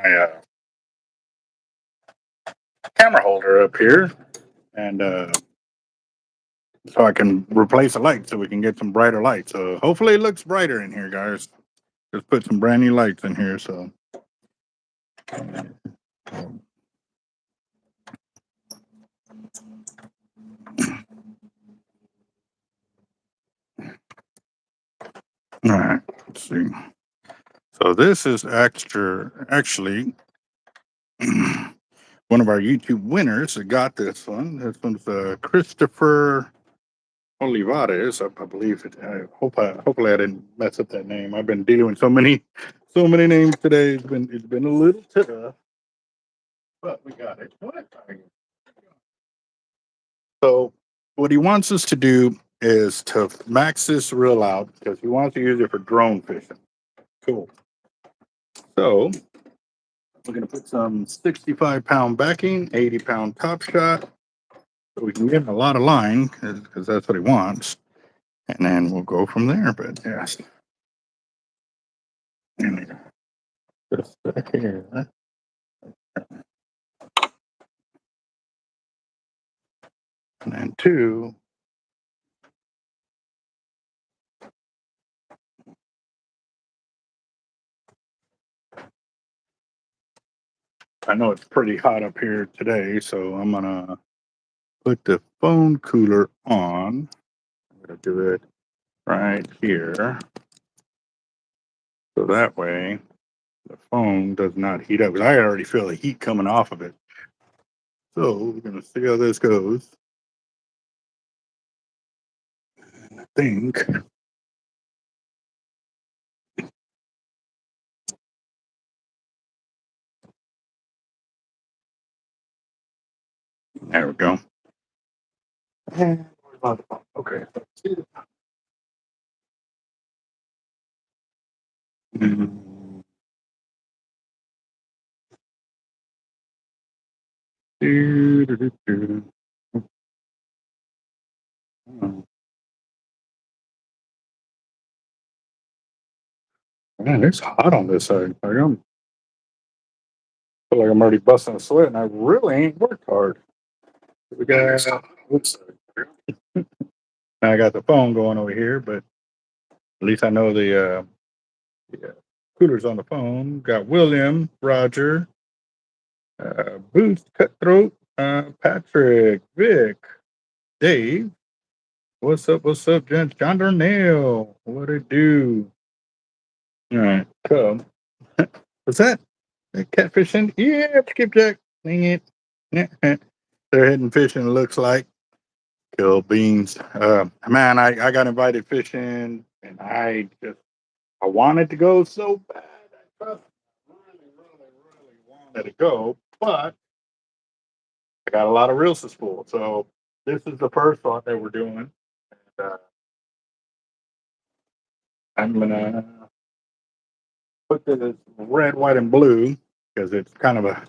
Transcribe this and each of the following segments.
my camera holder up here, and so I can replace a light so we can get some brighter lights. So hopefully it looks brighter in here, guys. Just put some brand new lights in here. So all right, let's see. So this is actually one of our YouTube winners that got this one. This one's Christopher Olivares, I believe it. Hopefully I didn't mess up that name. I've been dealing with so many names today. It's been a little tough, but we got it. So what he wants us to do is to max this reel out because he wants to use it for drone fishing. Cool. So we're gonna put some 65-pound backing, 80-pound top shot, so we can get a lot of line because that's what he wants, and then we'll go from there. But yes, just here. And then two. I know it's pretty hot up here today, so I'm gonna put the phone cooler on. I'm gonna do it right here. So that way the phone does not heat up. I already feel the heat coming off of it. So we're gonna see how this goes. And I think there we go. Okay. Man, it's hot on this side. I feel like I'm already busting a sweat, and I really ain't worked hard. We got I got the phone going over here, but at least I know the cooler's on the phone. Got William, Roger, Boost, Cutthroat, Patrick, Vic, Dave. What's up? What's up, gents? John Darnell. What it do? All right, come. What's that? Catfishing? Yeah, skipjack. Dang it. They're heading fishing, it looks like. Kill beans. Man, I got invited fishing, and I wanted to go so bad. I really wanted to go, but I got a lot of reels to spool. So this is the first one that we're doing. And, I'm gonna put this red, white, and blue because it's kind of a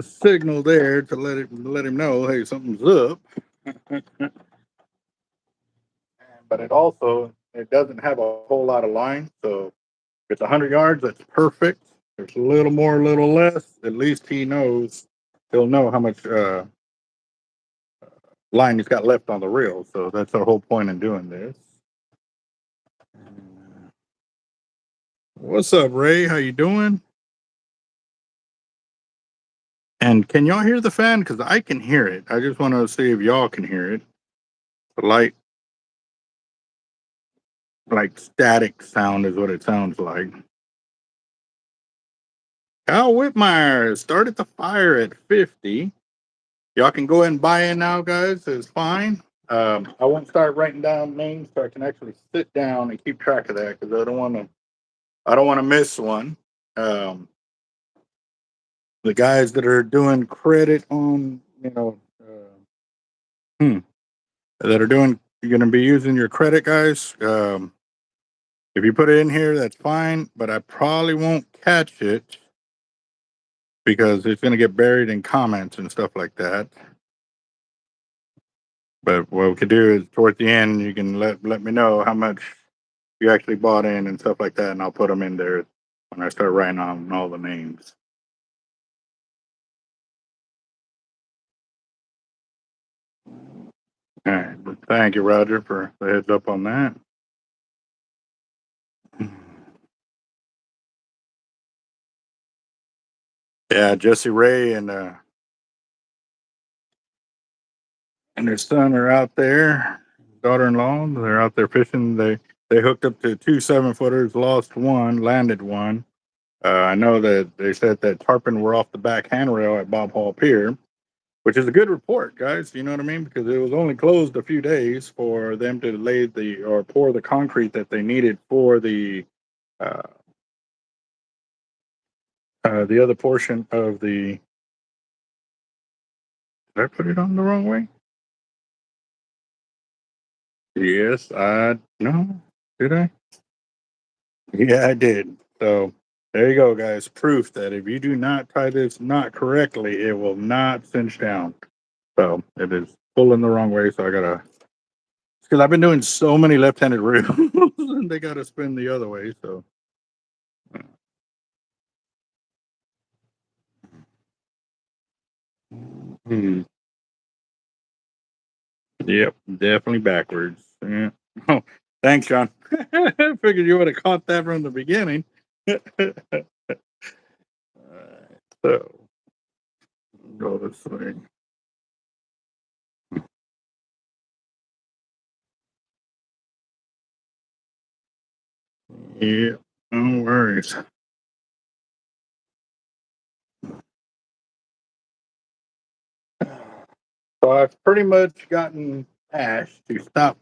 signal there to let him know, hey, something's up. But it doesn't have a whole lot of line. So if it's 100 yards, that's perfect. If it's a little more, a little less, at least he'll know how much line he's got left on the reel. So that's the whole point in doing this. What's up, Ray? How you doing? And can y'all hear the fan? Because I can hear it. I just want to see if y'all can hear it. The light, like static sound is what it sounds like. Kyle Whitmire started the fire at 50. Y'all can go ahead and buy in now, guys. It's fine. I won't start writing down names so I can actually sit down and keep track of that because I don't want to miss one. The guys that are doing credit on, that are doing, you're going to be using your credit, guys. If you put it in here, that's fine, but I probably won't catch it because it's going to get buried in comments and stuff like that. But what we could do is towards the end, you can let me know how much you actually bought in and stuff like that, and I'll put them in there when I start writing on all the names. All right. But thank you, Roger, for the heads up on that. Yeah, Jesse Ray and their son are out there. Daughter-in-law, they're out there fishing. They hooked up to 2 7-footers, lost one, landed one. I know that they said that tarpon were off the back handrail at Bob Hall Pier, which is a good report, guys. You know what I mean? Because it was only closed a few days for them to lay or pour the concrete that they needed for uh, the other portion of the. Did I put it on the wrong way? Yes, I no. Did I? Yeah, I did. So there you go, guys. Proof that if you do not tie this knot correctly, it will not cinch down. So it is pulling the wrong way. So I gotta, because I've been doing so many left-handed reels, and they gotta spin the other way. So. Hmm. Yep, definitely backwards. Yeah. Oh, thanks, John. I figured you would have caught that from the beginning. Alright, so go this way. Yeah, no worries. So I've pretty much gotten Ash to stop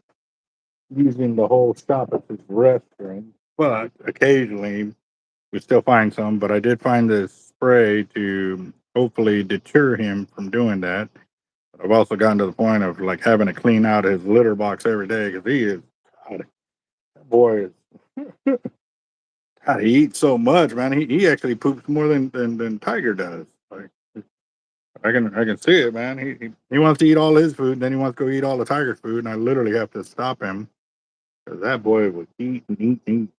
using the whole stop at this restroom, but occasionally we still find some. But I did find this spray to hopefully deter him from doing that. I've also gotten to the point of like having to clean out his litter box every day because he is, God, that boy is, God, he eats so much, man. He actually poops more than Tiger does. Like I can see it, man. He wants to eat all his food, and then he wants to go eat all the Tiger's food, and I literally have to stop him because that boy would eat and eat and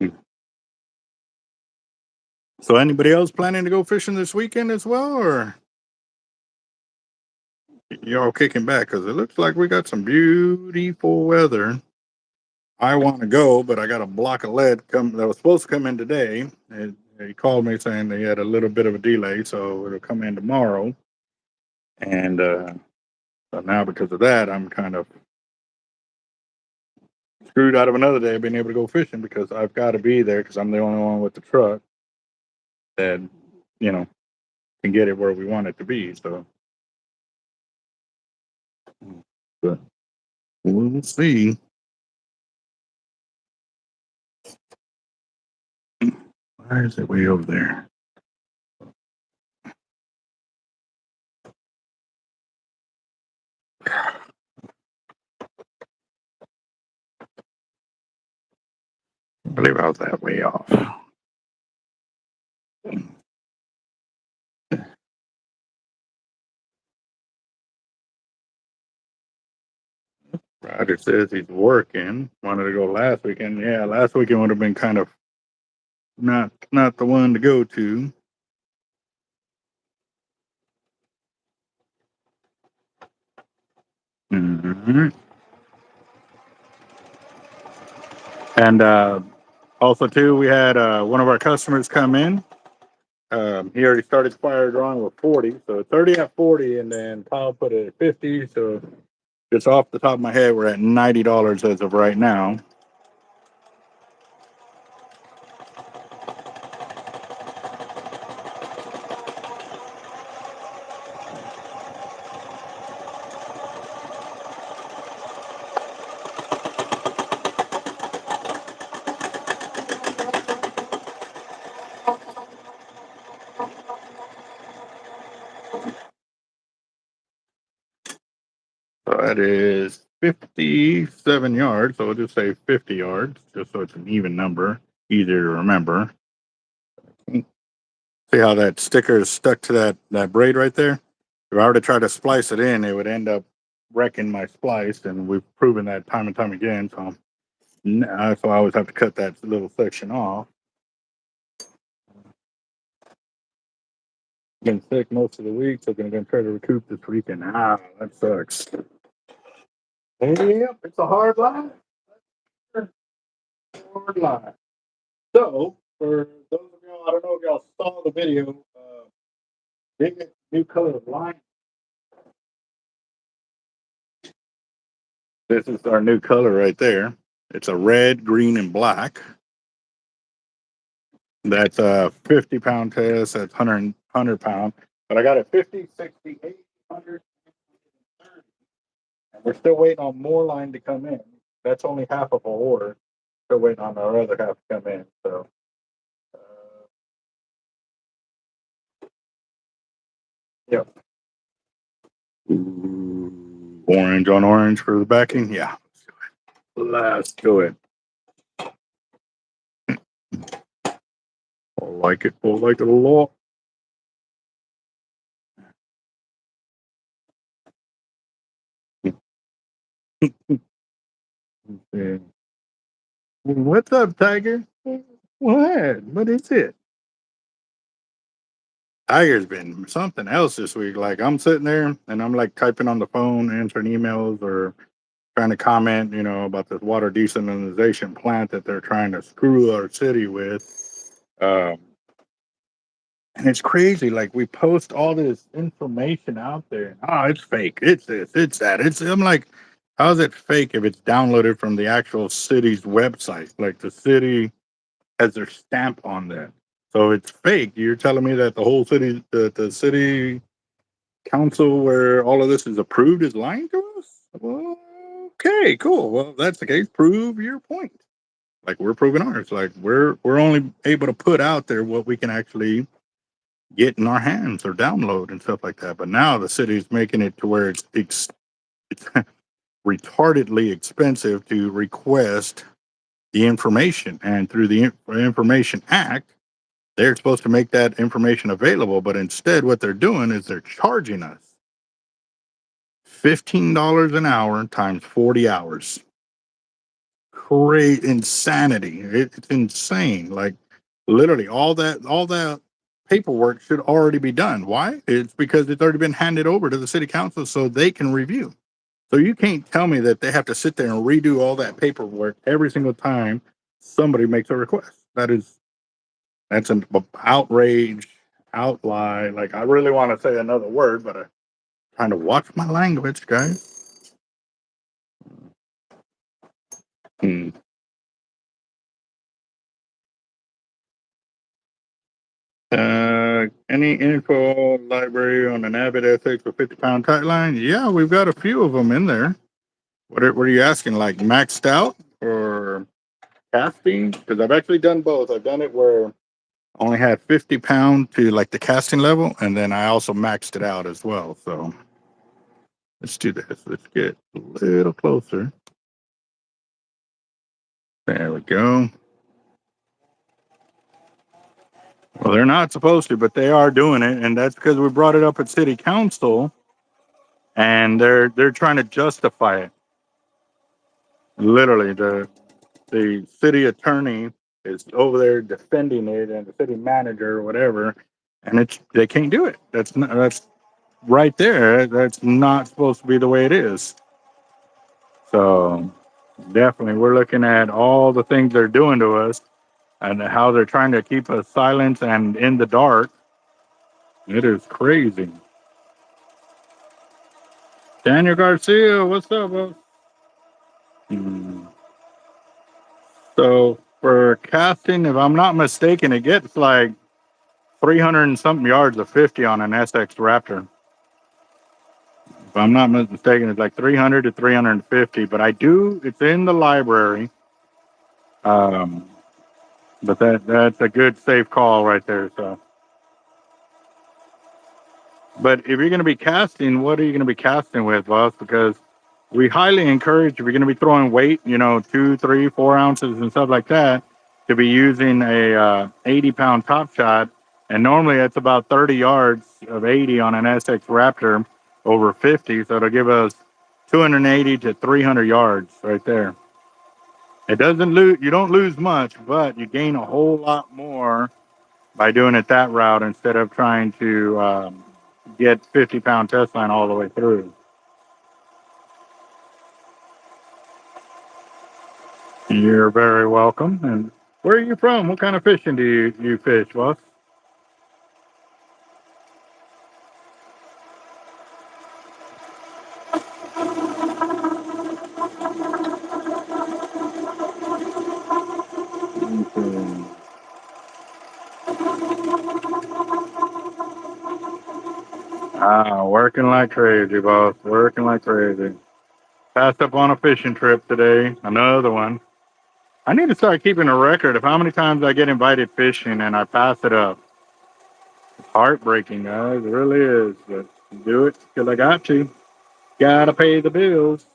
eat. So anybody else planning to go fishing this weekend as well, or y'all kicking back? Because it looks like we got some beautiful weather. I want to go, but I got a block of lead that was supposed to come in today. And he called me saying they had a little bit of a delay, so it'll come in tomorrow. And so now because of that, I'm kind of screwed out of another day of being able to go fishing because I've got to be there because I'm the only one with the truck that you know can get it where we want it to be. So, but we'll see. Why is it way over there? I believe I was that way off. Roger says he's working. Wanted to go last weekend. Yeah, last weekend would have been kind of not the one to go to. Hmm. And also too, we had one of our customers come in. He already started fire drawing with 40, so 30 at 40, and then Kyle put it at 50. So just off the top of my head, we're at $90 as of right now. So that is 57 yards. So we'll just say 50 yards, just so it's an even number, easier to remember. See how that sticker is stuck to that braid right there? If I were to try to splice it in, it would end up wrecking my splice, and we've proven that time and time again. So I always have to cut that little section off. Been sick most of the week, so I'm gonna try to recoup this weekend. That sucks. Yep, it's a hard life. Hard life. So, for those of y'all, I don't know if y'all saw the video, big new color of line. This is our new color right there. It's a red, green, and black. That's a 50-pound test. That's 100 pound. But I got a 50, 60, 80, 100, and we're still waiting on more line to come in. That's only half of our order. Still waiting on our other half to come in. So, yep. Orange on orange for the backing. Yeah. Let's do it. I like it. I like it a lot. Yeah. What's up, Tiger? What? What is it? Tiger's been something else this week. Like I'm sitting there and I'm like typing on the phone, answering emails or trying to comment, about this water desalination plant that they're trying to screw our city with. And it's crazy. Like we post all this information out there. Oh, it's fake. It's this. It's that. I'm like, how is it fake if it's downloaded from the actual city's website? Like the city has their stamp on that. So it's fake. You're telling me that the whole city, the city council where all of this is approved is lying to us? Well, okay, cool. Well, if that's the case, prove your point. Like we're proving ours. Like we're only able to put out there what we can actually get in our hands or download and stuff like that. But now the city's making it to where it's retardedly expensive to request the information, and through the Information Act, they're supposed to make that information available. But instead, what they're doing is they're charging us $15 an hour times 40 hours. Great insanity! It's insane. Like literally, all that paperwork should already be done. Why? It's because it's already been handed over to the city council so they can review. So you can't tell me that they have to sit there and redo all that paperwork every single time somebody makes a request. That's an outrage, outlie. Like I really want to say another word, but I'm trying to watch my language, guys. Hmm. Any info library on an Avid SX with 50-pound tight line? Yeah, we've got a few of them in there. What are you asking? Like maxed out or casting? Because I've actually done both. I've done it where I only had 50-pound to like the casting level, and then I also maxed it out as well. So let's do this. Let's get a little closer. There we go. Well, they're not supposed to, but they are doing it, and that's because we brought it up at city council, and they're trying to justify it. Literally, the city attorney is over there defending it, and the city manager or whatever, and they can't do it. That's right there. That's not supposed to be the way it is. So definitely, we're looking at all the things they're doing to us, and how they're trying to keep us silent and in the dark. It is crazy. Daniel Garcia, what's up, bro? Hmm. So for casting, if I'm not mistaken, it gets like 300 and something yards of 50 on an SX Raptor. If I'm not mistaken, it's like 300 to 350. But it's in the library. Um, but that's a good safe call right there. So. But if you're going to be casting, what are you going to be casting with, boss? Because we highly encourage, if you're going to be throwing weight, 2, 3, 4 ounces and stuff like that, to be using a 80-pound top shot. And normally it's about 30 yards of 80 on an SX Raptor over 50. So it'll give us 280 to 300 yards right there. It doesn't lose, you don't lose much, but you gain a whole lot more by doing it that route instead of trying to get 50-pound test line all the way through. You're very welcome. And where are you from? What kind of fishing do you fish, boss? Ah, working like crazy, boss. Working like crazy. Passed up on a fishing trip today. Another one. I need to start keeping a record of how many times I get invited fishing and I pass it up. It's heartbreaking, guys. It really is. But do it because I got to. Gotta pay the bills.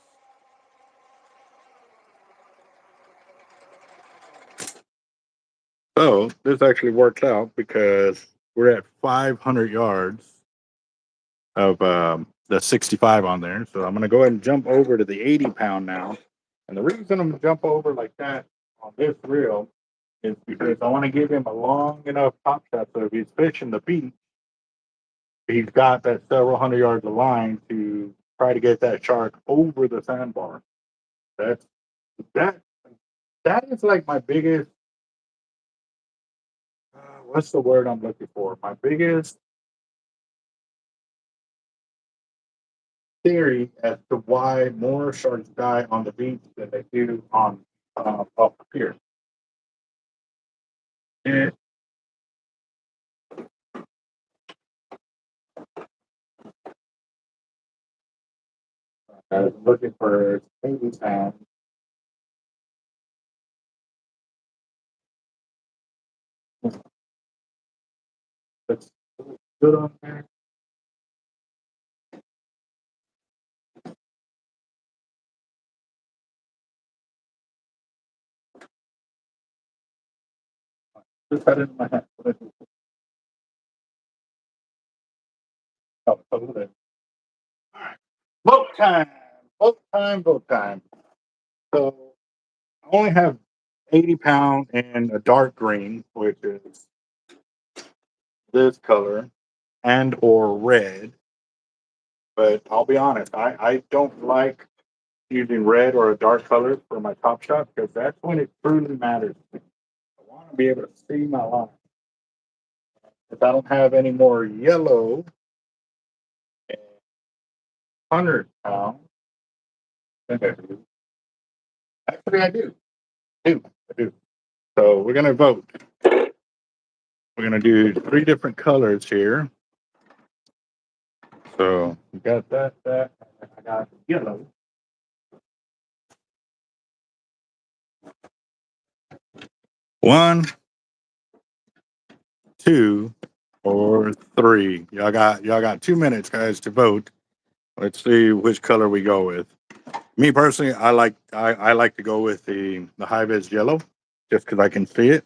So this actually works out because we're at 500 yards of the 65 on there. So I'm gonna go ahead and jump over to the 80-pound now. And the reason I'm gonna jump over like that on this reel is because I want to give him a long enough top shot so if he's fishing the beach, he's got that several hundred yards of line to try to get that shark over the sandbar. That's that that is like my biggest what's the word I'm looking for? My biggest theory as to why more sharks die on the beach than they do on up here. And I was looking for 80 pounds. That's good on there. Just had it in my hand. Oh, over there. All right. Boat time. Boat time. Boat time. So I only have 80 pound and a dark green, which is this color, and or red. But I'll be honest, I don't like using red or a dark color for my top shot because that's when it truly matters. I want to be able to see my line. If I don't have any more yellow and 100 pound, then I do. Actually, I do. So we're gonna vote. We're gonna do 3 different colors here. So we got that, and I got yellow. One, two, or three. Y'all got 2 minutes, guys, to vote. Let's see which color we go with. Me personally, I like to go with the high vis yellow, just because I can see it.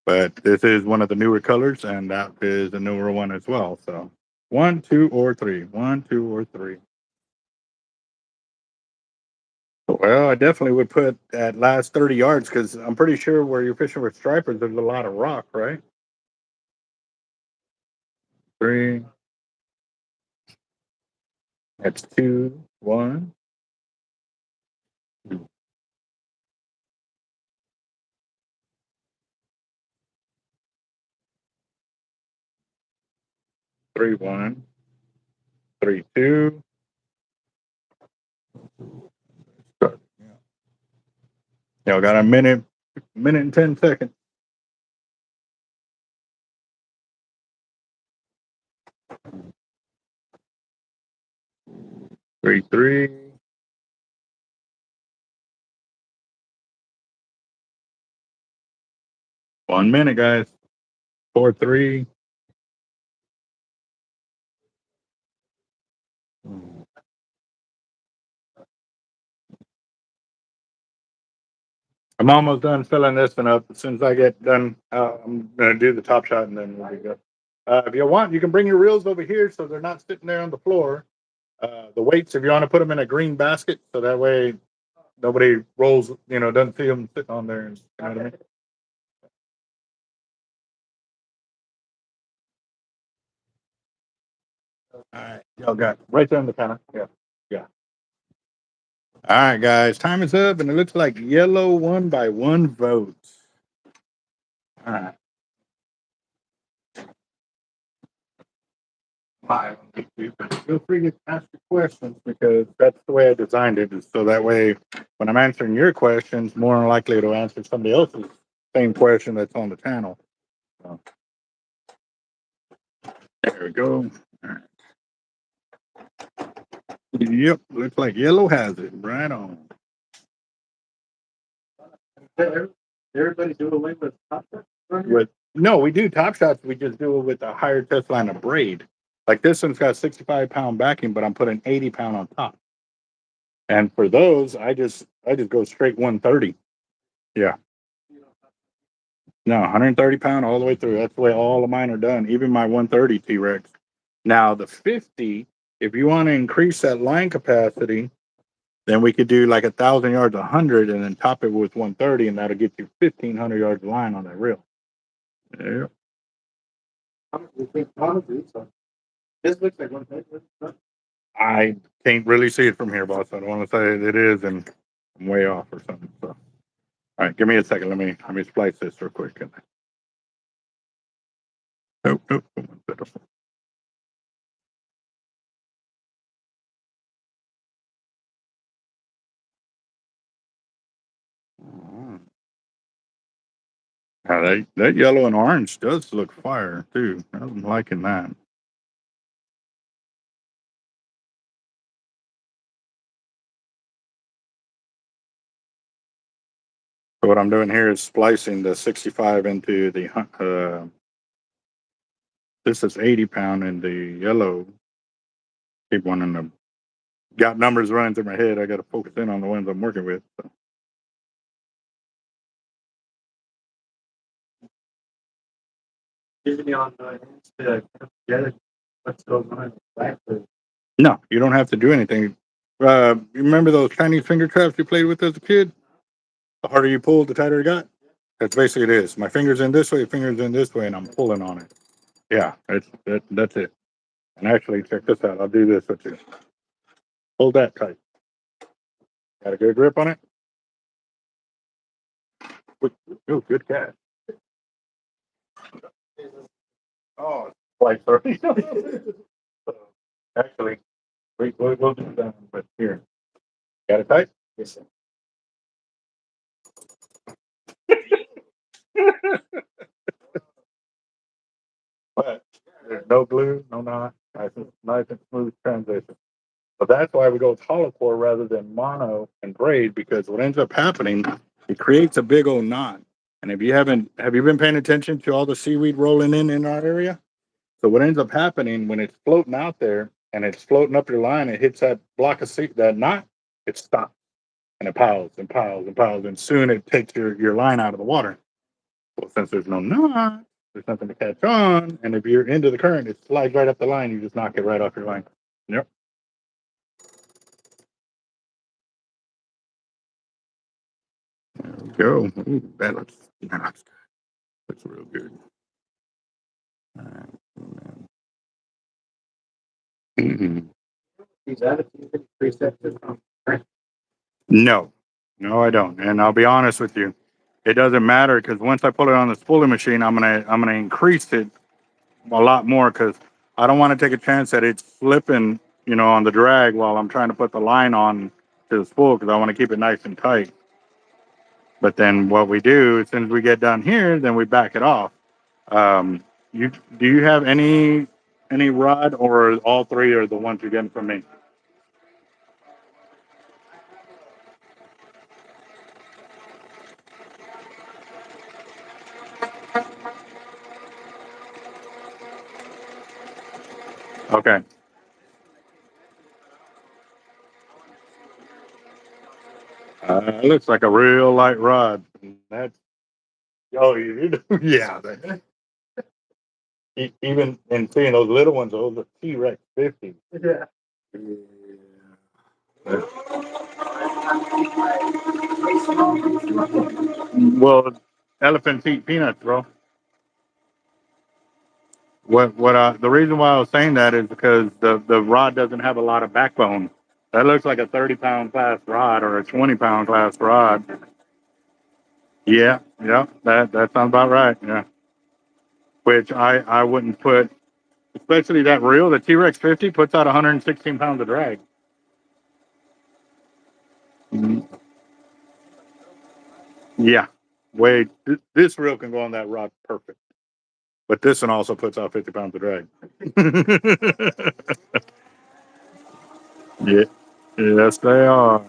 But this is one of the newer colors, and that is the newer one as well. So one, two, or three. One, two, or three. Well, I definitely would put that last 30 yards because I'm pretty sure where you're fishing with stripers, there's a lot of rock, right? Three. That's two. One. 3-1. 3-2. Start. Y'all got a minute and 10 seconds. 3-3. 1 minute, guys. 4-3. I'm almost done filling this one up. As soon as I get done, I'm gonna do the top shot and then we'll be good. If you want, you can bring your reels over here so they're not sitting there on the floor. The weights, if you want to put them in a green basket, so that way nobody rolls, doesn't see them sitting on there. You know what I mean? All right, y'all got right there on the counter. Yeah, yeah. All right, guys, time is up, and it looks like yellow won by 1 vote. All right. Five. Feel free to ask your questions because that's the way I designed it. Is so that way, when I'm answering your questions, more than likely to answer somebody else's same question that's on the channel. So, there we go. All right. Yep, looks like yellow has it. Right on. Everybody do away with top shots? No, we do top shots. We just do it with a higher test line of braid. Like this one's got 65-pound backing, but I'm putting 80-pound on top. And for those, I just go straight 130. Yeah. No, 130-pound all the way through. That's the way all of mine are done. Even my 130 T-Rex. Now the 50, if you want to increase that line capacity, then we could do like 1,000 yards, 100, and then top it with 130, and that'll get you 1,500 yards of line on that reel. Yeah. This looks like 130. I can't really see it from here, boss. I don't want to say it is, and I'm way off or something. So, all right, give me a second. Let me splice this real quick. Nope, nope. That yellow and orange does look fire too. I'm liking that. So what I'm doing here is splicing the 65 into the this is 80-pound in the yellow. Keep wanting to got numbers running through my head. I got to focus in on the ones I'm working with. So. No, you don't have to do anything. You remember those Chinese finger traps you played with as a kid? The harder you pull, the tighter it got. That's basically it is. My fingers in this way, fingers in this way, and I'm pulling on it. Yeah, that's it. And actually, check this out. I'll do this with you. Hold that tight. Got a good grip on it? Oh, good catch. Oh, quite sorry. Actually, we'll do that, but here. Got it tight? Yes, sir. But there's no glue, no knot. Nice and smooth transition. But that's why we go with hollow core rather than mono and braid, because what ends up happening, it creates a big old knot. And if you haven't, have you been paying attention to all the seaweed rolling in our area? So what ends up happening when it's floating out there and it's floating up your line, it hits that block of sea, that knot, it stops and it piles and piles and piles, and soon it takes your line out of the water. Well, since there's no knot, there's nothing to catch on, and if you're into the current, it slides right up the line. You just knock it right off your line. Yep. There we go. Ooh, that looks good. Looks real good. All right. Mm-hmm. No, no, I don't. And I'll be honest with you, it doesn't matter because once I put it on the spooling machine, I'm gonna increase it a lot more because I don't want to take a chance that it's slipping, on the drag while I'm trying to put the line on to the spool because I want to keep it nice and tight. But then what we do, as soon as we get done here, then we back it off. Um, do you have any rod or all three are the ones you're getting from me? Okay. It looks like a real light rod. That's yeah. Even in seeing those little ones, those are T-Rex 50. Yeah. Well, elephants eat peanuts, bro. The reason why I was saying that is because the rod doesn't have a lot of backbone. That looks like a 30-pound class rod or a 20-pound class rod. Yeah, yeah, that sounds about right. Yeah, which I wouldn't put, especially that reel. The T-Rex 50 puts out 116 pounds of drag. Mhm. Yeah, wait, this reel can go on that rod perfect, but this one also puts out 50 pounds of drag. Yeah, yes, they are.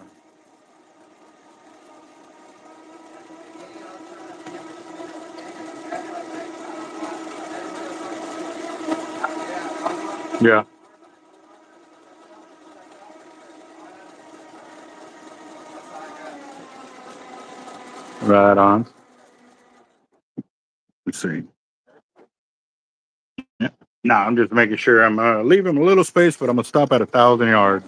Yeah, right on. Let's see. Yeah. No, I'm just making sure I'm leaving a little space, but I'm gonna stop at 1,000 yards.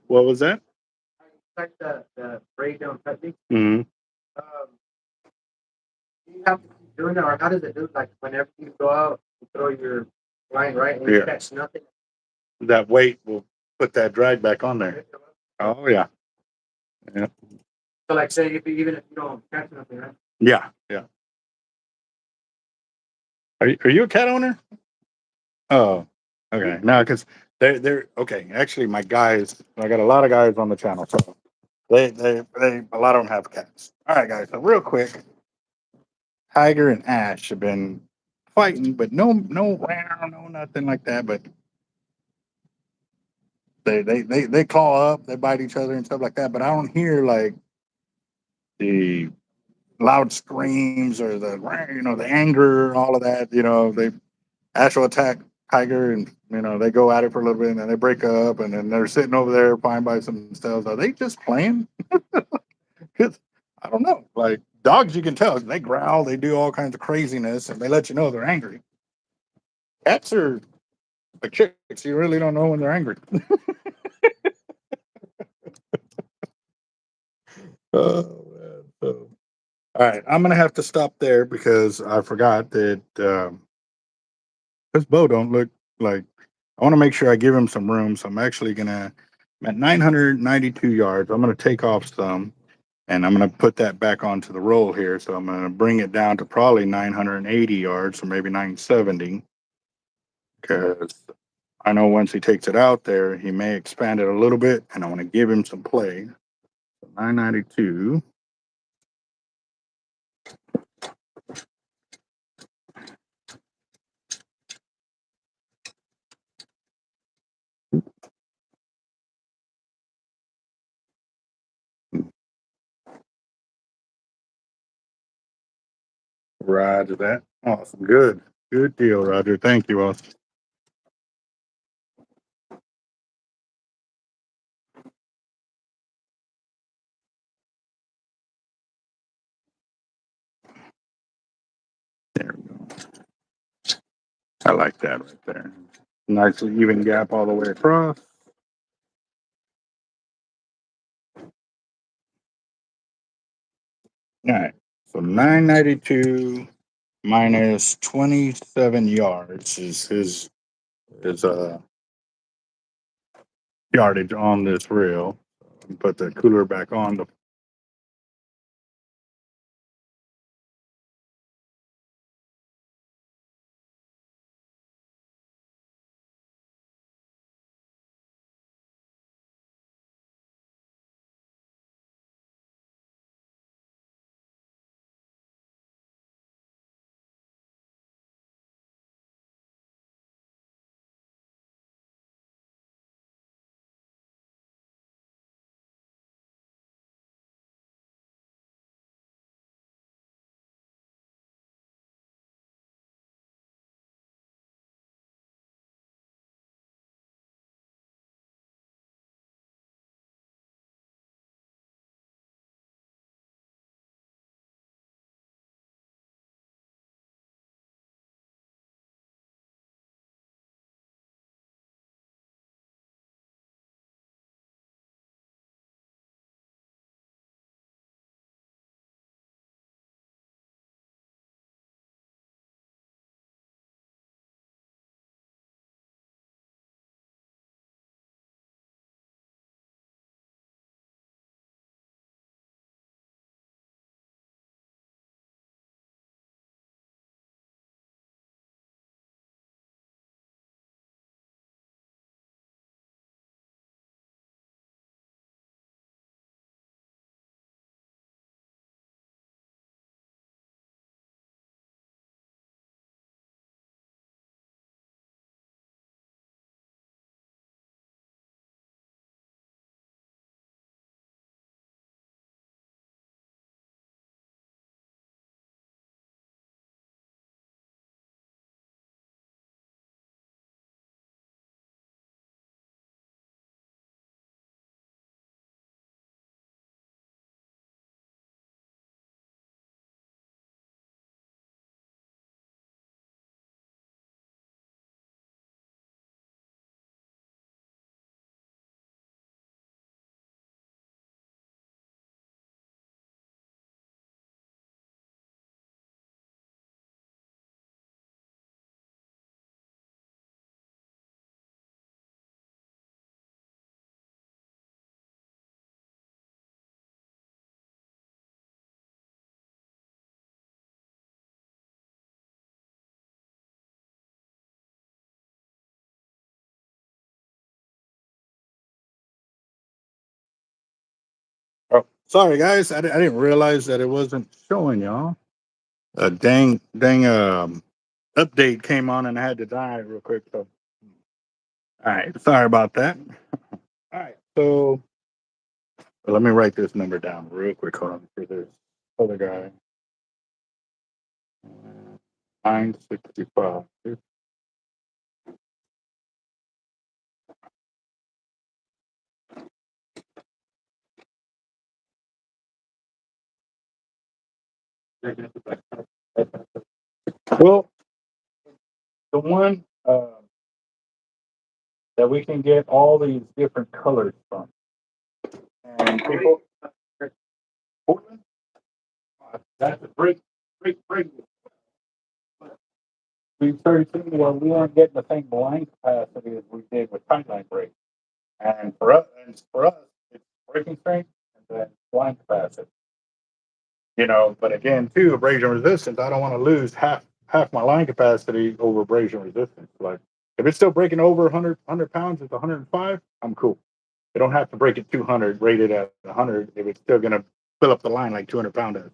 What was that? Like the breakdown technique. Mm-hmm. Do you have to keep doing it, or how does it do? Like whenever you go out, you throw your line right and you catch nothing. That weight will put that drag back on there. Oh yeah, yeah. So like say even if you don't catch nothing, right? Yeah, yeah. Are you a cat owner? Oh, okay. No, because they're okay. Actually, my guys, I got a lot of guys on the channel, so they a lot of them have cats. All right, guys. So real quick, Tiger and Ash have been fighting, but no wow, no nothing like that. But they claw up, they bite each other and stuff like that. But I don't hear like the loud screams or the anger, all of that. They Ash will attack Tiger, and they go at it for a little bit, and then they break up, and then they're sitting over there fine by themselves. Are they just playing? Because I don't know. Like dogs, you can tell they growl, they do all kinds of craziness, and they let you know they're angry. Cats are like chicks. You really don't know when they're angry. Oh man. All right, I'm gonna have to stop there because I forgot that this bow don't look like. I want to make sure I give him some room, so I'm actually gonna. I'm at 992 yards. I'm gonna take off some, and I'm gonna put that back onto the roll here. So I'm gonna bring it down to probably 980 yards, or maybe 970, because I know once he takes it out there, he may expand it a little bit, and I want to give him some play. So 992. Roger that. Awesome. Good. Good deal, Roger. Thank you, all. There we go. I like that right there. Nicely even gap all the way across. All right. So 992 minus 27 yards is his yardage on this reel. Put the cooler back on. Sorry, guys. I didn't realize that it wasn't showing y'all. A dang update came on and I had to die real quick. So, all right. Sorry about that. All right. So let me write this number down real quick. Hold on for this other guy. 965. Well, the one that we can get all these different colors from, and people, Portland, that's a great. We started seeing where we weren't getting the same line capacity as we did with tight line break, and for us, it's breaking strength and then line capacity. But again, too, abrasion resistance. I don't want to lose half my line capacity over abrasion resistance. Like if it's still breaking over 100 pounds, it's 105. I'm cool. They don't have to break it 200, rated at 100 if it's still going to fill up the line like 200 pound does.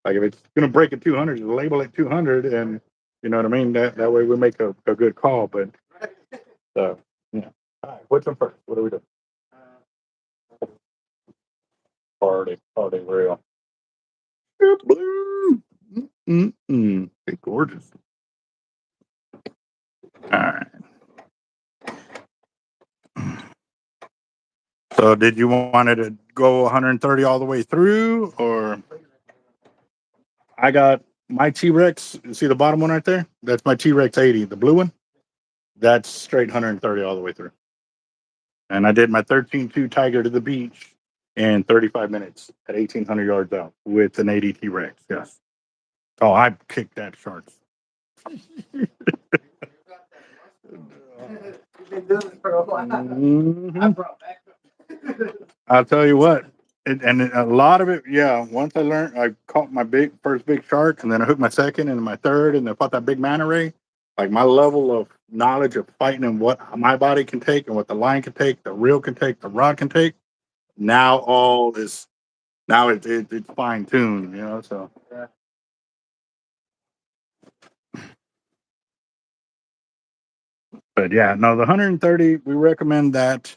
Like if it's going to break at 200, label it 200, and you know what I mean. That way we make a good call. But yeah. All right, what's up first? What are we doing? Party real. Blue. It's gorgeous. All right. So did you want it to go 130 all the way through, or I got my T-Rex. See the bottom one right there? That's my T-Rex 80, the blue one. That's straight 130 all the way through. And I did my 13.2 Tiger to the beach in 35 minutes at 1,800 yards out with an 80 T-Rex. Yes. Oh, I kicked that shark. Mhm. I'll tell you what, and a lot of it, yeah. Once I learned, I caught my first big shark, and then I hooked my second and my third, and I fought that big manta ray. Like my level of knowledge of fighting and what my body can take and what the line can take, the reel can take, the rod can take. Now all is now it's fine tuned, So but yeah, no, the 130 we recommend that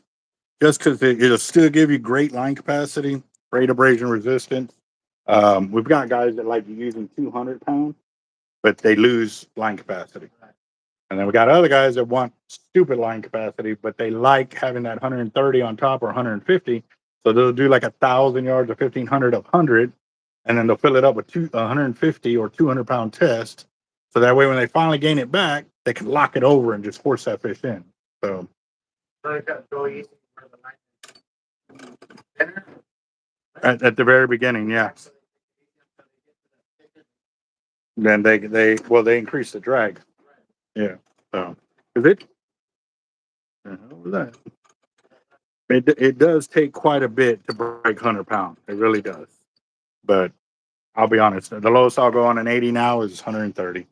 just because it'll still give you great line capacity, great abrasion resistance. We've got guys that like using 200 pounds, but they lose line capacity. And then we got other guys that want stupid line capacity, but they like having that 130 on top or 150. So they'll do like 1,000 yards or 1,500 of 100, and then they'll fill it up with 150 or 200 pound test. So that way, when they finally gain it back, they can lock it over and just force that fish in. So at the very beginning, yeah. Then they increase the drag. Yeah. So, is it? That? It does take quite a bit to break 100 pounds. It really does. But I'll be honest, the lowest I'll go on an 80 now is 130.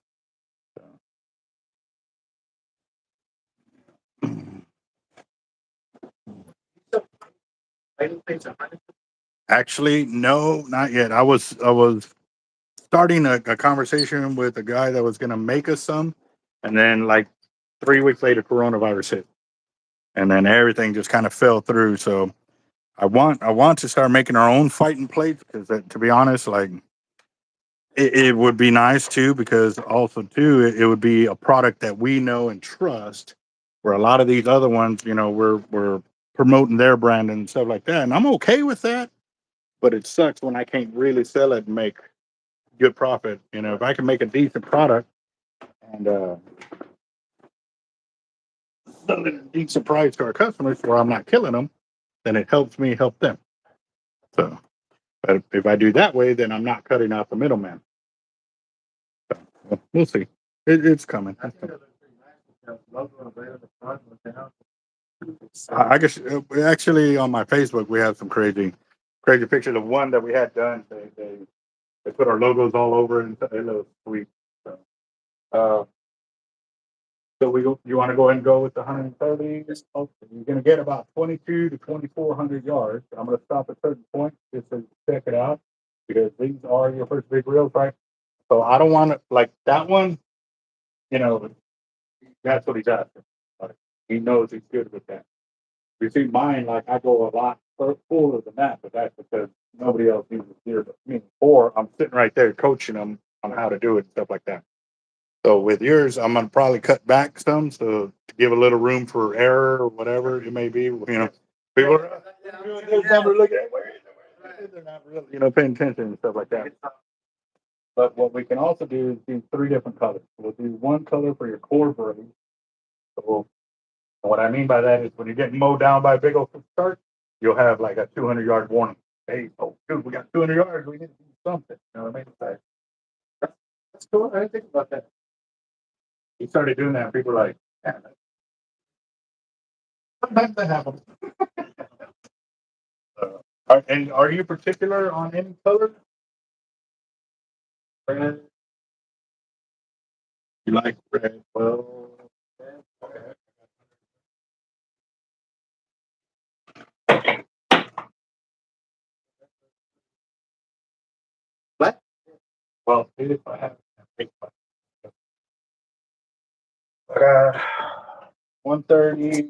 Actually, no, not yet. I was starting a conversation with a guy that was going to make us some, and then like 3 weeks later, coronavirus hit, and then everything just kind of fell through. So I want to start making our own fighting plates because, to be honest, like it would be nice too because also too it would be a product that we know and trust. Where a lot of these other ones, we're promoting their brand and stuff like that, and I'm okay with that. But it sucks when I can't really sell it and make good profit. If I can make a decent product and sell it at a decent price to our customers where I'm not killing them, then it helps me help them. So, but if I do that way, then I'm not cutting out the middleman. So, well, we'll see. It's coming. I guess actually on my Facebook we have some crazy pictures of one that we had done. They put our logos all over and it looks sweet. So, uh, So you want to go ahead and go with the 130? Okay, you're going to get about 22 to 2,400 yards. I'm going to stop at certain points just to check it out because these are your first big reels, right? So I don't want to like that one. You know, that's what he's after. Like, he knows he's good with that. You see, mine like I go a lot fuller than that, but that's because nobody else uses gear but me. Or I'm sitting right there coaching them on how to do it and stuff like that. So with yours, I'm gonna probably cut back some so to give a little room for error or whatever it may be. You know, people are never looking at where is it? They're not really, paying attention and stuff like that. But what we can also do is do three different colors. We'll do one color for your core braid. So what I mean by that is when you're getting mowed down by a big old shark, you'll have like a 200-yard warning. Hey, oh, dude, we got 200 yards. We need to do something. You know what I mean? Like, that's cool. I didn't think about that. He started doing that. And people were like, yeah, sometimes that happens. And are you particular on any color? Red? You like red? Well, okay. Black? Well, if I have I got 130.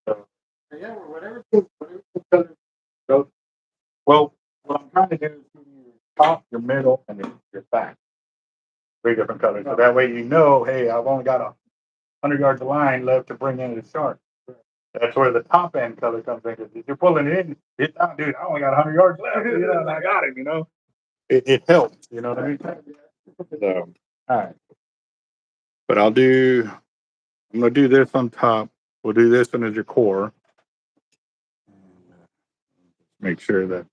So, yeah, whatever color goes. Well, what I'm trying to do is do your top, your middle, and your back. Three different colors. So that way you know, hey, I've only got 100 yards of line left to bring in the shark. That's where the top end color comes in. Because if you're pulling it in, it's not, dude, I only got 100 yards left. And I got him. It helps. You know what I mean? So, all right. But I'm going to do this on top. We'll do this one as your core. Make sure that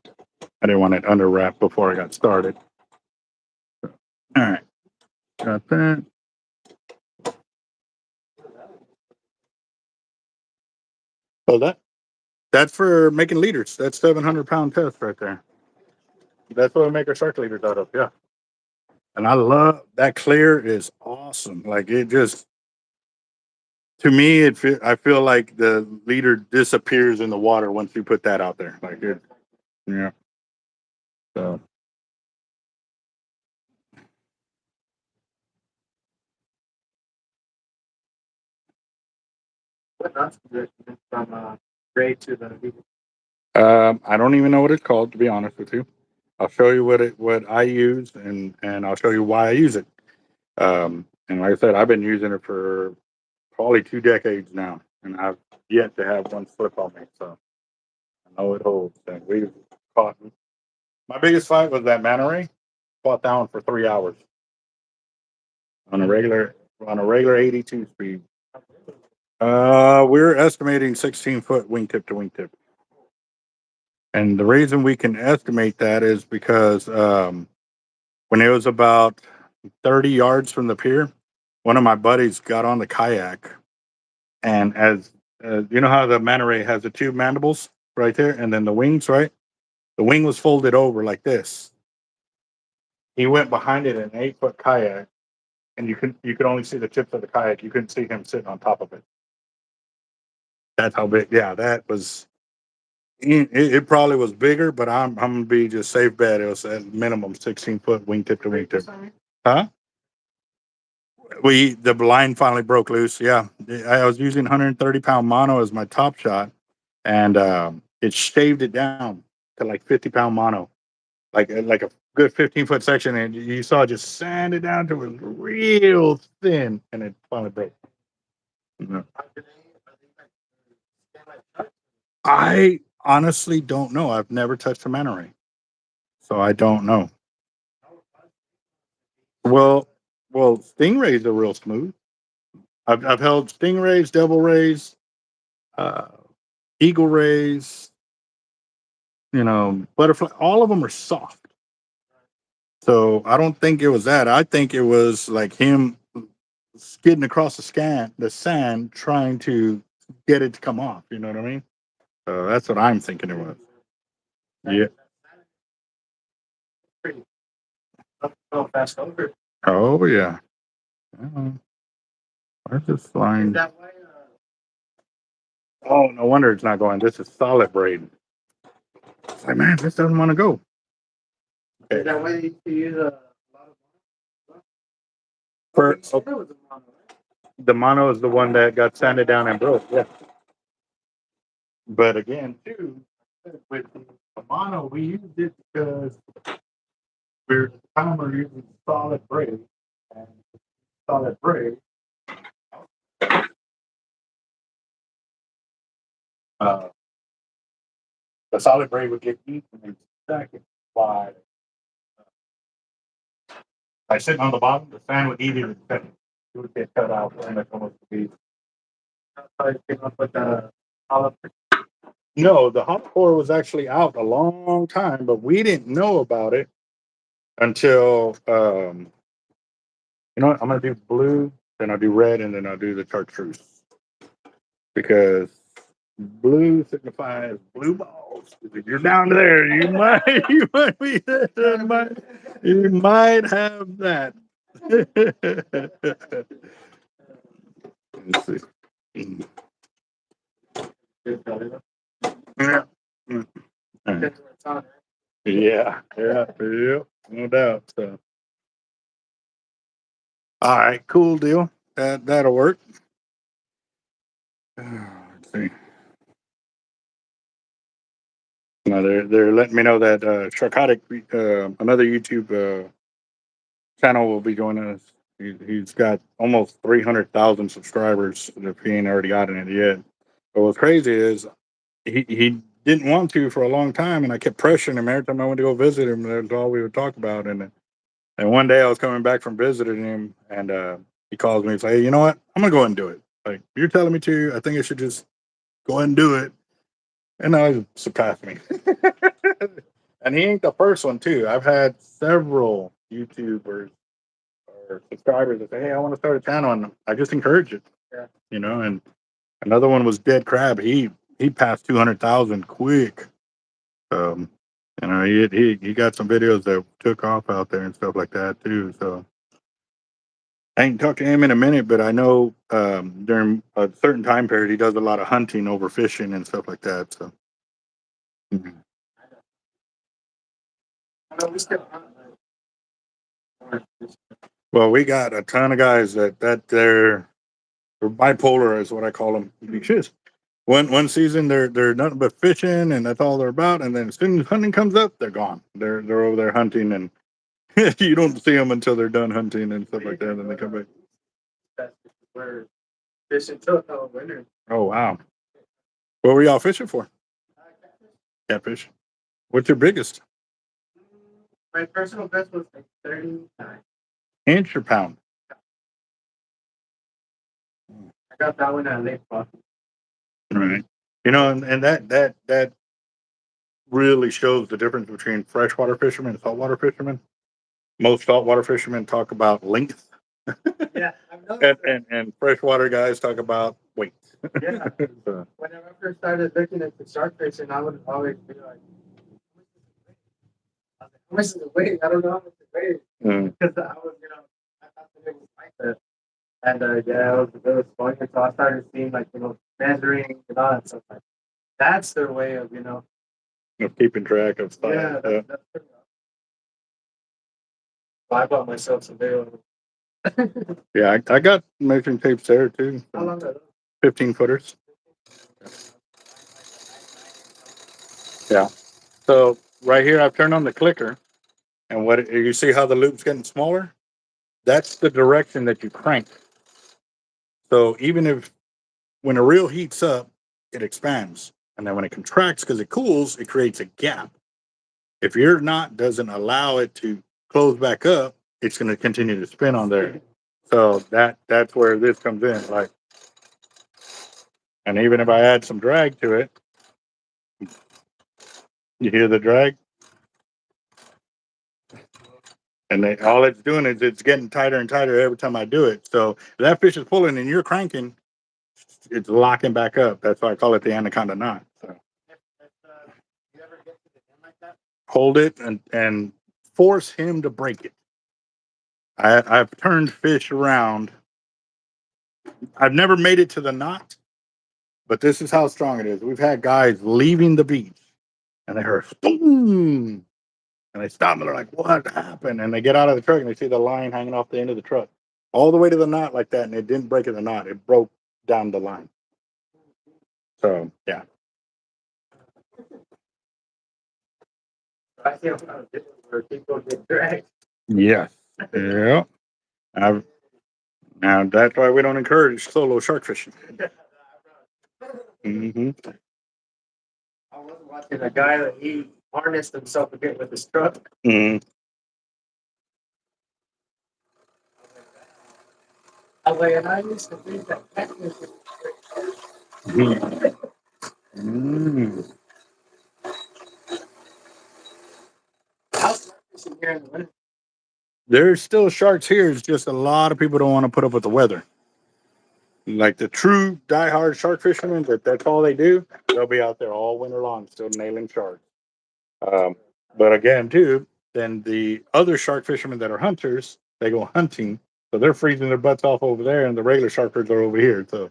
I didn't want it under wrap before I got started. All right. Got that. So that's for making leaders. That's 700-pound test right there. That's what we make our shark leaders out of. Yeah. And I love that clear is awesome. Like it just to me, I feel like the leader disappears in the water once you put that out there. Like it, yeah. So from gray to the. I don't even know what it's called, to be honest with you. I'll show you what I use and I'll show you why I use it. And like I said, I've been using it for probably 2 decades now, and I've yet to have one slip on me. So I know it holds. And we've caught. My biggest fight was that manta ray. Fought that one for 3 hours on a regular 82 speed. We're estimating 16-foot wingtip to wingtip. And the reason we can estimate that is because when it was about 30 yards from the pier, one of my buddies got on the kayak, and as you know how the manta ray has the two mandibles right there, and then the wings, right? The wing was folded over like this. He went behind it in an 8-foot kayak, and you could only see the tips of the kayak. You couldn't see him sitting on top of it. That's how big. Yeah, that was. It probably was bigger, but I'm gonna be just safe bet. It was at minimum 16-foot wingtip to wingtip. Huh? The line finally broke loose. Yeah, I was using 130-pound mono as my top shot, and it shaved it down to like 50-pound mono, like a good 15-foot section, and you saw it just sand it down to a real thin, and it finally broke. Mhm. I honestly don't know. I've never touched a manta ray, so I don't know. Well, stingrays are real smooth. I've held stingrays, devil rays, uh, eagle rays, butterfly. All of them are soft. So I don't think it was that. I think it was like him skidding across the sand, trying to get it to come off. You know what I mean? So that's what I'm thinking it was. Yeah. go fast over. Oh yeah. Where's this line? Is that why? Oh, no wonder it's not going. This is solid braid. It's like, man, this doesn't want to go. Is that why you used to use a lot of? For, That was a mono, right? the mono is the one that got sanded down and broke. Yeah. But again, too, with the mono, we used it because we're using solid braid, and solid braid. The solid braid would get eaten in seconds by sitting on the bottom. The sand would eat it in seconds. It would get cut out, and it's almost be. I came up with the olive. No, the hot core was actually out a long time, but we didn't know about it until you know what? I'm gonna do blue, then I'll do red, and then I'll do the chartreuse because blue signifies blue balls. If you're down there, you might be you might have that. Let's see. Yeah. Yeah, no doubt. So, all right, cool deal. That'll work. Let's see. No, they're letting me know that Sharkotic, another YouTube channel, will be joining us. He's got almost 300,000 subscribers. If he ain't already gotten it yet. But what's crazy is he didn't want to for a long time, and I kept pressuring him every time I went to go visit him. That's all we would talk about. And one day I was coming back from visiting him, and he calls me and says, "Hey, you know what? I'm gonna go ahead and do it. Like you're telling me to. I think I should just go ahead and do it." And now he's surpassed me. And he ain't the first one too. I've had several YouTubers or subscribers that say, "Hey, I want to start a channel," and I just encourage it. Yeah. You know, and another one was DEADCRAB. He passed 200,000 quick. You know, he got some videos that took off out there and stuff like that too. So I ain't talked to him in a minute, but I know during a certain time period he does a lot of hunting over fishing and stuff like that. So. Mhm. I know we still hunt. Well, we got a ton of guys that they're bipolar is what I call them. Because one season they're nothing but fishing and that's all they're about, and then as soon as hunting comes up, they're gone. They're over there hunting, and you don't see them until they're done hunting and stuff like that, and then they come back. That's where fishing took all winter. Oh wow! What were y'all fishing for? Catfish. What's your biggest? My personal best was like 39. Inch or pound? I got that one at Lake Park. Right. You know, and that really shows the difference between freshwater fishermen and saltwater fishermen. Most saltwater fishermen talk about length. Yeah, I've noticed and freshwater guys talk about weight. Yeah. So, Whenever I first started looking at the shark fishing, I would always be like, how much is the weight? I don't know how much the weight. Because I was, I thought that it was like that. And yeah, it was funny. So I started seeing like, measuring and all that stuff. Like, that's their way of, of keeping track of stuff. Yeah, that's pretty awesome. I bought myself some video. Yeah, I got measuring tapes there too. How long are those? 15 footers. Yeah. So right here, I've turned on the clicker, and what you see how the loop's getting smaller? That's the direction that you crank. So even if when a reel heats up, it expands, and then when it contracts because it cools, it creates a gap. If your knot doesn't allow it to close back up, it's going to continue to spin on there. So that's where this comes in. Like, and even if I add some drag to it, you hear the drag, and all it's doing is it's getting tighter and tighter every time I do it. So if that fish is pulling and you're cranking, it's locking back up. That's why I call it the anaconda knot. So You ever get to the end like that? hold it and force him to break it. I've turned fish around. I've never made it to the knot, but this is how strong it is. We've had guys leaving the beach and they heard boom, and they stop and they're like, "What happened?" And they get out of the truck and they see the line hanging off the end of the truck, all the way to the knot like that, and it didn't break in the knot; it broke down the line. So yeah. I see a lot of videos where people get dragged. Yes. Yeah. I've, now that's why we don't encourage solo shark fishing. Mm-hmm. I was watching a guy that he harnessed himself again with his truck. Mm-hmm. I was like, and I used to think that catfish Mm. how's fishing here in the winter? There's still sharks here. It's just a lot of people don't want to put up with the weather. Like the true diehard shark fishermen, that's all they do. They'll be out there all winter long, still nailing sharks. Um, but again, too, then the other shark fishermen that are hunters, they go hunting, so they're freezing their butts off over there, and the regular sharkers are over here. So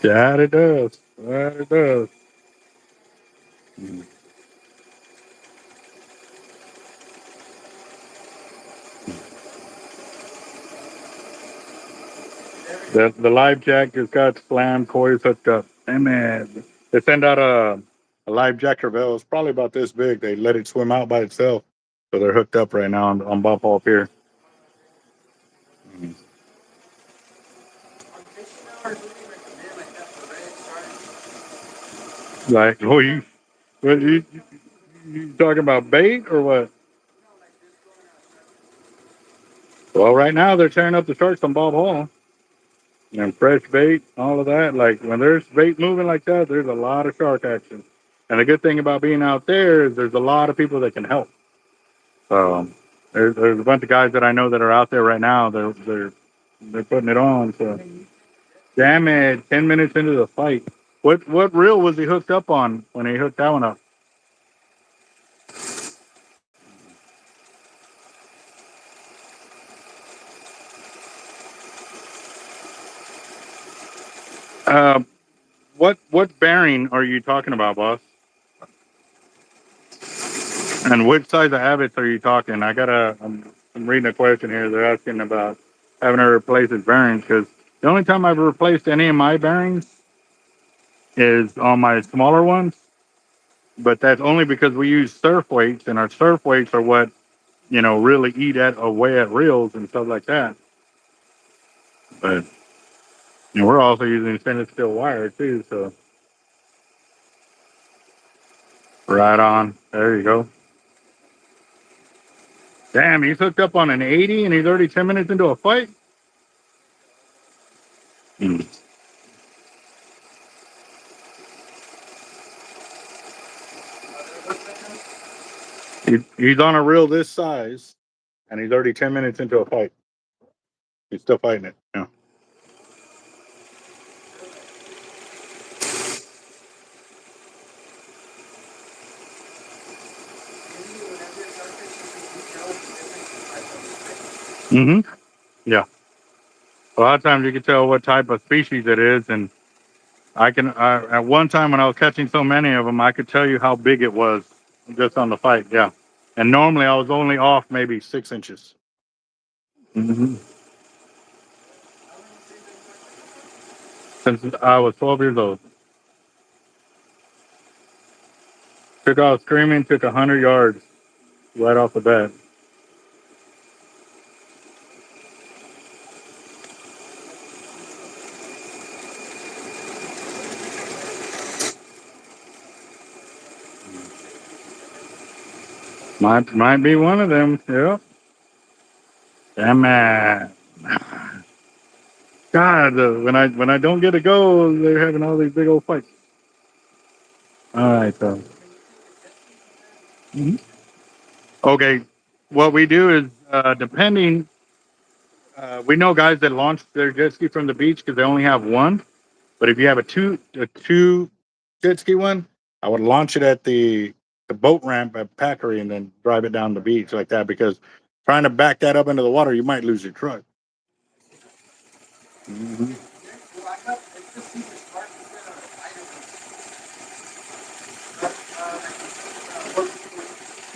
that it does. That it does. The live jack just got slammed, coils hooked up. And man, they send out a live jack crevalle. It's probably about this big. They let it swim out by itself. So they're hooked up right now on bump off here. Like, oh, you talking about bait or what? Well, right now they're tearing up the sharks on Bob Hall and fresh bait, all of that. Like when there's bait moving like that, there's a lot of shark action. And the good thing about being out there is there's a lot of people that can help. So there's a bunch of guys that I know that are out there right now. They're putting it on. So damn it, 10 minutes into the fight. What reel was he hooked up on when he hooked that one up? Uh, what bearing are you talking about, boss? And which size of habits are you talking? I'm reading a question here. They're asking about having to replace his bearings because the only time I've replaced any of my bearings is on my smaller ones, but that's only because we use surf weights, and our surf weights are what really eat at away at reels and stuff like that. But we're also using stainless steel wire too, so right on. There you go. Damn, he's hooked up on an 80 and he's already 10 minutes into a fight. Hmm. He's on a reel this size, and he's already 10 minutes into a fight. He's still fighting it. Yeah. Mm-hmm. Yeah. A lot of times you can tell what type of species it is, and at one time when I was catching so many of them, I could tell you how big it was just on the fight. Yeah. And normally I was only off maybe 6 inches. Mm-hmm. Since I was 12 years old. Took off screaming, took 100 yards right off the bat. Might be one of them. Yep. Damn it. God, when I don't get to go, they're having all these big old fights. All right, so. Mhm. Okay, what we do is depending. We know guys that launch their jet ski from the beach because they only have one. But if you have a two jet ski one, I would launch it at the the boat ramp at Packery and then drive it down the beach like that, because trying to back that up into the water, you might lose your truck. Mm-hmm.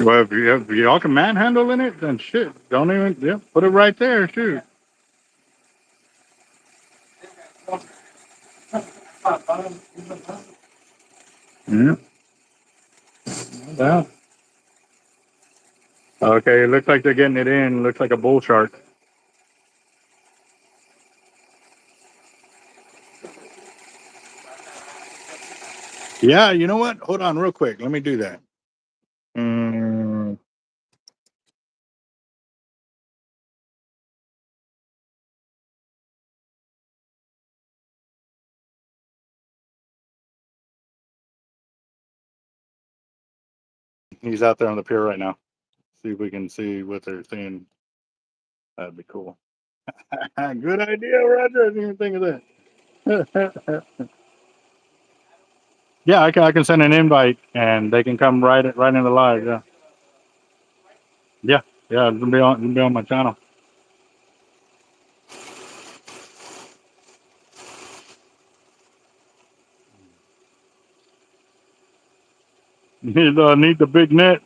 Well, if y'all can manhandle in it, then shit, don't even, put it right there, shoot. Yeah. No doubt. Okay, it looks like they're getting it in. Looks like a bull shark. Yeah, you know what? Hold on real quick. Let me do that. He's out there on the pier right now. See if we can see what they're seeing. That'd be cool. Good idea, Roger. I didn't even think of that. Yeah, I can send an invite and they can come right in the live. Yeah, yeah. It'll be on my channel. Need the big net.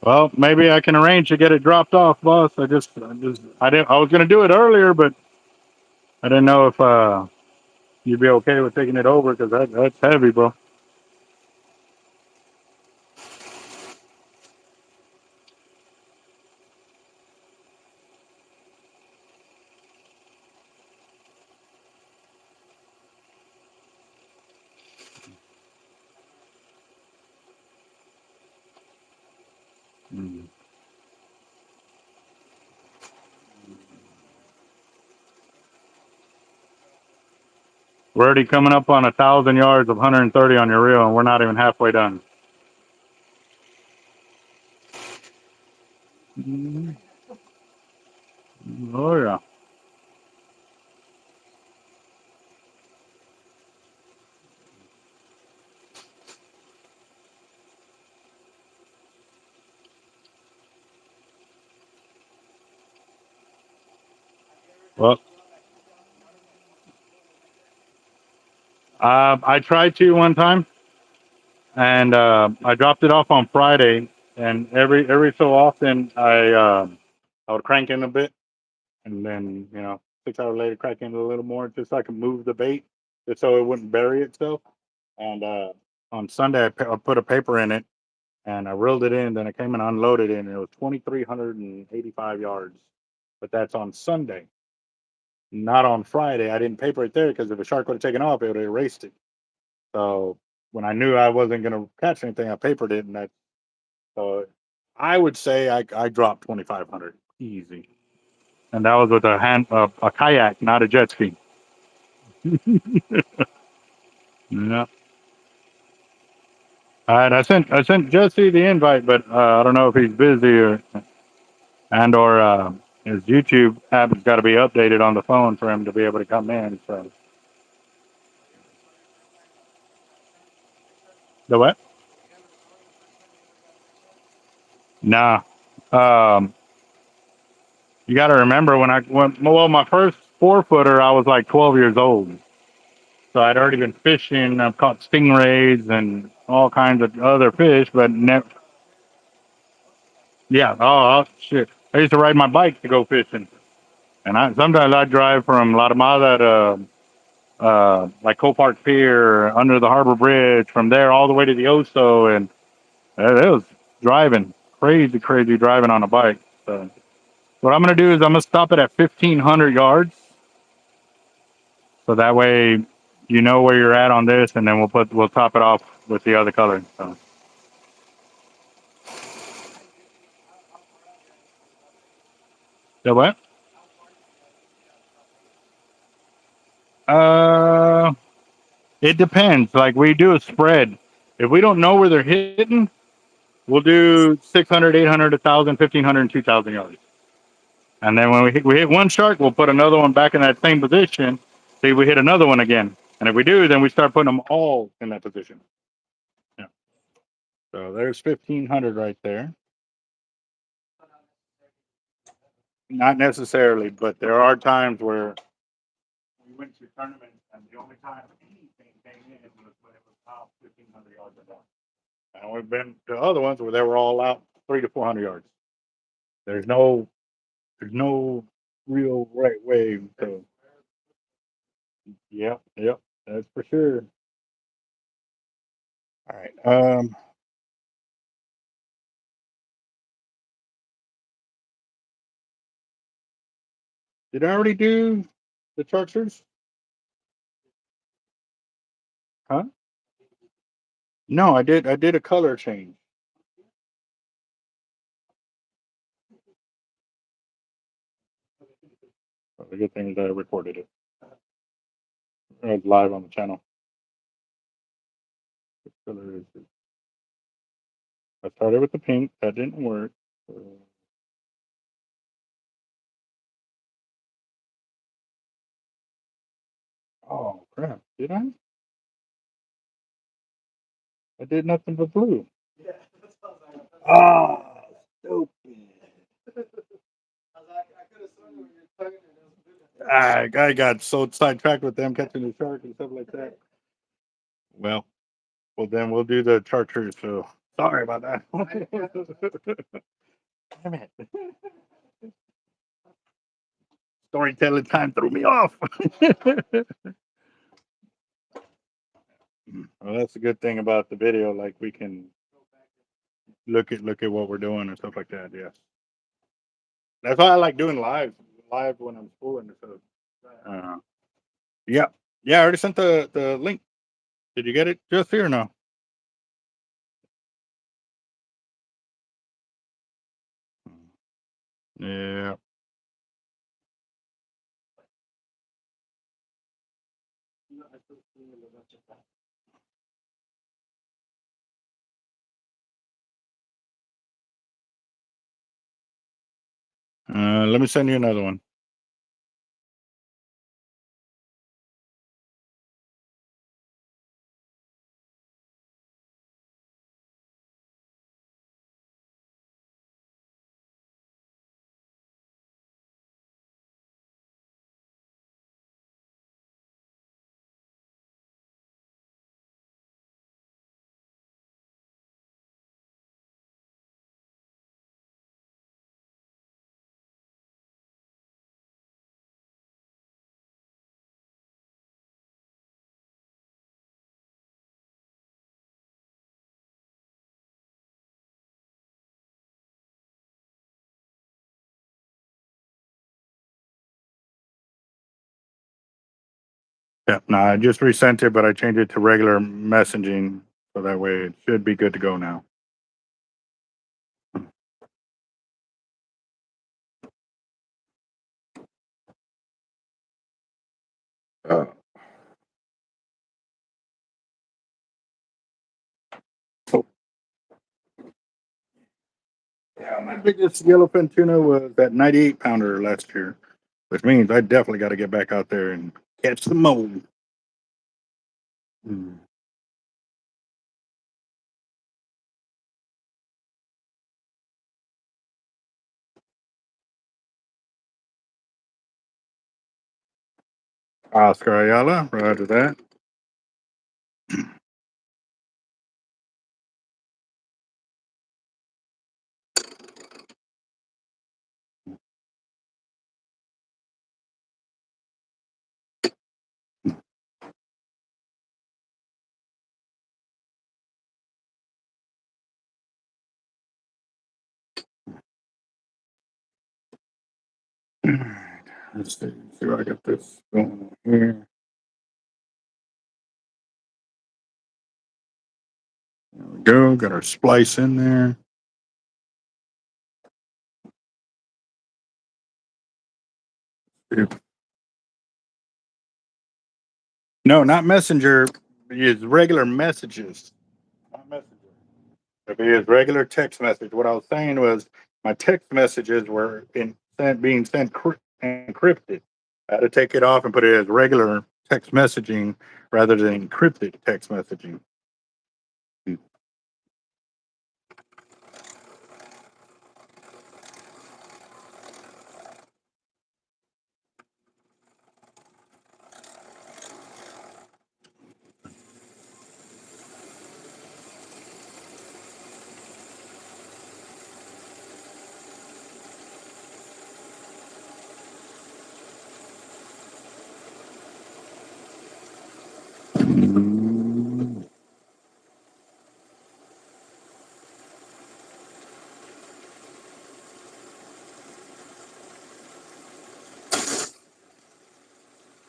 Well, maybe I can arrange to get it dropped off, boss. I was gonna do it earlier, but I didn't know if you'd be okay with taking it over, because that's heavy, bro. Mm. We're already coming up on 1,000 yards of 130 on your reel, and we're not even halfway done. Mm. Oh yeah. Well, I tried to one time, and I dropped it off on Friday, and every so often I would crank in a bit, and then 6 hours later crank in a little more, just so I could move the bait, just so it wouldn't bury itself. And on Sunday I put a paper in it, and I reeled it in. Then I came and unloaded it, and it was 2,385 yards. But that's on Sunday, not on Friday. I didn't paper it there because if a shark would have taken off, it would have erased it. So when I knew I wasn't going to catch anything, I papered it, and so I would say I dropped 2,500 easy, and that was with a kayak, not a jet ski. Yeah. All right, I sent Jesse the invite, but I don't know if he's busy or his YouTube app has got to be updated on the phone for him to be able to come in. So the what? Nah. Um, you got to remember well, my first 4-footer, I was like 12 years old. So I'd already been fishing. I've caught stingrays and all kinds of other fish, but never. Yeah. Oh, shit. I used to ride my bike to go fishing, and sometimes I drive from La Domada to like Copart Pier, under the Harbor Bridge, from there all the way to the Oso, and it was driving crazy driving on a bike. So what I'm gonna do is I'm gonna stop it at 1,500 yards, so that way you know where you're at on this, and then we'll top it off with the other color. So. The what? Uh, it depends. Like, we do a spread. If we don't know where they're hitting, we'll do 600, 800, 1,000, 1,500, and 2,000 yards. And then when we hit one shark, we'll put another one back in that same position. See if we hit another one again. And if we do, then we start putting them all in that position. Yeah. So there's 1,500 right there. Not necessarily, but there are times where we went to tournaments and the only time anything came in was when it was out 1,500 yards or more. And we've been to other ones where they were all out 300 to 400 yards. There's no real right way to. Yep, that's for sure. All right. Did I already do the chartreuse? Huh? No, I did. I did a color change. The good thing is I recorded it. It was live on the channel. What color is it? I started with the pink. That didn't work. Oh crap! Did I? I did nothing but blue. Yeah. Ah, stupid. I got so sidetracked with them catching the shark and stuff like that. Well, then we'll do the chartreuse. So sorry about that. Damn it. Storytelling time threw me off. Well, that's a good thing about the video. Like we can look at what we're doing and stuff like that. Yes, that's why I like doing live when I'm schooling. So, yeah, I already sent the link. Did you get it just here or no? Yeah. Let me send you another one. Yeah, no, I just resent it, but I changed it to regular messaging, so that way it should be good to go now. Uh, oh, yeah, my biggest yellowfin tuna was that 98 pounder last year, which means I definitely got to get back out there and catch some more. Mm. Oscar Ayala, roger that. Let's see what I got this going on here. There we go. Got our splice in there. No, not messenger. Use regular messages. Not messenger. It'd be his regular text message. What I was saying was my text messages were being sent encrypted. I had to take it off and put it as regular text messaging rather than encrypted text messaging.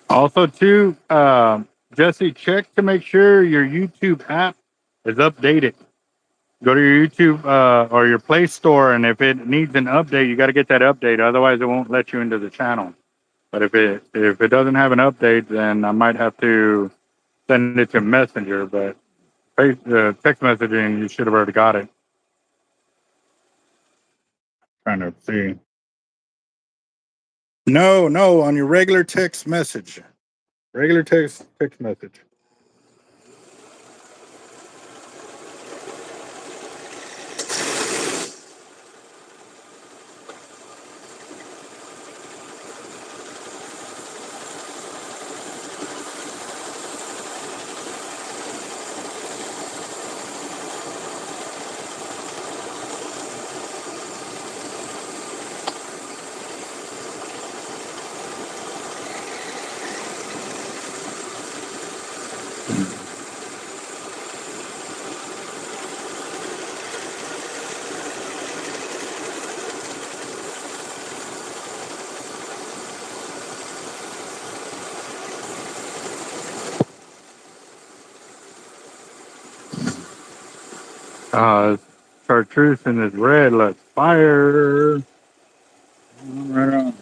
Also, too, Jesse, check to make sure your YouTube app is updated. Go to your YouTube or your Play Store, and if it needs an update, you got to get that update. Otherwise, it won't let you into the channel. But if it doesn't have an update, then I might have to send it to Messenger. But text messaging, you should have already got it. Trying to see. No, on your regular text message. Regular text message. Chartreuse and is red. Let's fire. Right on.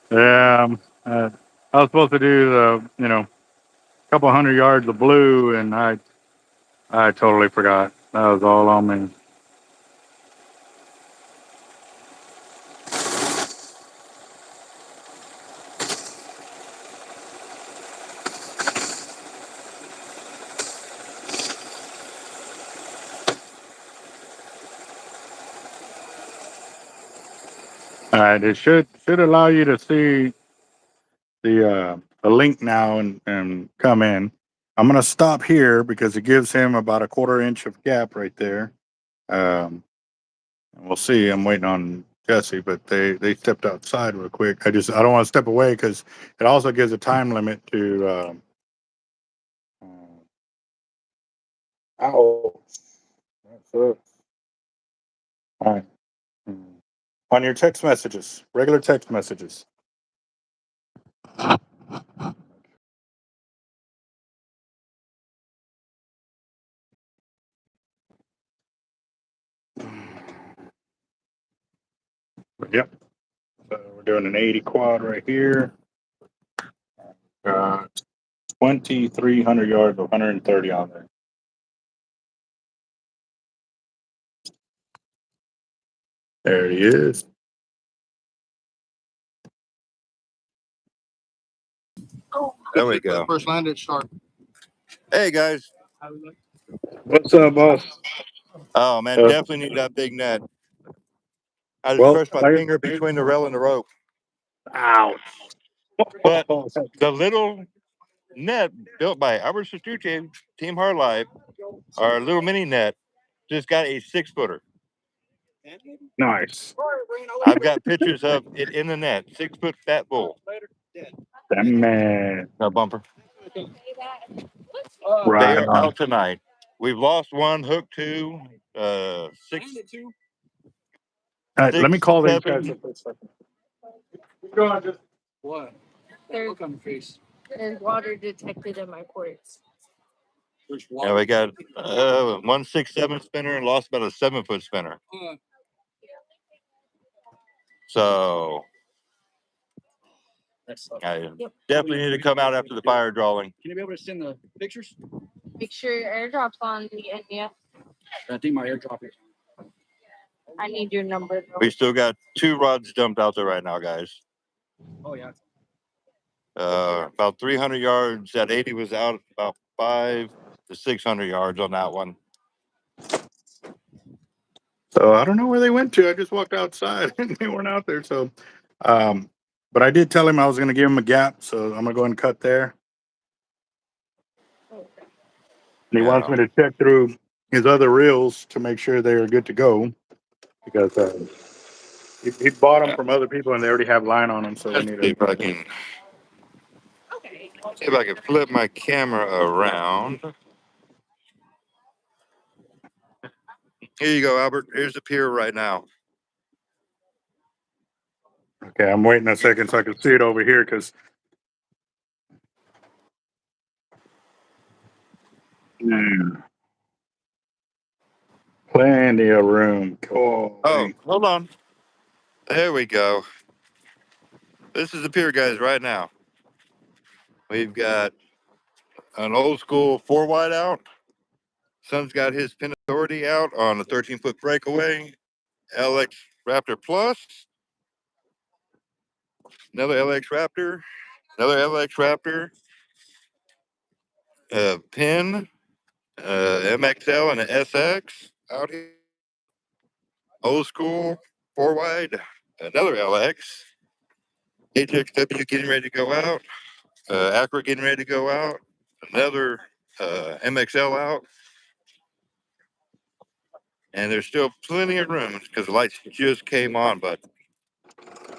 Yeah, I was supposed to do the couple 100 yards of blue, and I totally forgot. That was all on me. All right, it should allow you to see the link now and come in. I'm gonna stop here because it gives him about a 1/4 inch of gap right there. And we'll see. I'm waiting on Jesse, but they stepped outside real quick. I don't want to step away because it also gives a time limit to. Ow. That's it. All right. On your text messages, regular text messages. Yep. So we're doing an 80 quad right here. 2,300 yards, 130 on there. There he is. There we go. First landed shark. Hey guys. What's up, boss? Oh man, definitely need that big net. I just crushed my finger between the rail and the rope. Ouch. But the little net built by our sister Team Hard Life, our little mini net, just got a 6-footer. Nice. I've got pictures of it in the net. 6-foot fat bull. That man. No bumper. Right They are on. out tonight. We've lost one, hook 2, 6. All right, let me call these 7. guys up for a second. Go on, just What? There's water detected in my quartz. Yeah, we got 167 spinner and lost about a 7-foot spinner. So I definitely need to come out after the fire drawing. Can you be able to send the pictures? Make sure your airdrop's on the NDS. I think my airdrop is. I need your number though. We still got 2 rods dumped out there right now, guys. Oh yeah. About 300 yards. That 80 was out about 500 to 600 yards on that one. So I don't know where they went to. I just walked outside and they weren't out there. So, but I did tell him I was going to give him a gap. So I'm going to go ahead and cut there. And he wants me to check through his other reels to make sure they are good to go, because he bought them from other people and they already have line on them. So we need to. See if I can flip my camera around. Here you go, Albert. Here's the pier right now. Okay, I'm waiting a second so I can see it over here, because plenty of room. Oh, hold on. There we go. This is the pier, guys, right now. We've got an old school 4 wide out. Son's got his pin authority out on a 13-foot breakaway. LX Raptor Plus. Another LX Raptor. Another LX Raptor. Pin. MXL and an SX out here. Old school 4 wide. Another LX. HXW getting ready to go out. Acura getting ready to go out. Another MXL out. And there's still plenty of room because the lights just came on, but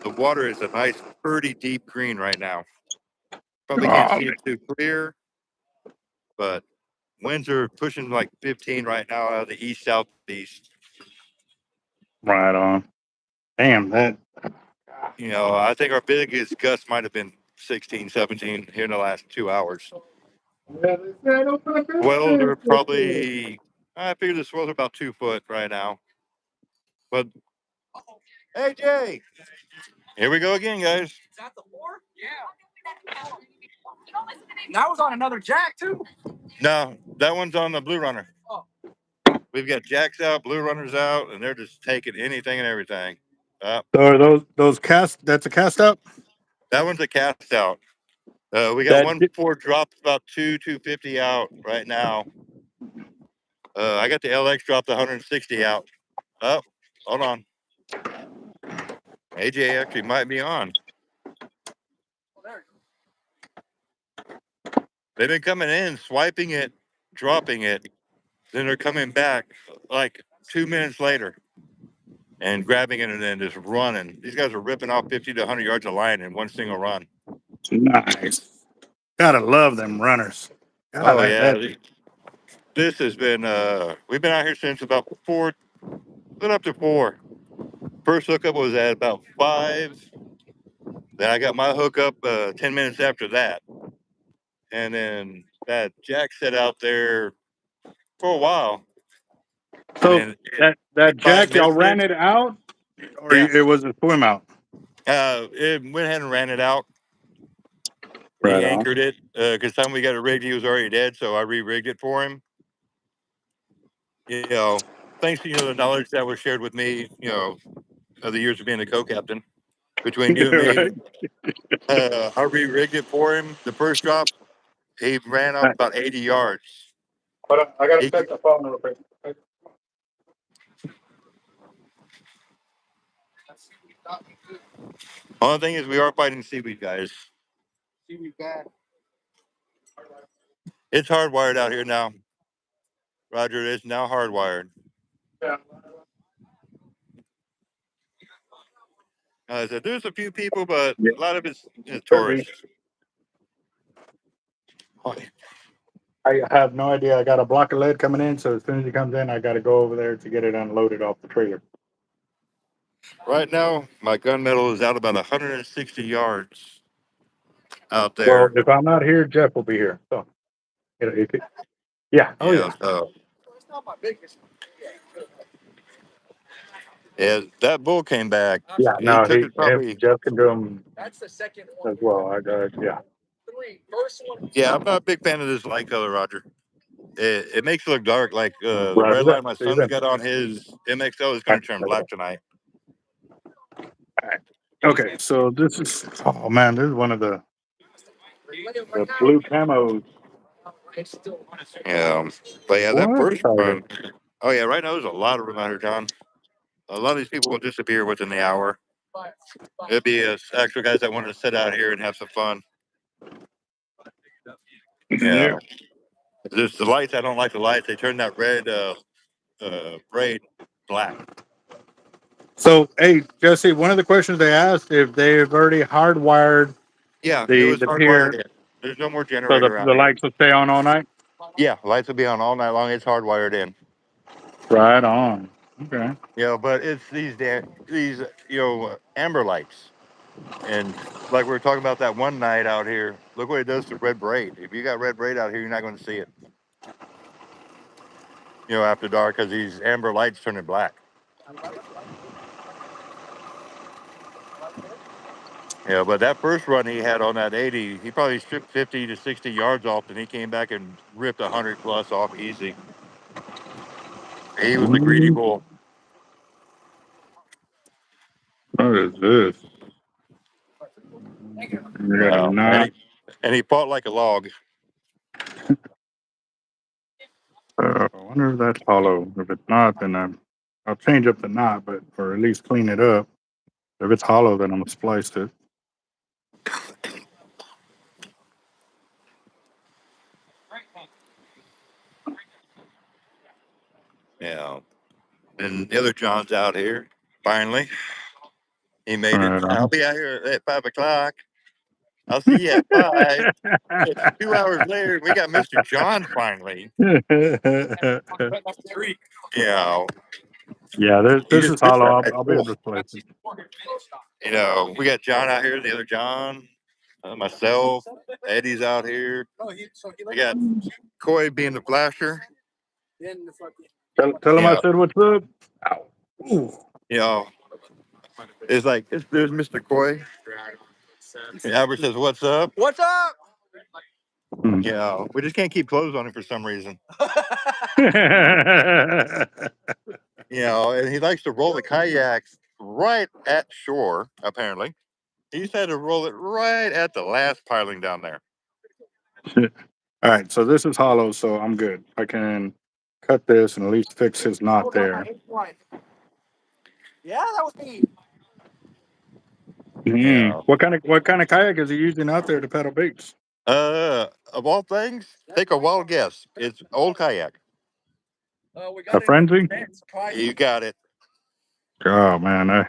the water is a nice, pretty deep green right now. Probably can't see it too clear, but winds are pushing like 15 right now out of the east-southeast. Right on. Damn, that. You know, I think our biggest gust might have been 16, 17 here in the last 2 hours. Wells are probably, I figure the swells are about 2 foot right now. But, hey, Jay, here we go again, guys. Is that the 4? Yeah. And that was on another jack too. No, that one's on the Blue Runner. Oh. We've got jacks out, Blue Runners out, and they're just taking anything and everything. So are those cast? That's a cast out. That one's a cast out. We got That one 4 dropped about 250 out right now. I got the LX dropped 160 out. Oh, hold on. AJ actually might be on. They've been coming in, swiping it, dropping it. Then they're coming back like 2 minutes later and grabbing it and then just running. These guys are ripping off 50 to 100 yards of line in one single run. Nice. Gotta love them runners. God, oh, yeah. This has been, we've been out here since about 4, been up to 4. First hookup was at about 5. Then I got my hookup 10 minutes after that. And then that jack sat out there for a while. So that jack, y'all ran it out? Or yeah. It was a swim out? It went ahead and ran it out. Right he anchored it because time we got it rigged, he was already dead. So I re-rigged it for him. You know, thanks to the knowledge that was shared with me, of the years of being a co-captain between you and me. Right. I re-rigged it for him. The first drop, he ran up about 80 yards. But I gotta check the phone real quick. Only thing is, we are fighting seaweed, guys. Seaweed bad. It's hardwired out here now. Roger, it's now hardwired. Yeah. So there's a few people, but a lot of it's tourists. I have no idea. I got a block of lead coming in, so as soon as he comes in, I got to go over there to get it unloaded off the trailer. Right now, my gunmetal is out about 160 yards out there. Well, if I'm not here, Jeff will be here. So, yeah. Oh, yeah. So, It's not my biggest. Yeah, that bull came back. Yeah, He no, took it probably. Jeff can do them That's the second as one. well. Yeah. First one. Yeah, I'm not a big fan of this light color, Roger. It makes it look dark. Like the red Roger that. light my See you son's then. got on his MXO is All going to turn right. black tonight. Okay, so this is, oh man, this is one of the blue camos. Yeah, but yeah, that What? first one. Oh yeah, right now there's a lot of them out here, John. A lot of these people will disappear within the hour. It'd be actual guys that wanted to sit out here and have some fun. Yeah. Just the lights. I don't like the lights. They turn that red braid black. So, hey, Jesse, one of the questions they asked if they've already hardwired Yeah, it the was hardwired pier in. There's no more so generator out the here. lights will stay on all night. Yeah, lights will be on all night long. It's hardwired in. Right on. Okay. But it's these amber lights, and like we were talking about that one night out here. Look what it does to red braid. If you got red braid out here, you're not going to see it. After dark, because these amber lights turn it black. Yeah, but that first run he had on that 80, he probably stripped 50 to 60 yards off, and he came back and ripped 100 plus off easy. He was a greedy bull. What is this? We got a knot. And he fought like a log. I wonder if that's hollow. If it's not, then I'll change up the knot, but or at least clean it up. If it's hollow, then I'm gonna splice it. Yeah. And the other John's out here. Finally, he made it. Right I'll on. be out here at 5 o'clock. I'll see you at 5. It's 2 hours later. We got Mr. John finally. Yeah. Yeah, You this just is missed hollow. that nice I'll be able bull. to splice it. We got John out here, the other John, myself, Eddie's out here. We got Coy being the flasher. Tell him I Yeah. said what's up. Ow. Ooh. It's like there's Mr. Coy. And Albert says, "What's up?" What's up? Yeah, we just can't keep clothes on him for some reason. And he likes to roll the kayaks right at shore. Apparently, he's had to roll it right at the last piling down there. All right, so this is hollow, so I'm good. I can cut this and at least fix his knot there. Yeah, that was me. Yeah. What kind of kayak is he using out there to paddle baits? Of all things, take a wild guess. It's old kayak. We A frenzy? You got it. Oh man,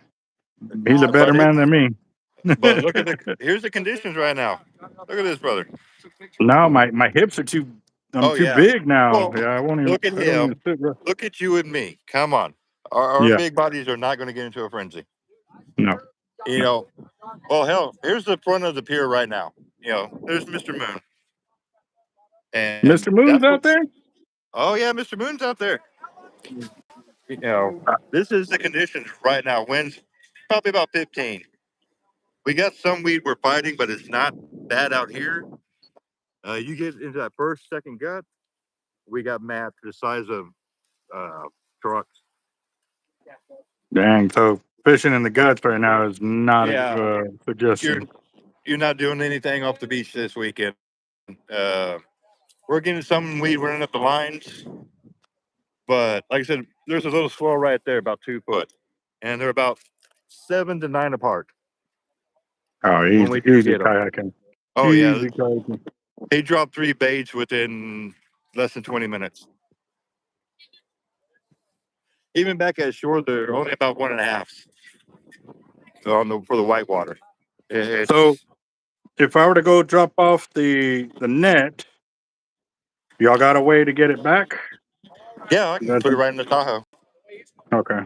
he's a But better man than me. But look at here's the conditions right now. Look at this, brother. No, my hips are too. I'm Oh too yeah. big now. Well, Yeah, I won't even. look at I don't even him. sit right. Look at you and me. Come on. Our Yeah. big bodies are not going to get into a frenzy. No. Well, hell, here's the front of the pier right now. There's Mr. Moon. And Mr. Moon's out there. Oh yeah, Mr. Moon's out there. This is the conditions right now. Winds probably about 15. We got some weed we're fighting, but it's not bad out here. You get into that first, second gut, we got mats the size of trucks. Dang. So fishing in the guts right now is not a suggestion. You're not doing anything off the beach this weekend. We're getting some weed running up the lines, but like I said, there's a little swell right there, about 2 foot, and they're about 7 to 9 apart. Oh, easy kayaking. Oh easy yeah, kayaking. he dropped 3 baits within less than 20 minutes. Even back at shore, they're only about 1.5 for the whitewater. So if I were to go drop off the net, y'all got a way to get it back? Yeah, I can put it right in the Tahoe. Okay.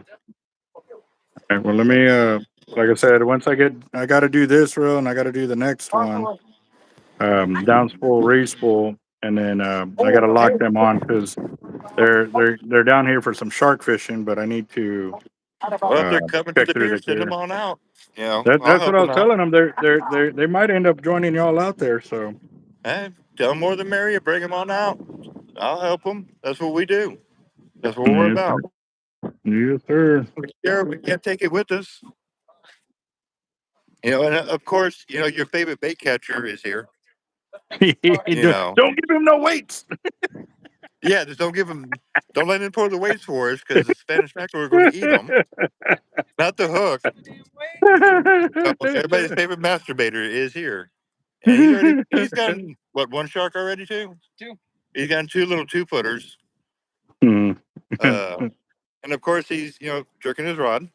Okay. Well, let me. Like I said, once I got to do this reel and I got to do the next one. Downspool, respool, and then I got to lock them on because they're down here for some shark fishing, but I need to Well, if they're coming to check the through pier, the send pier. them on out. You know, I'll That's what help I them was out. telling them. They might end up joining y'all out there. So Hey, tell them more the merrier. Bring them on out. I'll help them. That's what we do. That's what we're yes, about. sir. Yes, sir. Yeah, we can't take it with us. You know, and of course, you know, your favorite bait catcher is here. You know, Don't give him no weights. yeah, just don't let him pour the weights for us because the Spanish mackerel are going to eat them, not the hook. So everybody's favorite masturbator is here. And he's gotten, what, one shark already, too? Two. He's gotten two little 2-footers. Hmm. And of course, he's, you know, jerking his rod.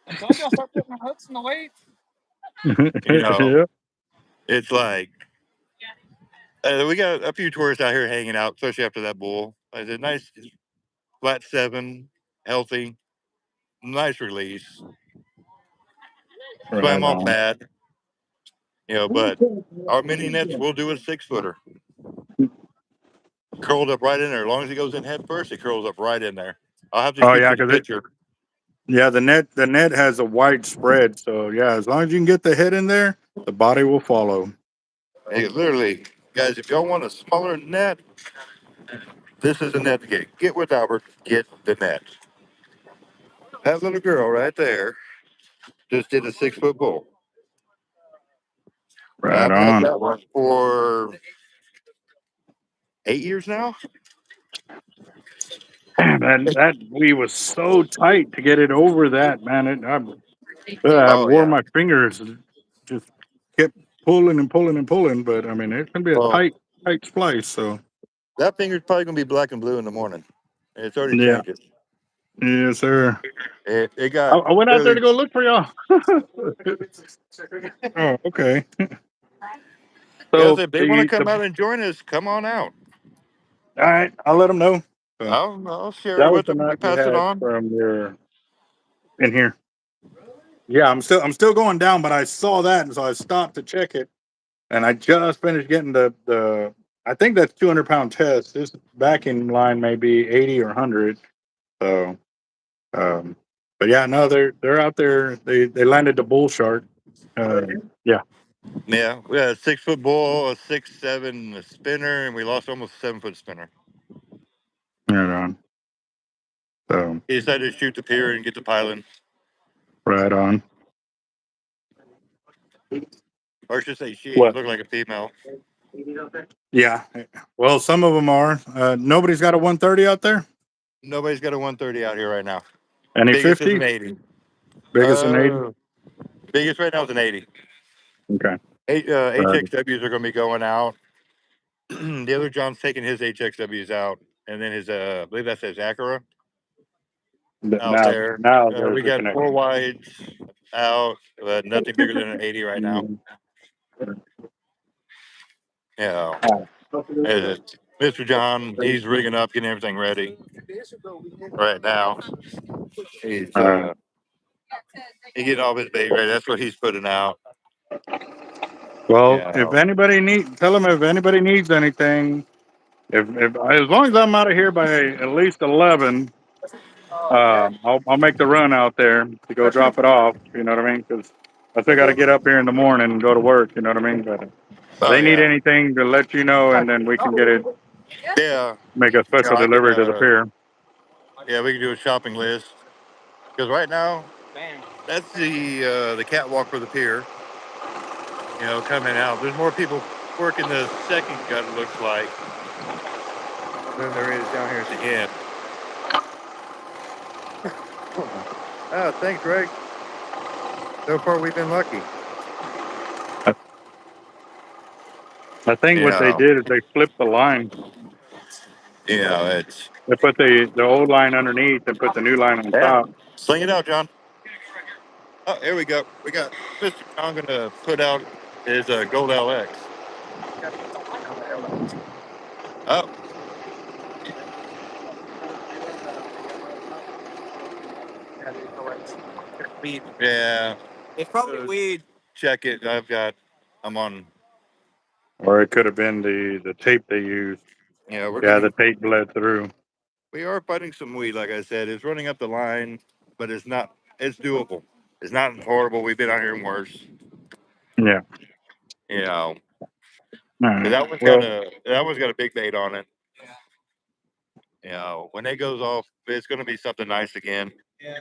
I told you I'll start putting the hooks in the weights. You know, Yeah. it's like, we got a few tourists out here hanging out, especially after that bull. It's a nice flat 7, healthy, nice release. Right Swam off on. bad, you know, but our mini nets will do a 6-footer. Curled up right in there. As long as he goes in head first, it curls up right in there. I'll have to Oh shoot yeah, you the because picture. the net has a wide spread. So yeah, as long as you can get the head in there, the body will follow. Hey, literally, guys, if y'all want a smaller net, this is the net to get. Get with Albert, get the net. That little girl right there just did a 6-foot bull. Right I've had on. that one for 8 years now. Man, that we was so tight to get it over that, man. I Oh wore yeah. my fingers, just kept pulling and pulling and pulling. But I mean, it's gonna be a Well, tight splice. So that finger's probably gonna be black and blue in the morning. It's already yeah, changing. yes, sir. It I, got I went out there to really. go look for y'all. Oh, okay. Guys, So if they want to come out and join us, come on out. all right, I'll let them know. So I'll share it that was with the them. We night you pass it had on. from your in here. Yeah, I'm still going down, but I saw that, and so I stopped to check it. And I just finished getting the I think that's 200-pound test. This backing line may be 80 or 100. So, um, but yeah, no, they're out there. They landed the bull shark. Yeah, Yeah, we had a 6-foot bull, a 6'7" a spinner, and we lost almost a 7-foot spinner. right on. So He decided to shoot the pier and get the piling, right on. or I should say she. He What? looked like a female. Yeah. Well, some of them are. Nobody's got a 130 out there. Nobody's got a 130 out here right now. Any Biggest is an 50s? 80. Biggest an 80. Biggest right now is an 80. Okay. Right. HXWs are going to be going out. The other John's taking his HXWs out, and then his I believe that's his Acura But out there. now there's We the got 4 connection. wides out, but nothing bigger than an 80 right now. Mhm. Yeah. Oh, Mr. John, he's rigging up, getting everything ready right now. He's all right. he getting all his bait ready. That's what he's putting out. Well, if Yeah. anybody tell them if anybody needs anything. If as long as I'm out of here by at least 11, I'll make the run out there to go drop it off. You know what I mean? Because I still got to get up here in the morning and go to work. You know what I mean? But if Oh they need yeah. anything to let you know, and then we can get it, Yeah. make a You know, special I can delivery to the pier. yeah, we can do a shopping list. Because right now, that's the catwalk for the pier. You know, coming out. There's more people working the second gut, it looks like, than there is down here at the end. Thanks, Greg. So far, we've been lucky. I, I think what they Yeah. did is they flipped the line. You know, it's They put the old line underneath and put the new line on yeah. top. Sling it out, John. Oh, here we go. We got Mr. John gonna put out his gold LX. Oh, yeah. It's probably weed. Check it. I'm on. Or it could have been the tape they used. Yeah, Yeah, the tape bled through. we are fighting some weed. Like I said, it's running up the line. but it's not. It's doable. It's not horrible. We've been out here worse. Yeah. You know, All 'cause right. that one's got a big bait on it. You know, when it goes off, it's going to be something nice again. Yeah,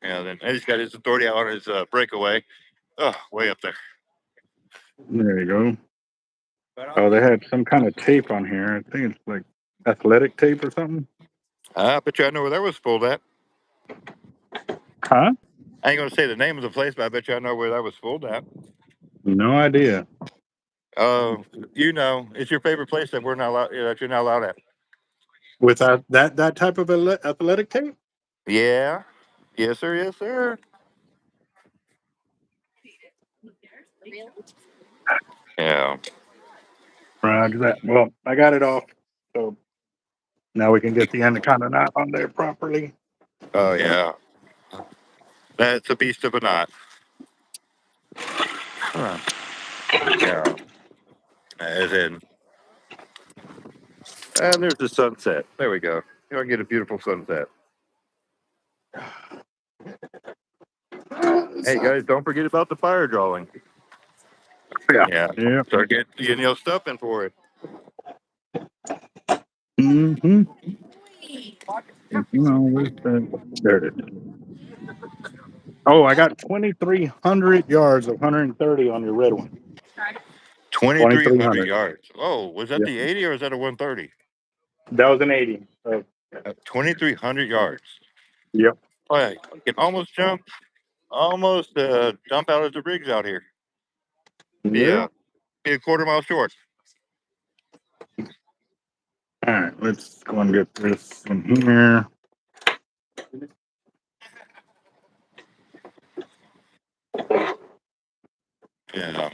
then he's got his authority out on his breakaway. Oh, way up there. There you go. Oh, they had some kind of tape on here. I think it's like athletic tape or something. I bet you I know where that was pulled at. Huh? I ain't going to say the name of the place, but I bet you I know where that was pulled at. No idea. You know, it's your favorite place that we're not allowed. That you're not allowed at. With that type of athletic tape? Yeah. Yes, sir. Yes, sir. Yeah. Roger that. Well, I got it off, so now we can get the anaconda knot on there properly. Oh yeah. That's a beast of a knot. Huh. Yeah. As in, and there's the sunset. There we go. You know, get a beautiful sunset. Hey guys, don't forget about the fire drawing. Yeah. Yeah. Yeah. Start getting your stuff in for it. Mm-hmm. You know, there it is. Oh, I got 2,300 yards of 130 on your red one. 2,300 2,300. yards. Oh, was that Yeah. the 80 or was that a 130? That was an 80. So, 2,300 yards. yep. Oh, yeah. You can almost jump out of the rigs out here. Yeah. Be a quarter mile short. All right, let's go and get this in here. Yeah.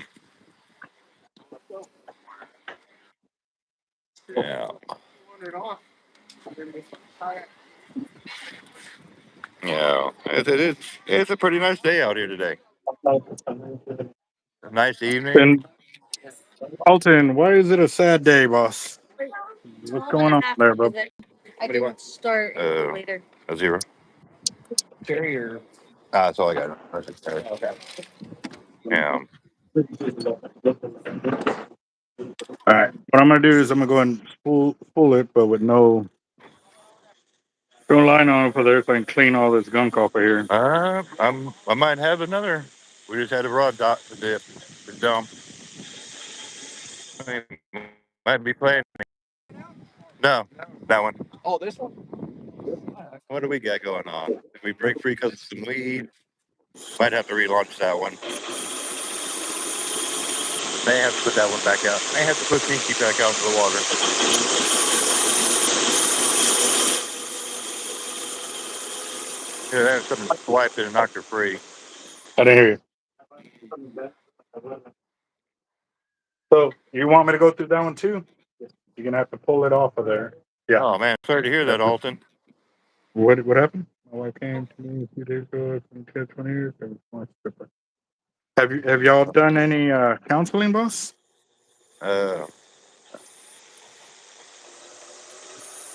Yeah. Yeah. It's a pretty nice day out here today. A nice evening. And Alton, why is it a sad day, boss? What's going on there, bro? I can start later. A 0. Carrier. That's all I got. Okay. Yeah. All right, what I'm gonna do is I'm gonna go and spool it, but with no line on it for there so I can clean all this gunk off of here. I might have another. We just had a rod dot the dump. I mean, might be playing. No, that one. Oh, this one? What do we got going on? Did we break free because of some weed? Might have to relaunch that one. May have to put that one back out. May have to put Pinky back out into the water. Yeah, that's something swiped it and knocked her free. I didn't hear you. So you want me to go through that one too? You're gonna have to pull it off of there. Yeah. Oh man, sorry to hear that, Alton. What happened? My wife came to me a few days ago from catch 20 years. Have y'all done any counseling, boss? All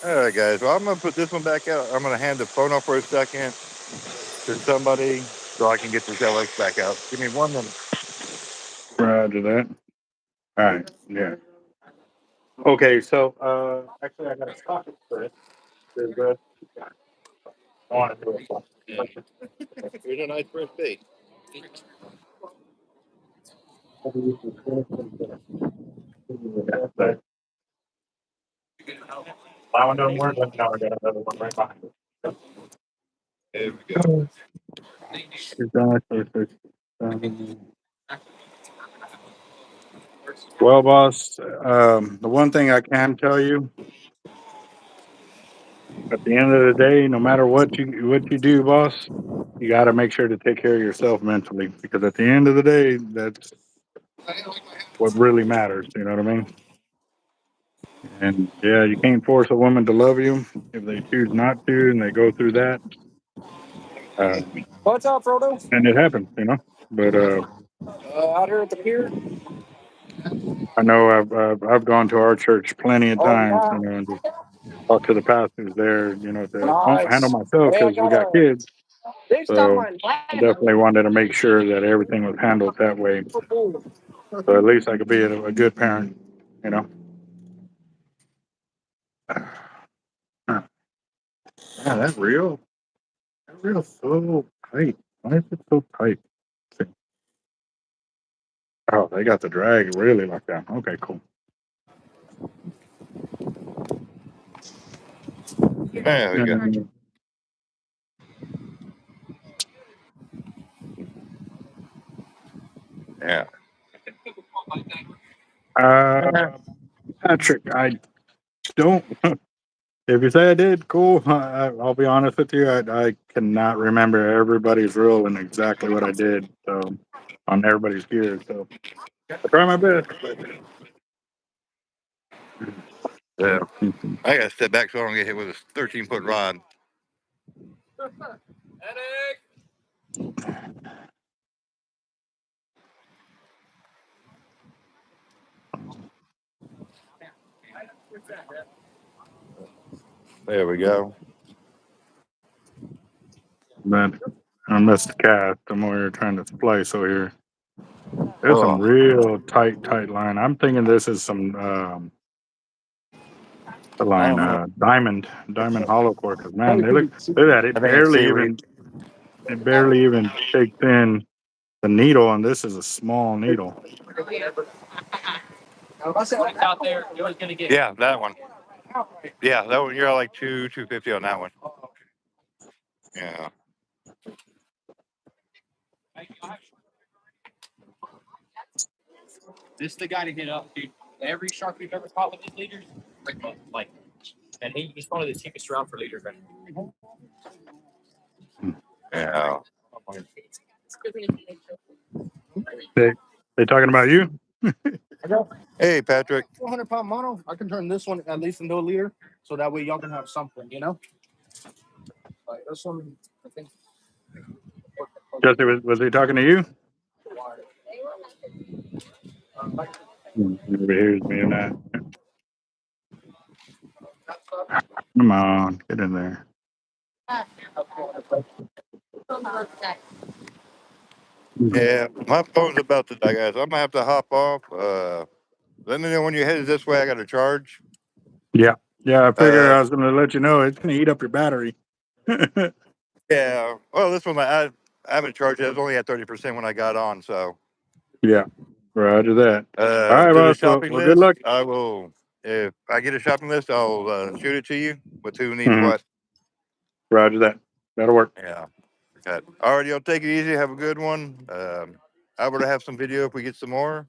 right, guys. Well, I'm gonna put this one back out. I'm gonna hand the phone off for a second to somebody so I can get this LX back out. Give me 1 minute. Roger that. All right. Yeah. Okay. So actually, I got a socket for it. There's good. I want to do it. Here's a nice first bait. That one doesn't work. But now I got another one right behind it. There we go. Well, boss, the one thing I can tell you, at the end of the day, no matter what you do, boss, you got to make sure to take care of yourself mentally, because at the end of the day, that's what really matters. You know what I mean? And yeah, you can't force a woman to love you if they choose not to, and they go through that. What's up, Frodo? And it happens, you know. But Out here at the pier? I know I've gone to our church plenty of Oh, times, yeah. you know, and just talk to the pastors there, to handle Nice. myself Hey, I because we got got a kids. big stuff So on I definitely wanted to make sure that everything was handled that way. So at least I could be a good parent, you know. Yeah, that reel so tight. Why is it so tight? Oh, they got the drag really like that. Okay, cool. There we go. Yeah. Patrick, I don't. If you say I did, cool. I'll be honest with you. I cannot remember everybody's rule and exactly what I did. So on everybody's gear. So I try my best. Yeah. I gotta step back so I don't get hit with a 13-foot rod. There we go. But I missed the cast. I'm over here trying to splice over here. There's some Oh, real tight line. I'm thinking this is some the I line don't know. diamond hollow core. Cause man, Hey, look at that. I think it's seaweed. It barely even takes in the needle, and this is a small needle. out there. You was gonna get. Yeah, that one. Yeah, that one. You're like 250 on that one. Yeah. This is the guy to hit up, dude. Every shark we've ever caught with these leaders, like, and he's one of the cheapest around for leaders, right? Yeah. They talking about you? Hey, Patrick. 400-pound mono. I can turn this one at least into a leader, so that way y'all can have something, you know. Like this one, I think. Jesse, was he talking to you? Maybe hears me or not. Come on, get in there. Yeah, my phone's about to die, guys. I'm gonna have to hop off. Let me know when you're headed this way. I got to charge. Yeah, I figured Uh, I was going to let you know it's going to eat up your battery. yeah. Well, this one I haven't charged it. I was only at 30% when I got on. So, Yeah, roger that. All right, to the boss. shopping Well, good list, luck. I will. If I get a shopping list, I'll shoot it to you with who needs Mhm. what. Roger that. That'll work. Yeah. Okay. Alrighty, y'all take it easy. Have a good one. I would have some video if we get some more,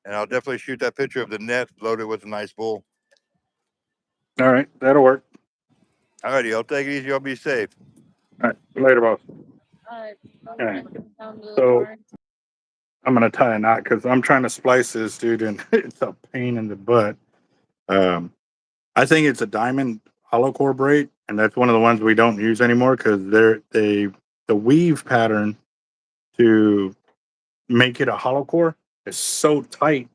and I'll definitely shoot that picture of the net loaded with a nice bull. All right, that'll work. Alrighty, y'all take it easy. Y'all be safe. All right, later, boss. Okay. So I'm going to tie a knot because I'm trying to splice this, dude, and it's a pain in the butt. I think it's a diamond hollow core braid, and that's one of the ones we don't use anymore because the weave pattern to make it a hollow core is so tight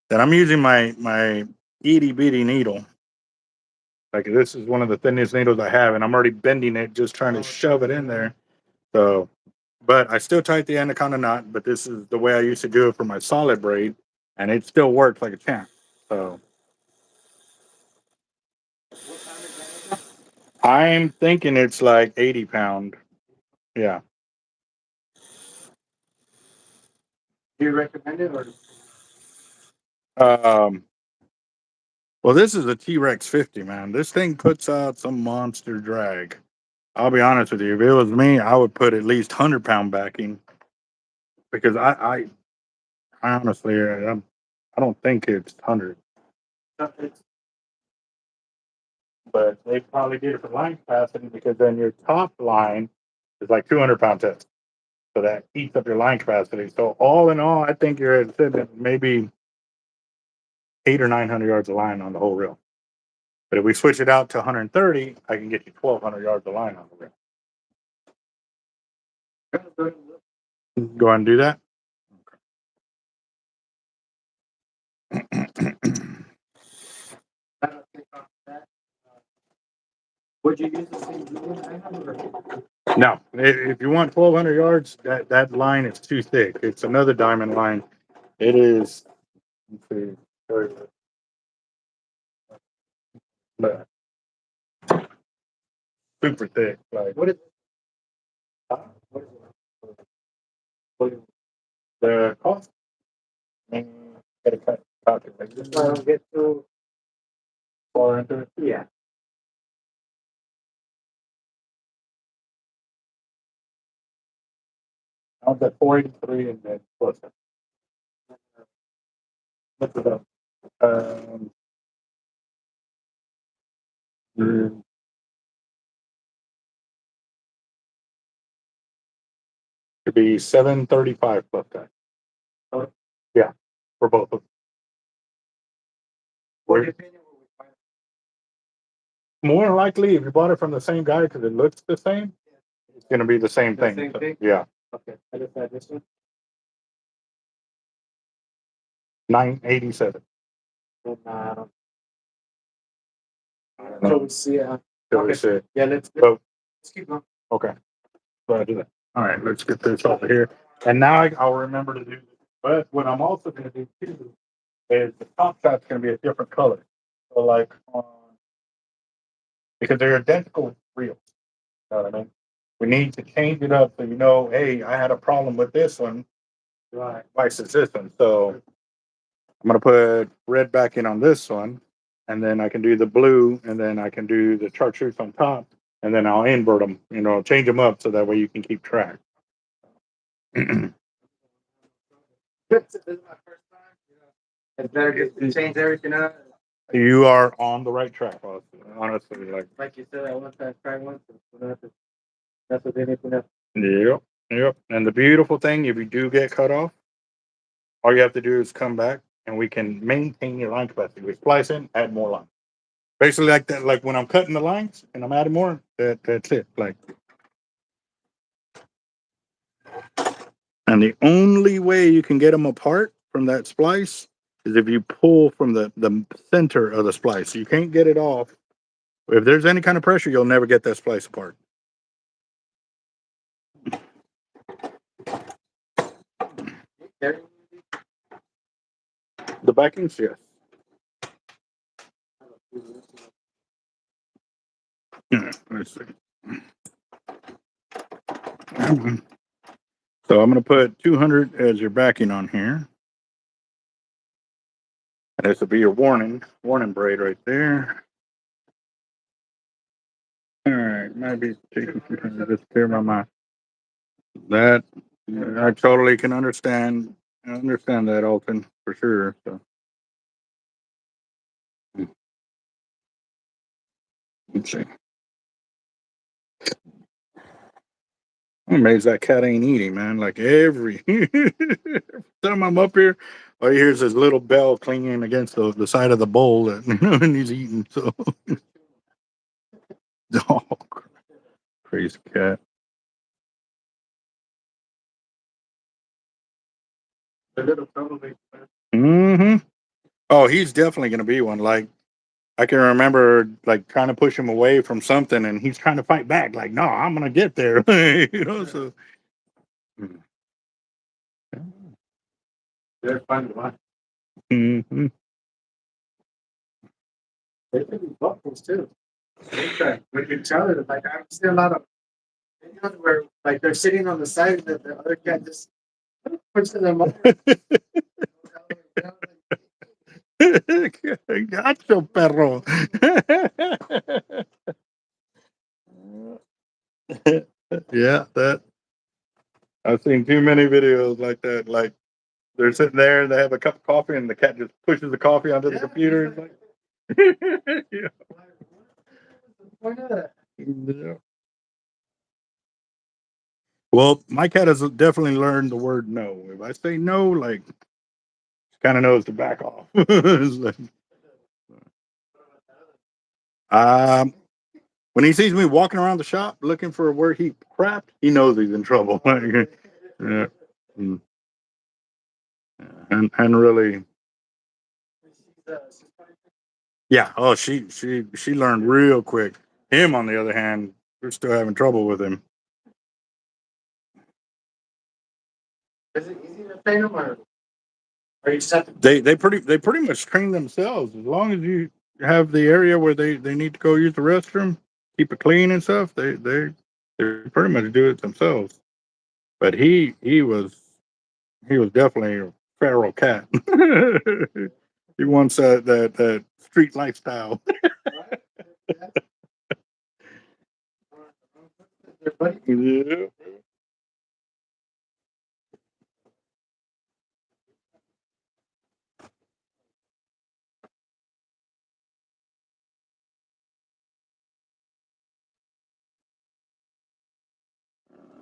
that I'm using my itty bitty needle. Like this is one of the thinnest needles I have, and I'm already bending it, just trying to shove it in there. So, but I still tight the anaconda knot. But this is the way I used to do it for my solid braid, and it still works like a champ. So I'm thinking it's like 80 pound. Yeah. Do you recommend it or? Um. Well, this is a T-Rex 50, man. This thing puts out some monster drag. I'll be honest with you. If it was me, I would put at least 100-pound backing because I honestly, I don't think it's 100, but they probably did it for line capacity because then your top line is like 200-pound test. So that eats up your line capacity. So all in all, I think you're at maybe 800 or 900 yards of line on the whole reel. But if we switch it out to 130, I can get you 1,200 yards of line on the reel. Go ahead and do that. Would you use the same blue one I have, or? No, if you want 1,200 yards, that line is too thick. It's another diamond line. It is. Let's see, but super thick. Like What is it? What is it? What is it? the cost. Gotta cut it. Just so I don't get too Far into it. yeah. I was at 483 and then plus it. Look it up. Mm, Could be 735 plus that. Oh. Yeah, for both of them. What do you think it will require? More than likely, if you bought it from the same guy because it looks the same, it's going to be the same The thing. same So, thing? yeah, Okay, I just had this one. 987. Then, I don't so know. we see it. So we Okay. said, Yeah, let's keep going. okay. So I do that. All right, let's get this over here. And now I'll remember to do this. But what I'm also going to do too is the top shot's going to be a different color. So like because they're identical reels. You know what I mean? We need to change it up so you know, hey, I had a problem with this one. Right. Vice this one. So I'm gonna put red back in on this one, and then I can do the blue, and then I can do the chartreuse on top, and then I'll invert them. You know, change them up so that way you can keep track. This is my first time. It's better just to change everything up. You are on the right track, honestly. Like you said, I want to try once. That's what they need to know. Yep, yep. And the beautiful thing, if you do get cut off, all you have to do is come back, and we can maintain your line capacity. We splice in, add more line. Basically, like that. Like when I'm cutting the lines and I'm adding more, that's it. Like, and the only way you can get them apart from that splice is if you pull from the center of the splice. You can't get it off. If there's any kind of pressure, you'll never get that splice apart. The backings, yes. Let's see. So I'm going to put 200 as your backing on here. And this will be your warning braid right there. All right, might be taking some time to just clear my mind. That I totally can understand. I understand that, Alton, for sure. So let's see. I'm amazed that cat ain't eating, man. Like every time I'm up here, all you hear is this little bell clinging against the side of the bowl that, and he's eating. So, oh, crazy cat. A little troublemaker. Mm-hmm. Oh, he's definitely gonna be one. Like I can remember, like trying to push him away from something, and he's trying to fight back. Like, no, I'm gonna get there. You know. So. They're fun to watch. Mm-hmm. They can be buckles too. We can tell it. Like I see a lot of videos where like they're sitting on the side and the other cat just pushes them over. Gacho, perro. Yeah, that I've seen too many videos like that. Like they're sitting there and they have a cup of coffee and the cat just pushes the coffee onto the computer. It's like, yeah. Yeah. Well, my cat has definitely learned the word no. If I say no, like, she kind of knows to back off. It's like, um, when he sees me walking around the shop looking for where he crapped, he knows he's in trouble. Yeah. Mm. And really, yeah. Oh, she learned real quick. Him, on the other hand, we're still having trouble with him. Is it easy to train them, or you just have to? They pretty much train themselves. As long as you have the area where they need to go use the restroom, keep it clean and stuff, they pretty much do it themselves. But he was definitely a feral cat. He wants that street lifestyle. Yeah.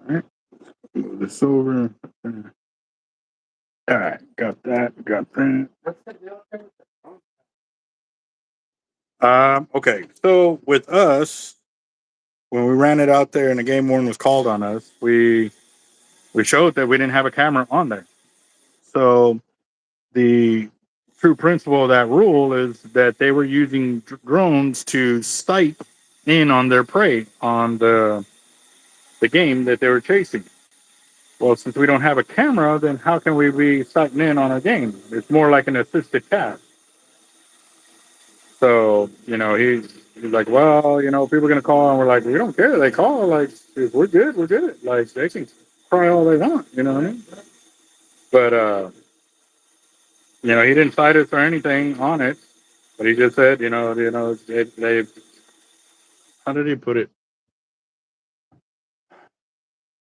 All right. Move this over. All right, got that. Got that. What's the deal? Okay, so with us, when we ran it out there and the game warden was called on us, we showed that we didn't have a camera on there. So the true principle of that rule is that they were using drones to sight in on their prey on the game that they were chasing. Well, since we don't have a camera, then how can we be sighting in on a game? It's more like an assisted cast. So, he's like, well, people are going to call, and we're like, we don't care. They call, like, if we're good, we're good. Like, they can cry all they want, you know what I mean? But, he didn't cite us or anything on it, but he just said, they, how did he put it?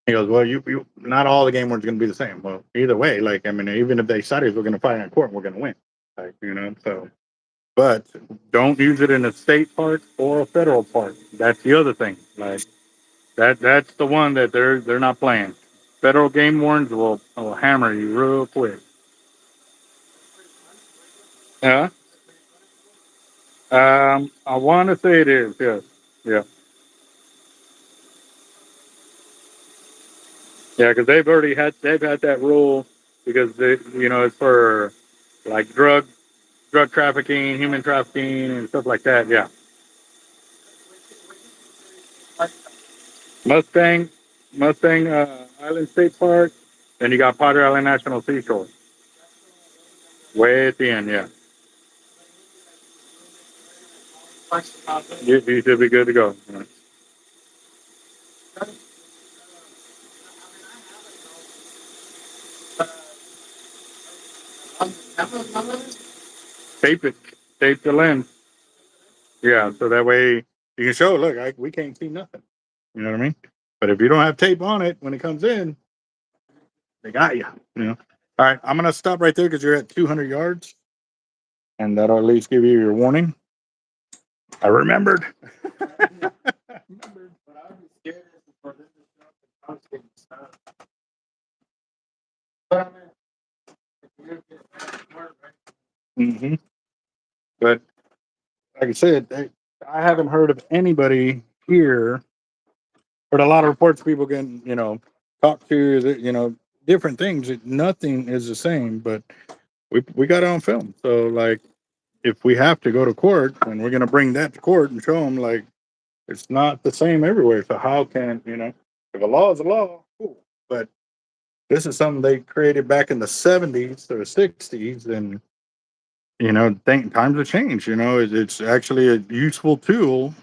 He goes, well, you not all the game wardens are going to be the same. Well, either way, like, I mean, even if they cite us, we're going to fight in court and we're going to win. Like, so. But don't use it in a state park or a federal park. That's the other thing. Like, that's the one that they're not playing. Federal game wardens will hammer you real quick. Yeah. I want to say it is. Yes. Yeah. Yeah, because they've had that rule because it's for like drug trafficking, human trafficking, and stuff like that. Yeah. Mustang, Island State Park. Then you got Padre Island National Seashore. Way at the end, yeah. You should be good to go. Tape it. Tape the lens. Yeah, so that way you can show, look, we can't see nothing. You know what I mean? But if you don't have tape on it when it comes in, they got you. All right, I'm going to stop right there because you're at 200 yards. And that'll at least give you your warning. I remembered. Mm-hmm. But like I said, I haven't heard of anybody here. But a lot of reports people can, talk to, different things. Nothing is the same, but we got it on film. So like, if we have to go to court, and we're gonna bring that to court and show them like it's not the same everywhere. So how can if a law is a law, cool. But this is something they created back in the 70s or 60s, and times have changed. It's actually a useful tool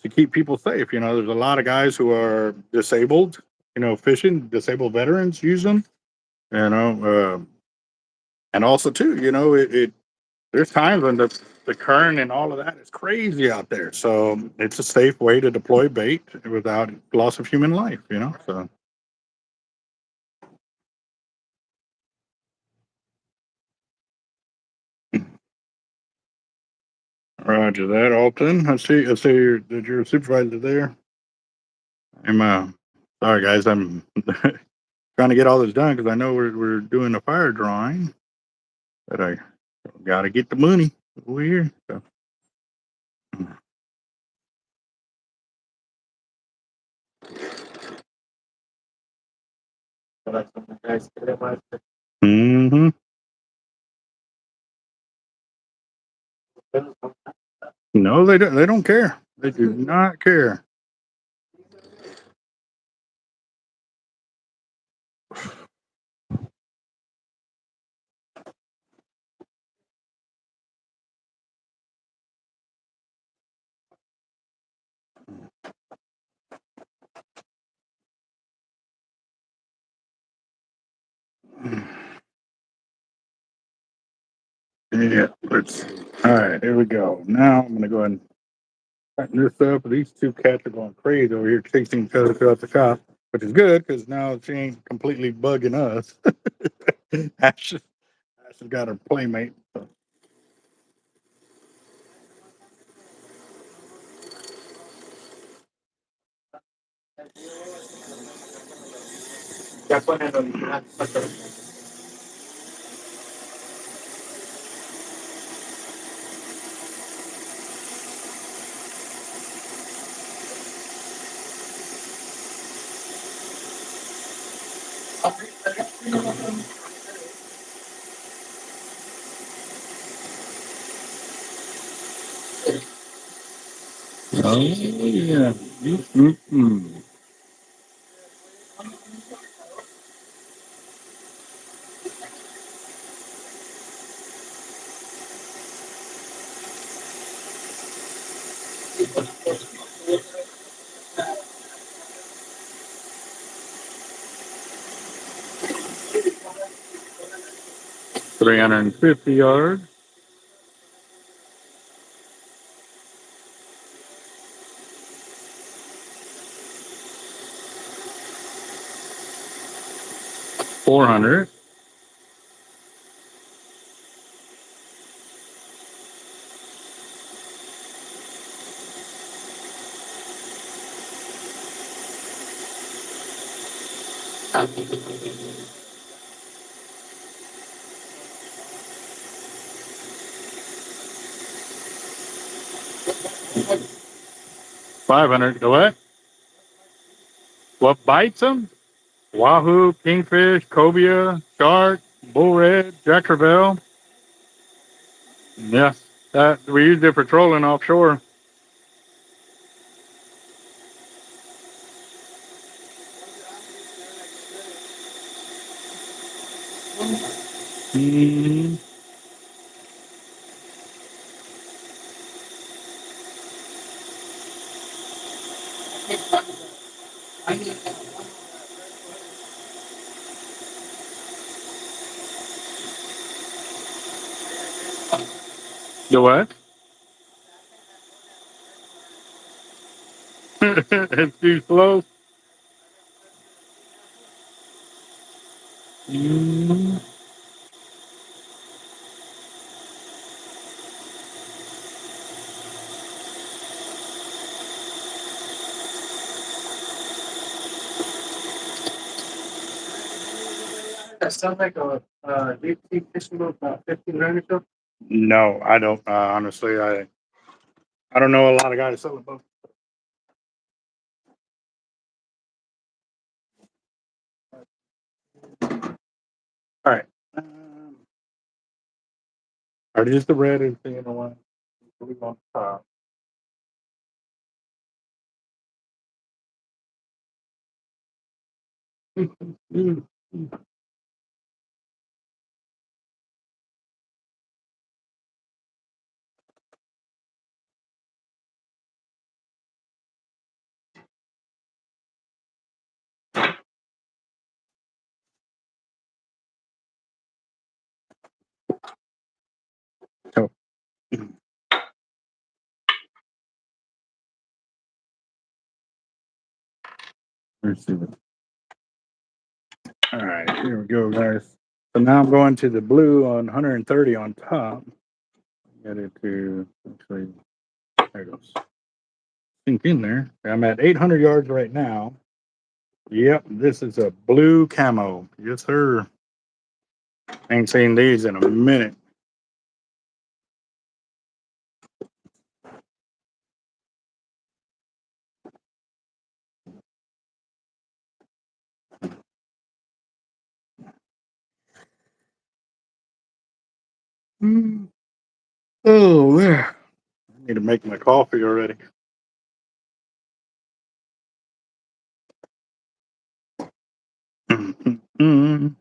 to keep people safe. There's a lot of guys who are disabled, fishing, disabled veterans use them, and also too, there's times when the current and all of that is crazy out there. So it's a safe way to deploy bait without loss of human life, so. Roger that, Alton. I see your supervisor there. Sorry guys, I'm trying to get all this done because I know we're doing a fire drawing, but I got to get the money over here. So. Mm-hmm. No, they don't. They don't care. They do not care. Yeah, let's see. All right, here we go. Now I'm gonna go ahead and tighten this up. These two cats are going crazy over here chasing each other throughout the shop, which is good because now she ain't completely bugging us. Ash has got her playmate. So. Ya ponen original. 350 yards. 400. 500. The what? What bites them? Wahoo, kingfish, cobia, shark, bull red, jack crevalle. Yeah, that we used it for trolling offshore. Mm. The what? It's too slow. Mm. That sounds like a deep sea fishing boat about 15 grand or so. No, I don't. Honestly, I don't know a lot of guys selling boats. All right. Are these the red and thing in the one? Blue on top. Oh, let's see. All right, here we go, guys. So now I'm going to the blue on 130 on top. Get it to actually, there it goes. Sink in there. I'm at 800 yards right now. Yep, this is a blue camo. Yes, sir. Ain't seen these in a minute. Mm. Oh, yeah. I need to make my coffee already. Mm,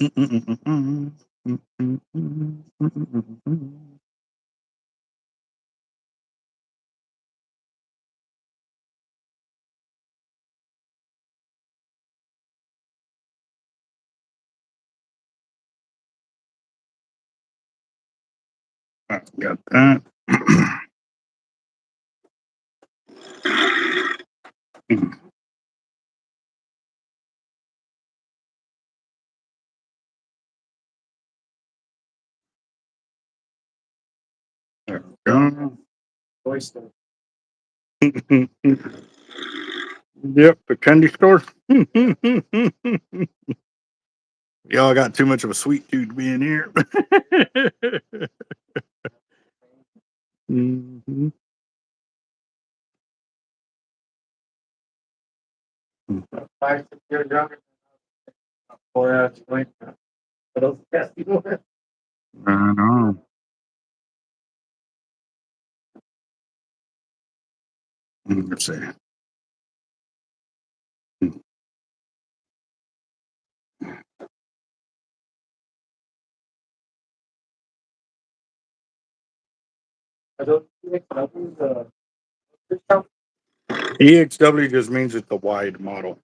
mm, mm, mm, mm, mm, mm, mm, mm, mm. Got that. There we go. Oyster. Yep, the candy store. Y'all got too much of a sweet tooth being here. Mhm. 5, 6 years younger. 4 20. For those pesky ones. I know. Let's see. Are those EXW just means it's the wide model.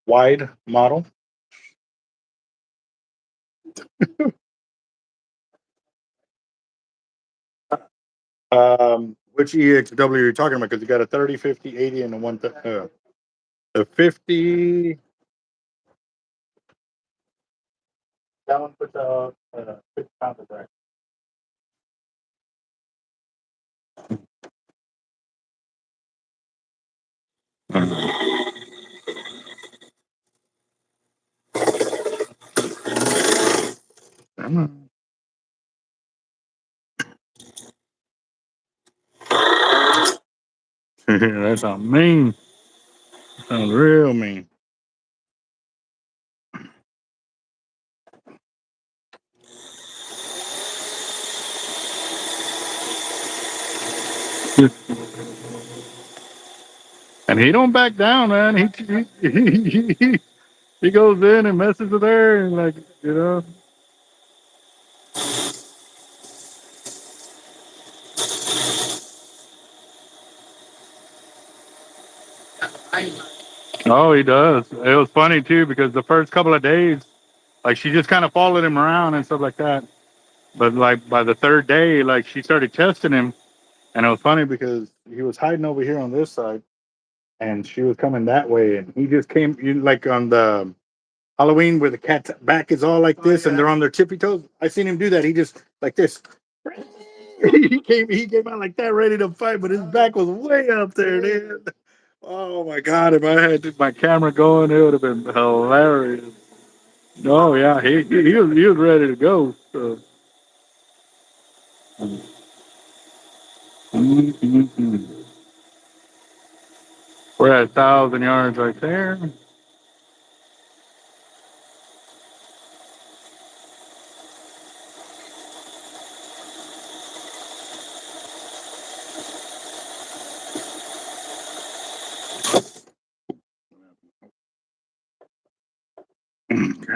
Wide model. Which EXW are you talking about? Because you got a 30, 50, 80, and the 50. that one puts out 6 pounds of bread. That sounds mean. Sounds real mean. And he don't back down, man. He goes in and messes with her, and like, you know. Oh, he does. It was funny too because the first couple of days, like she just kind of followed him around and stuff like that. But like by the third day, like she started testing him, and it was funny because he was hiding over here on this side, and she was coming that way, and he just came like on the Halloween where the cat's back is all like this, and they're on their tippy toes. I seen him do that. He just like this. He came out like that, ready to fight, but his back was way up there, dude. Oh my god! If I had my camera going, it would have been hilarious. Oh yeah, he was ready to go. So. Mm-hmm. We're at 1,000 yards right there. Okay.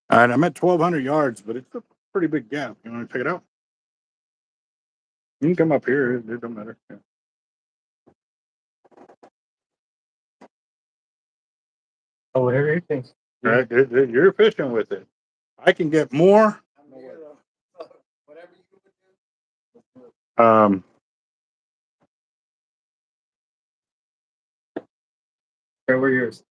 All right, I'm at 1,200 yards, but it's a pretty big gap. You want to check it out? You can come up here. It don't matter. Yeah. Oh, whatever you think. All right, you're fishing with it. I can get more. Whatever you do. Where were yours?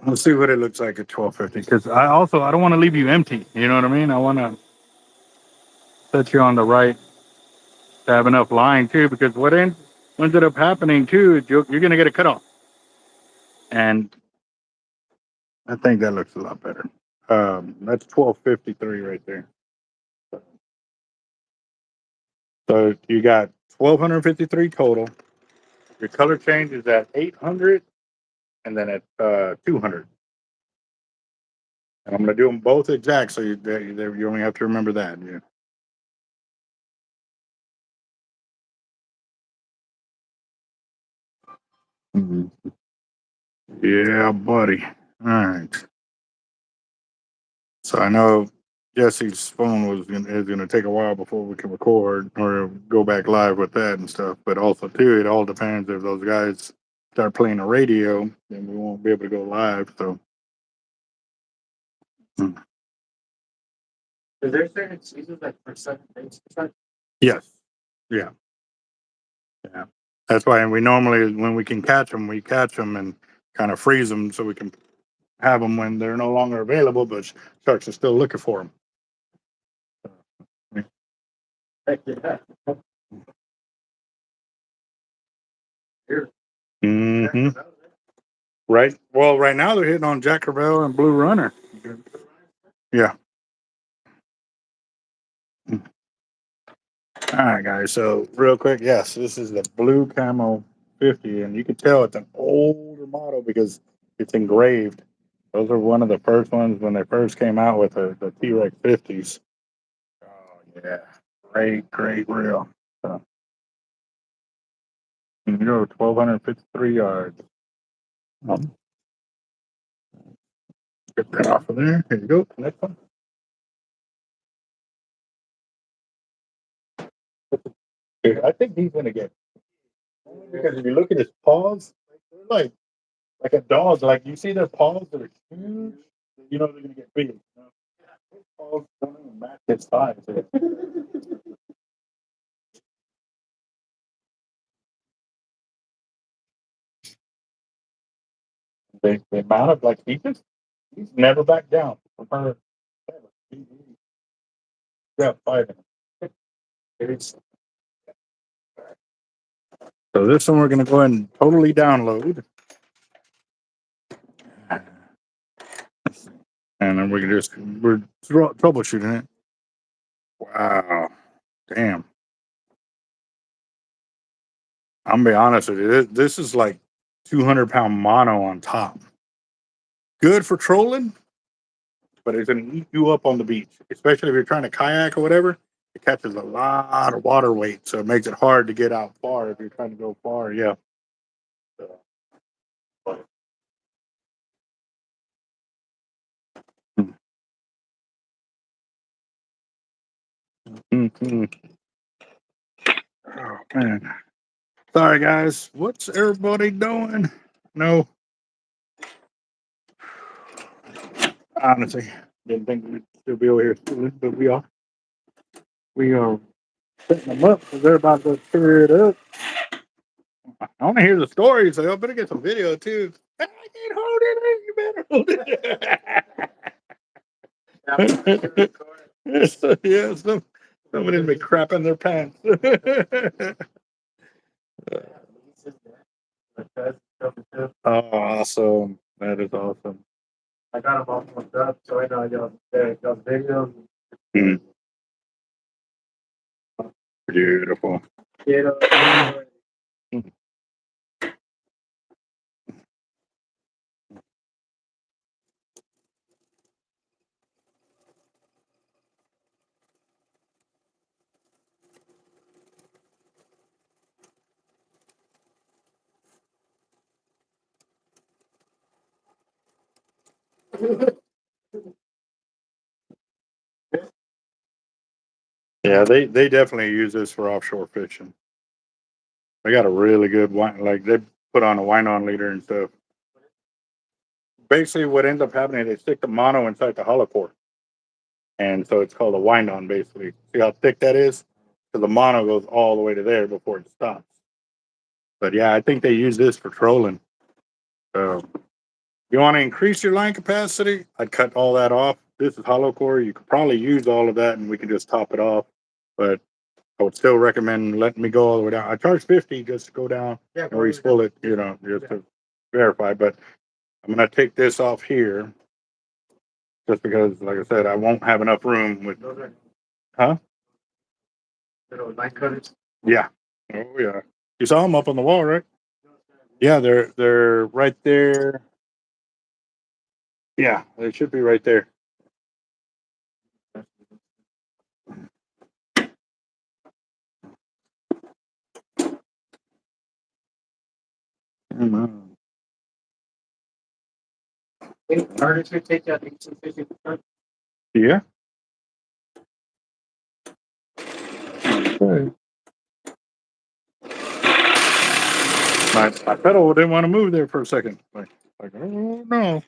Let's see what it looks like at 1,250. Because I don't want to leave you empty. You know what I mean? I want to set you on the right to have enough line too. Because what what ended up happening too is you're going to get a cutoff. And I think that looks a lot better. That's 1253 right there. So you got 1253 total. Your color change is at 800 and then at 200. And I'm going to do them both exact, so you only have to remember that. Yeah. Mhm. Yeah, buddy. All right. So I know Jesse's phone is going to take a while before we can record or go back live with that and stuff. But also too, it all depends if those guys start playing the radio, then we won't be able to go live. So. Is there certain seasons like for certain things? Yes. Yeah. Yeah. That's why we normally, when we can catch them, we catch them and kind of freeze them so we can have them when they're no longer available, but sharks are still looking for them. Heck yeah. Mm-hmm. Right. Well, right now they're hitting on Jack Crevalle and Blue Runner. Yeah. All right, guys. So real quick, yes, this is the blue camo 50, and you can tell it's an older model because it's engraved. Those are one of the first ones when they first came out with the T-Rex 50s. Oh yeah, great reel. So, you go 1,253 yards. Get that off of there. Here you go. Next one. Dude, I think he's gonna get, because if you look at his paws, they're like a dog. Like you see their paws that are huge. You know they're gonna get big. You know? His paws don't even match his size. They mount up like he's never backed down from her. He's got five in him. It's- So this one we're gonna go ahead and totally download. And then we're troubleshooting it. Wow. Damn. I'm gonna be honest with you. This is like 200-pound mono on top. Good for trolling, but it's gonna eat you up on the beach, especially if you're trying to kayak or whatever. It catches a lot of water weight, so it makes it hard to get out far if you're trying to go far. Yeah. Mm-hmm. Oh man. Sorry guys. What's everybody doing? No. Honestly, didn't think we'd still be over here schooling, but we are. We are setting them up because they're about to tear it up. I want to hear the story, so y'all better get some video too. I can't hold it. You better hold it. Yeah, somebody's been crapping their pants. Oh, awesome. That is awesome. I got them all hooked up, so I know y'all videos. Mm. Beautiful. Yeah, they definitely use this for offshore fishing. They got a really good wine, like they put on a wine on leader and stuff. Basically, what ends up happening, they stick the mono inside the hollow core. And so it's called a wind on, basically. See how thick that is? So the mono goes all the way to there before it stops. But yeah, I think they use this for trolling. So if you want to increase your line capacity, I'd cut all that off. This is hollow core. You could probably use all of that and we can just top it off. But I would still recommend letting me go all the way down. I charge 50 just to go down Yeah, and re-spool it, you know, just to verify. But I'm gonna take this off here just because, like I said, I won't have enough room with. Those are Huh? little line cutters. Yeah. Oh yeah. You saw them up on the wall, right? Yeah, they're right there. Yeah, they should be right there. Mhm. Artists would take that 1850. Yeah. Okay. My pedal didn't want to move there for a second. Like oh no.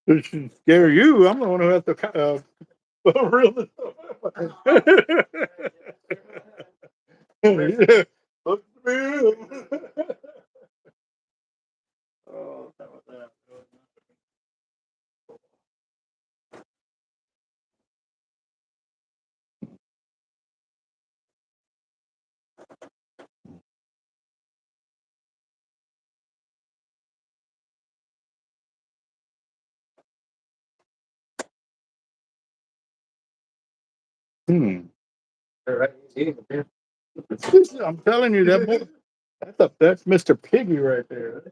This should scare you. I'm the one who has to reel this up. Yeah. Look at me. Oh, that was that. Right. I'm telling you that boy, that's Mr. Piggy right there.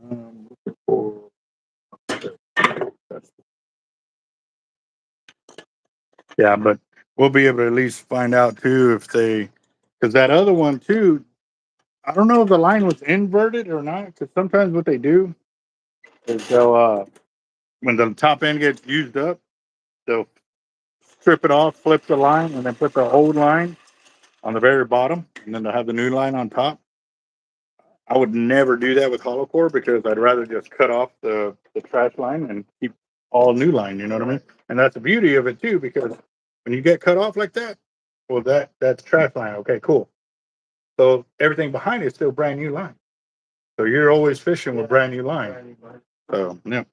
Um, yeah, but we'll be able to at least find out too if they, because that other one too, I don't know if the line was inverted or not. Because sometimes what they do is they'll, when the top end gets used up, they'll strip it off, flip the line, and then put the old line on the very bottom, and then they'll have the new line on top. I would never do that with hollow core because I'd rather just cut off the trash line and keep all new line. You know what I mean? And that's the beauty of it too, because when you get cut off like that, well, that's trash line. Okay, cool. So everything behind it is still brand new line. So you're always fishing with brand new line. So yeah.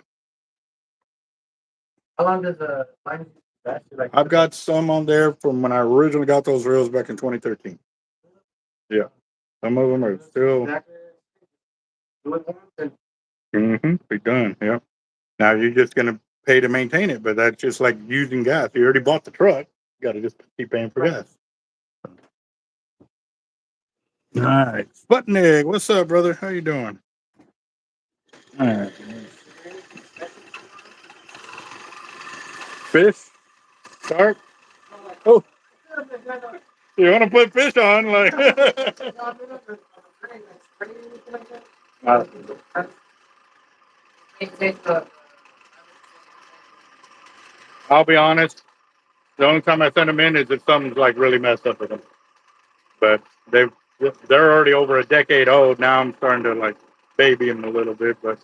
How long does the line last? Like, I've got some on there from when I originally got those reels back in 2013. Yeah, some of them are still. Be done. Yeah. Now you're just gonna pay to maintain it, but that's just like using gas. You already bought the truck. You got to just keep paying for gas. All right, Sputnik, what's up, brother? How you doing? All right. Fish, shark. Oh, you want to put fish on? Like, I'll be honest. The only time I send them in is if something's like really messed up with them. But they're already over a decade old now. I'm starting to like baby them a little bit, but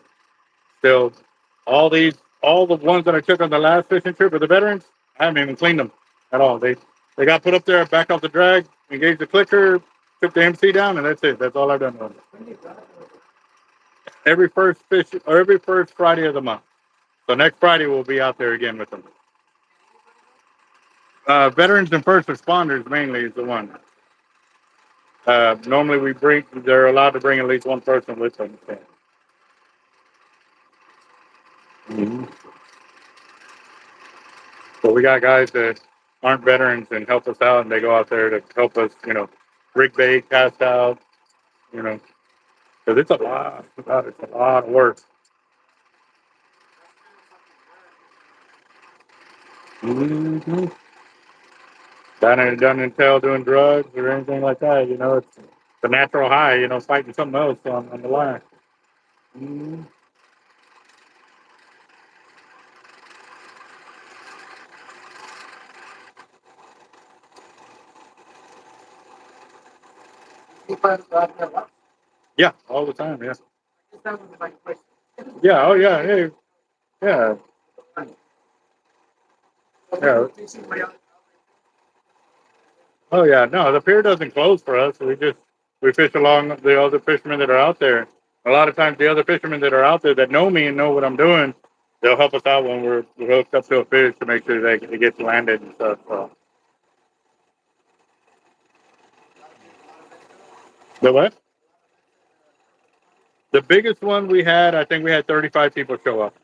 still, all the ones that I took on the last fishing trip with the veterans, I haven't even cleaned them at all. They got put up there, back off the drag, engaged the clicker, took the MC down, and that's it. That's all I've done with them. Every first fish or every first Friday of the month. So next Friday we'll be out there again with them. Veterans and first responders mainly is the one. Normally they're allowed to bring at least one person with them. So. Mm-hmm. So we got guys that aren't veterans and help us out, and they go out there to help us, rig bait, cast out, because it's a lot of work. Mm-hmm. Done until doing drugs or anything like that, it's the natural high, fighting something else on the line. Mm-hmm. Yeah, all the time. Yeah. Yeah. Oh yeah. Hey. Yeah. Yeah. Oh yeah. No, the pier doesn't close for us. We fish along the other fishermen that are out there. A lot of times, the other fishermen that are out there that know me and know what I'm doing, they'll help us out when we're hooked up to a fish to make sure that it gets landed and stuff. So. The what? The biggest one we had, I think we had 35 people show up.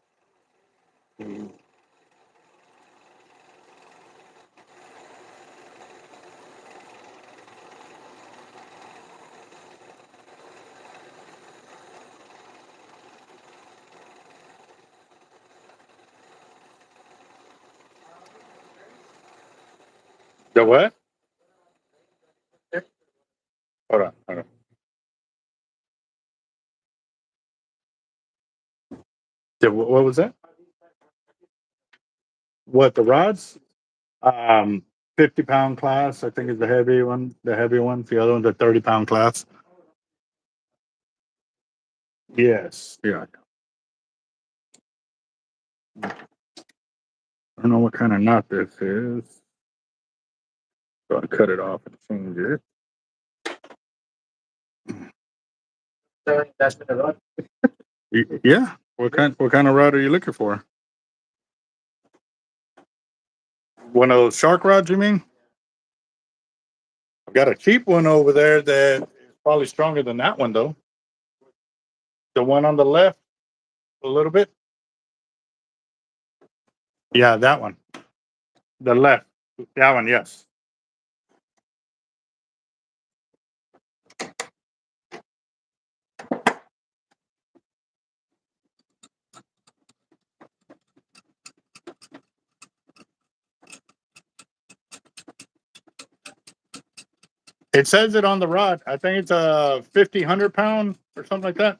The what? Hold on. Hold on. What was that? What, the rods? 50-pound class, I think is the heavy one. The heavy ones. The other one's a 30-pound class. Yes. Yeah. I don't know what kind of knot this is. So I cut it off and change it. That's the rod. Yeah. What kind of rod are you looking for? One of those shark rods, you mean? I've got a cheap one over there that is probably stronger than that one, though. The one on the left, a little bit. Yeah, that one. The left. That one, yes. It says it on the rod. I think it's a 1,500-pound or something like that.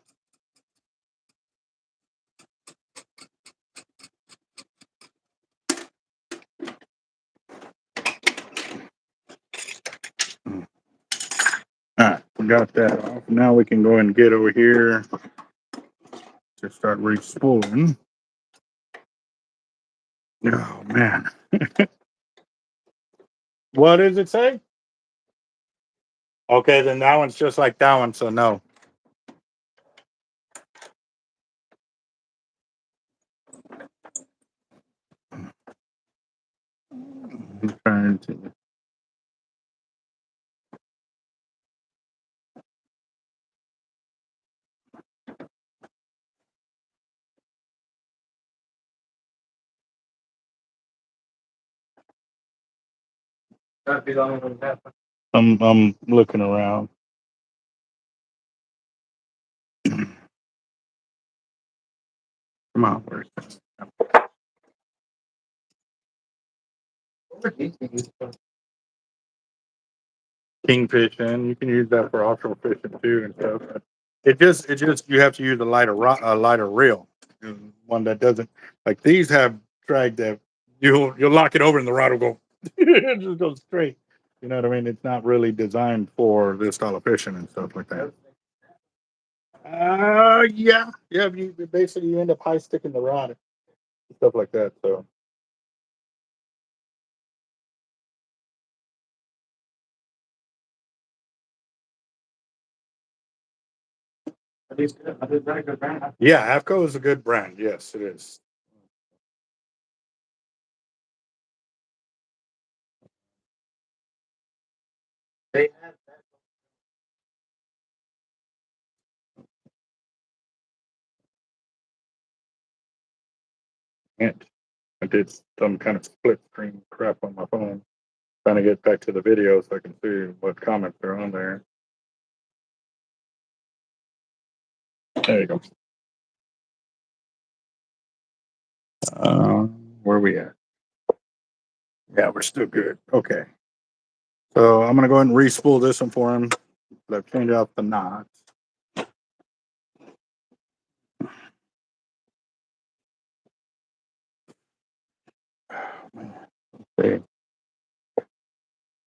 All right, we got that off. Now we can go and get over here to start re-spooling. Oh, man. What does it say? Okay, then that one's just like that one, so no. I'm trying to. That'd be the only one that. I'm looking around. Come on, where's this? What would these be used for? Kingfishing. You can use that for offshore fishing too and stuff. It just you have to use a lighter reel, one that doesn't like these have drag that you'll lock it over and the rod will go it just goes straight. You know what I mean? It's not really designed for this style of fishing and stuff like that. Yeah. You basically you end up high sticking the rod and stuff like that. So. Are these good? Are they very good brand? Yeah, AFCO is a good brand. Yes, it is. They have And I did some kind of split screen crap on my phone, trying to get back to the video so I can see what comments are on there. There you go. Where are we at? Yeah, we're still good. Okay. So I'm gonna go ahead and re-spool this one for him. Let's change out the knots. Okay.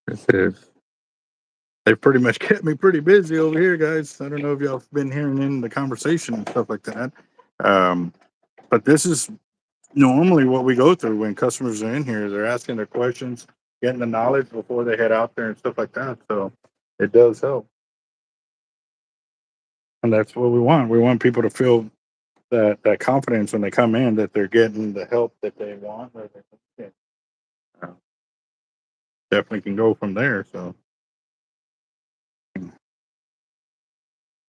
This is. They've pretty much kept me pretty busy over here, guys. I don't know if y'all have been hearing in the conversation and stuff like that. But this is normally what we go through when customers are in here. They're asking their questions, getting the knowledge before they head out there and stuff like that. So it does help. And that's what we want. We want people to feel that confidence when they come in that they're getting the help that they want. Or uh, definitely can go from there. So,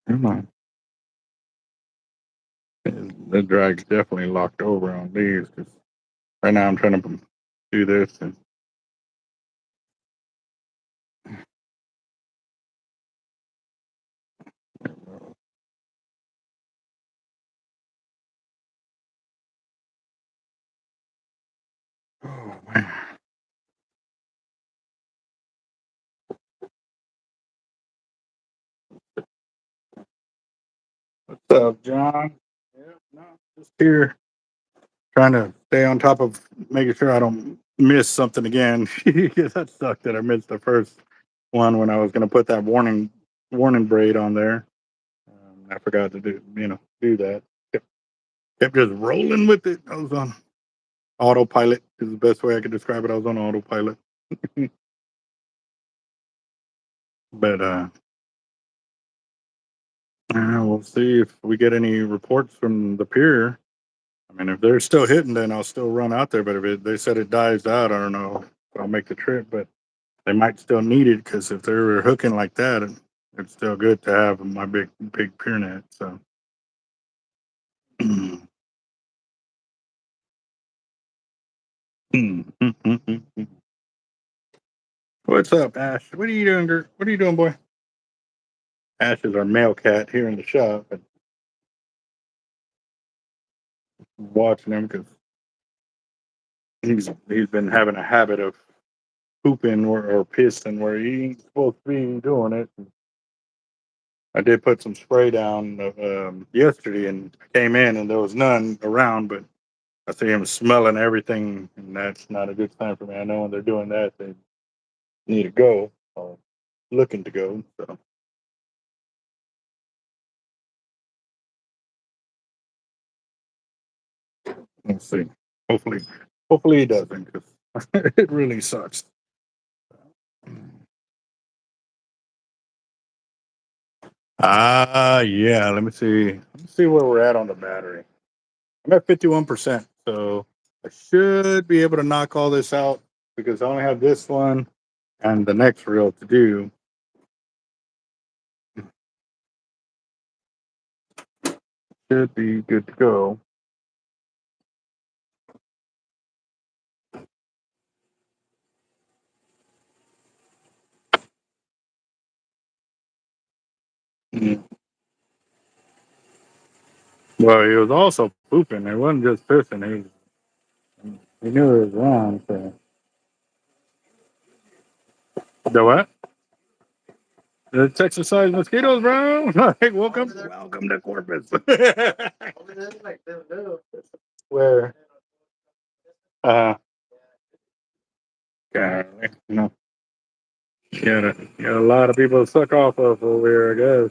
come on. The drag's definitely locked over on these because right now I'm trying to do this and. Oh man. What's up, John? Yeah, no, just here trying to stay on top of making sure I don't miss something again. Because that sucked that I missed the first one when I was going to put that warning braid on there. I forgot to do that. Kept just rolling with it. I was on autopilot. Is the best way I could describe it. I was on autopilot. But we'll see if we get any reports from the pier. I mean, if they're still hitting, then I'll still run out there. But if they said it dies out, I don't know if I'll make the trip. But they might still need it because if they're hooking like that, it's still good to have my big pier net. So. What's up, Ash? What are you doing, Gert? What are you doing, boy? Ash is our male cat here in the shop, and watching him because he's been having a habit of pooping or pissing where he ain't supposed to be doing it. I did put some spray down yesterday and came in and there was none around, but I see him smelling everything, and that's not a good sign for me. I know when they're doing that, they need to go or looking to go. So we'll see. Hopefully, hopefully he doesn't, because it really sucks. Yeah. Let me see. Let's see where we're at on the battery. I'm at 51%, so I should be able to knock all this out because I only have this one and the next reel to do. Should be good to go. Mhm. Well, he was also pooping. It wasn't just pissing. He knew it was wrong. So the what? The Texas-sized mosquitoes, bro. Like, welcome to Corpus. Where? Golly, got a lot of people to suck off of over here, I guess.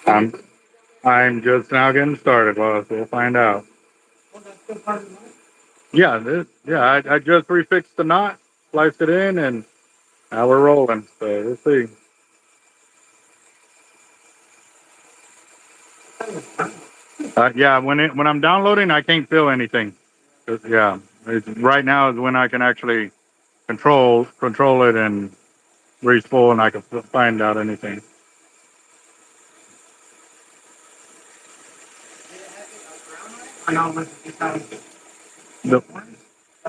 I'm I'm just now getting started, boss. We'll find out. Yeah, I just refixed the knot, spliced it in, and now we're rolling. So we'll see. Yeah, when I'm downloading, I can't feel anything. Yeah, right now is when I can actually control it and re-spool, and I can find out anything. The,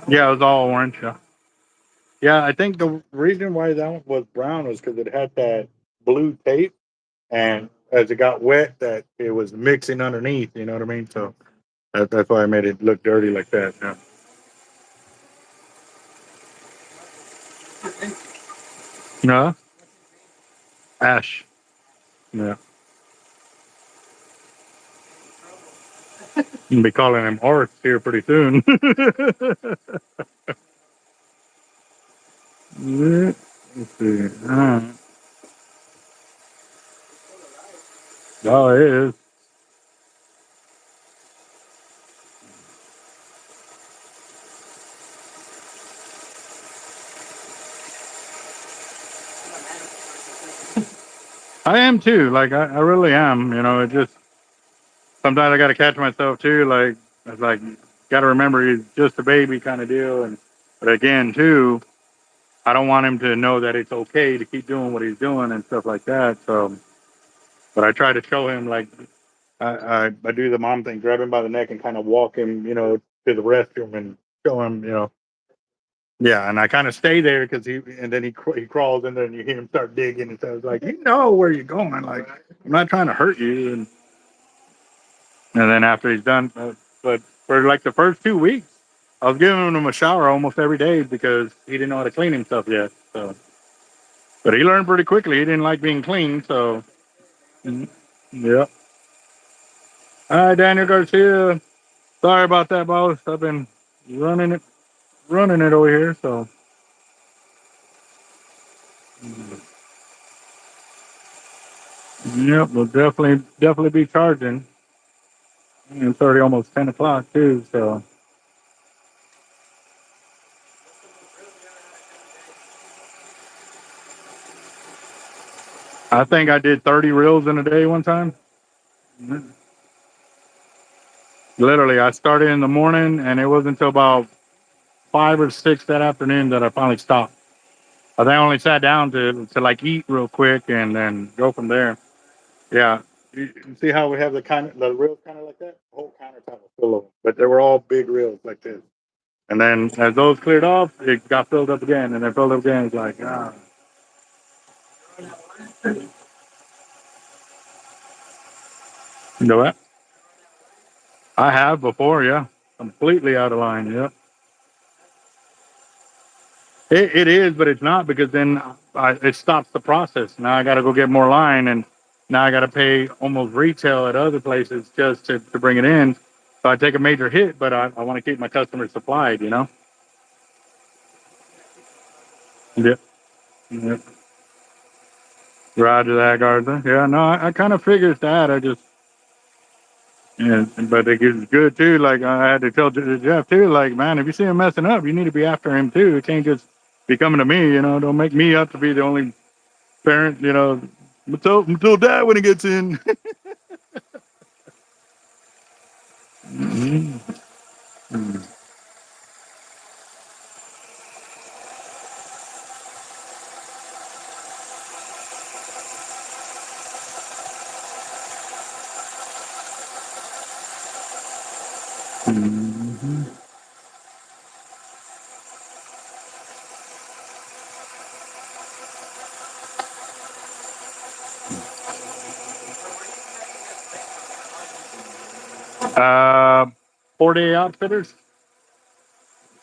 yeah, it was all orange. Yeah. Yeah, I think the reason why that one was brown was because it had that blue tape, and as it got wet, that it was mixing underneath. You know what I mean? So that's why I made it look dirty like that. Yeah. No, ash. Yeah, you'll be calling him Arth here pretty soon. Yeah, let's see. Oh, it is. I am too. Like I really am. You know, it just sometimes I got to catch myself too. Like it's like got to remember he's just a baby kind of deal. And but again too, I don't want him to know that it's okay to keep doing what he's doing and stuff like that. So, but I try to show him like I do the mom thing, grab him by the neck and kind of walk him, you know, to the restroom and show him, you know. Yeah, and I kind of stay there because and then he crawls in there and you hear him start digging and so it's like, you know where you're going. Like, I'm not trying to hurt you. And then after he's done, but for like the first 2 weeks, I was giving him a shower almost every day because he didn't know how to clean himself yet. So, but he learned pretty quickly. He didn't like being clean. So, yeah. All right, Daniel Garcia. Sorry about that, boss. I've been running it, running it over here. So, yep, we'll definitely be charging. And it's already almost 10 o'clock too. So, I think I did 30 reels in a day one time. Literally, I started in the morning, and it wasn't until about 5 or 6 that afternoon that I finally stopped. I think I only sat down to like eat real quick and then go from there. Yeah, you see how we have the reels kind of like that? The whole countertop was full of them, but they were all big reels like this. And then as those cleared off, it got filled up again, and then filled up again. It's like you know what? I have before, yeah, completely out of line. Yeah, it is, but it's not because then it stops the process. Now I got to go get more line, and now I got to pay almost retail at other places just to bring it in. So I take a major hit, but I want to keep my customers supplied, you know? Yep. Yep. Roger that, Garza. Yeah, no, I kind of figured that. I just, yeah, but it's good too. Like I had to tell Jeff too, like, man, if you see him messing up, you need to be after him too. It can't just be coming to me, you know? Don't make me have to be the only parent, you know. Until dad when he gets in. Mhm. 4-day outfitters.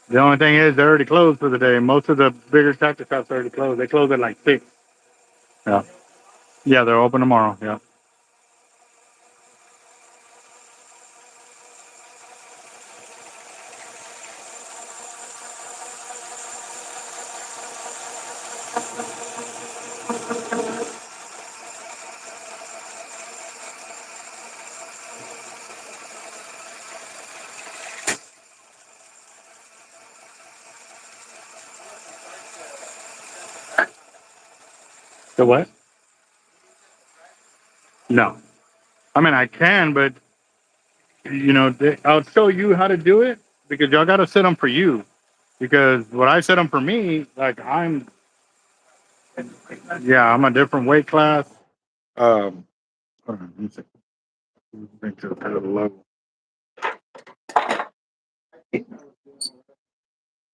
The only thing is they're already closed for the day. Most of the bigger tractor shops are already closed. They close at like 6. Yeah. Yeah, they're open tomorrow. Yeah. The what? No. I mean, I can, but you know, I'll show you how to do it because y'all got to set them for you. Because what I set them for me, like I'm a different weight class. Um, hold on, let me see. Bring to the level.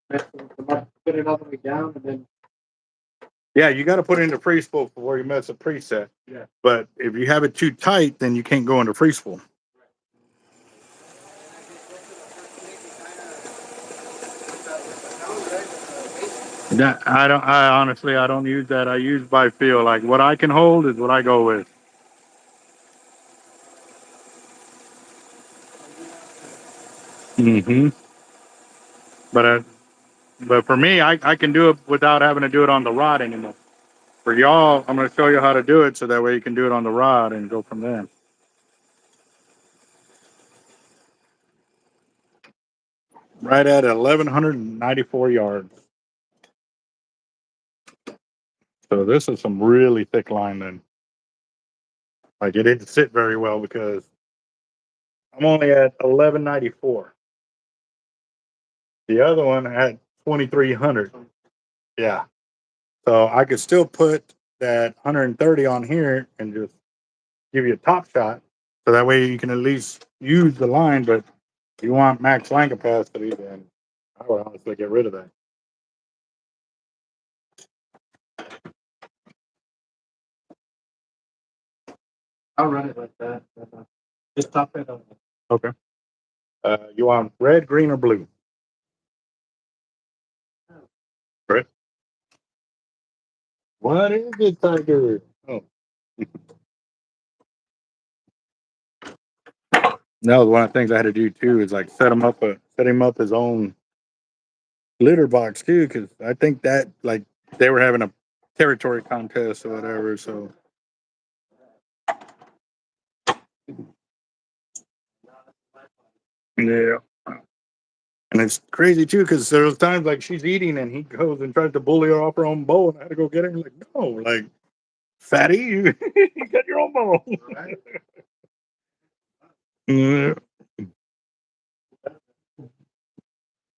Put it all the way down and then. Yeah, you got to put it into free spool before you mess a preset. Yeah. But if you have it too tight, then you can't go into free spool. That I don't. I honestly, I don't use that. I use by feel. Like what I can hold is what I go with. Hmm. But but for me, I can do it without having to do it on the rod anymore. For y'all, I'm going to show you how to do it so that way you can do it on the rod and go from there. Right at 1,194 yards. So this is some really thick line then. Like it didn't sit very well because I'm only at 1194. The other one had 2300. Yeah. So I could still put that 130 on here and just give you a top shot. So that way you can at least use the line, but if you want max line capacity, then I would honestly get rid of that. I'll run it like that. Just top it on. Okay. You want red, green, or blue? Red. What is it, Tiger? Oh. No, one of the things I had to do too is like set him up his own litter box too, because I think that like they were having a territory contest or whatever. So yeah, and it's crazy too because there's times like she's eating and he goes and tries to bully her off her own bowl, and I had to go get her. And like, no, like fatty, you got your own bowl. Right. Yeah.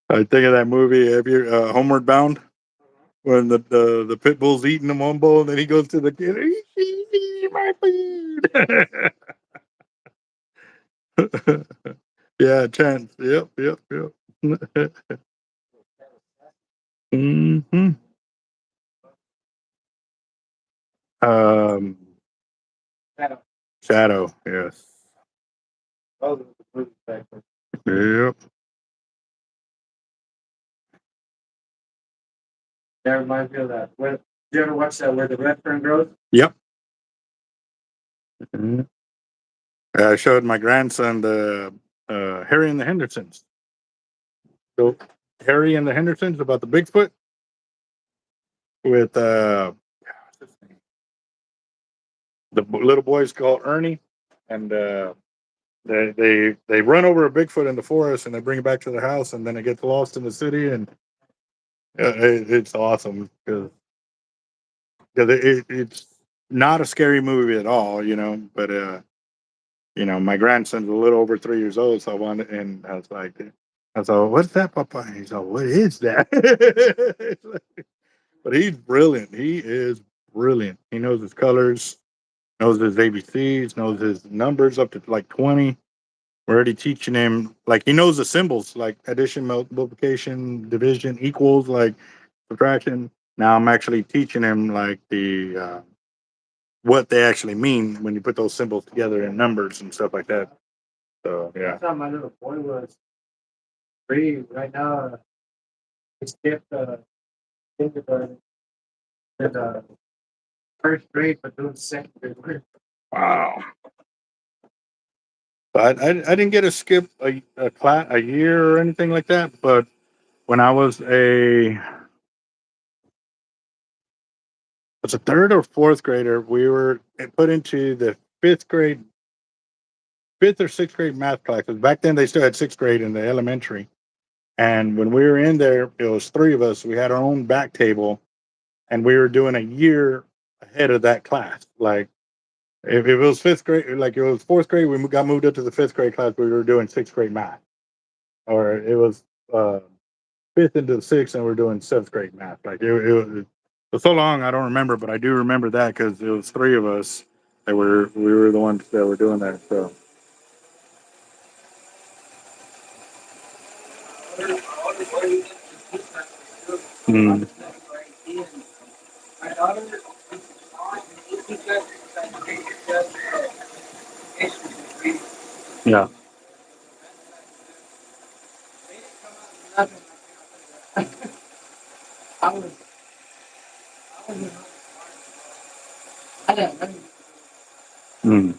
I think of that movie. Have you Homeward Bound? When the pit bull's eating them one bowl, and then he goes to the kid, eat my food. Yeah, chance. Yep. hmm Um, Shadow. Shadow. Yes. Those are the blue factors. Yep. That reminds me of that. Did you ever watch that where the Redford grows? Yep. Mhm. I showed my grandson the Harry and the Hendersons. So Harry and the Hendersons about the Bigfoot with the little boy's called Ernie, and they run over a Bigfoot in the forest and they bring it back to the house, and then it gets lost in the city, and it's awesome because it's not a scary movie at all, But my grandson's a little over 3 years old, so I wanted, and I was like, what's that, Papa? And he's like, what is that? But he's brilliant. He is brilliant. He knows his colors, knows his ABCs, knows his numbers up to like 20. We're already teaching him, like, he knows the symbols, like addition, multiplication, division, equals, like subtraction. Now I'm actually teaching him like the what they actually mean when you put those symbols together in numbers and stuff like that. So yeah. That's how my little boy was 3 right now. He skipped kindergarten in the first grade, but doing second grade. Wow. But I didn't get to skip a class a year or anything like that. But when I was a third or fourth grader, we were put into the fifth or sixth grade math classes. Back then, they still had sixth grade in the elementary. And when we were in there, it was 3 of us. We had our own back table, and we were doing a year ahead of that class. Like if it was fifth grade, like it was fourth grade, we got moved up to the fifth grade class. We were doing sixth grade math, or it was fifth into the sixth, and we're doing seventh grade math. Like it was so long, I don't remember, but I do remember that because it was 3 of us that we were the ones that were doing that. So. Mm. Yeah. Mm.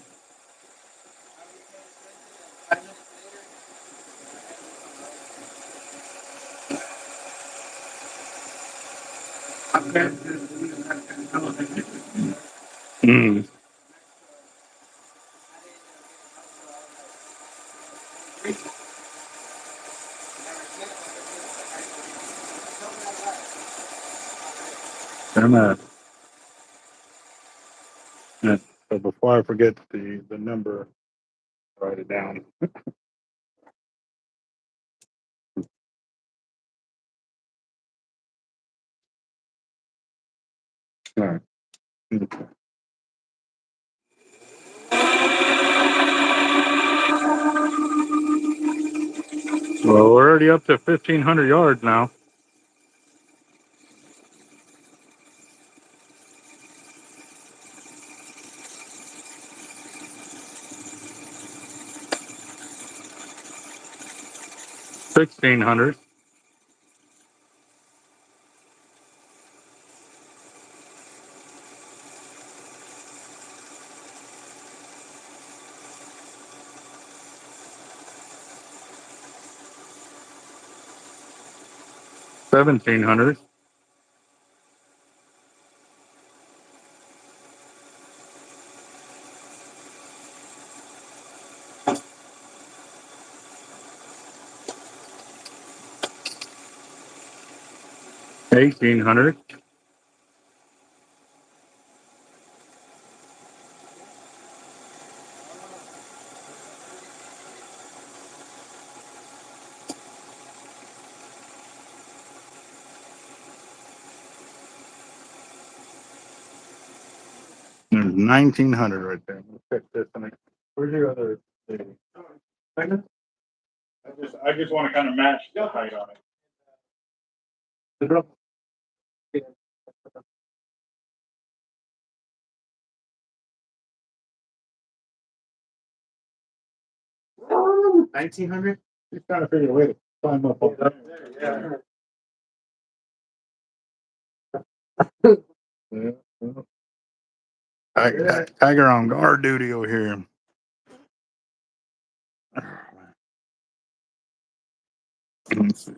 Mm. I'm So before I forget the number, write it down. All right. Okay. Well, we're already up to 1,500 yards now. $1,600. $1,700. $1,800. There's 1,900 right there. Let's check this. Where's your other thing? I just want to kind of match the height on it. 1900. Just trying to figure a way to climb up on that. Yeah. Tiger on guard duty over here. Let's see.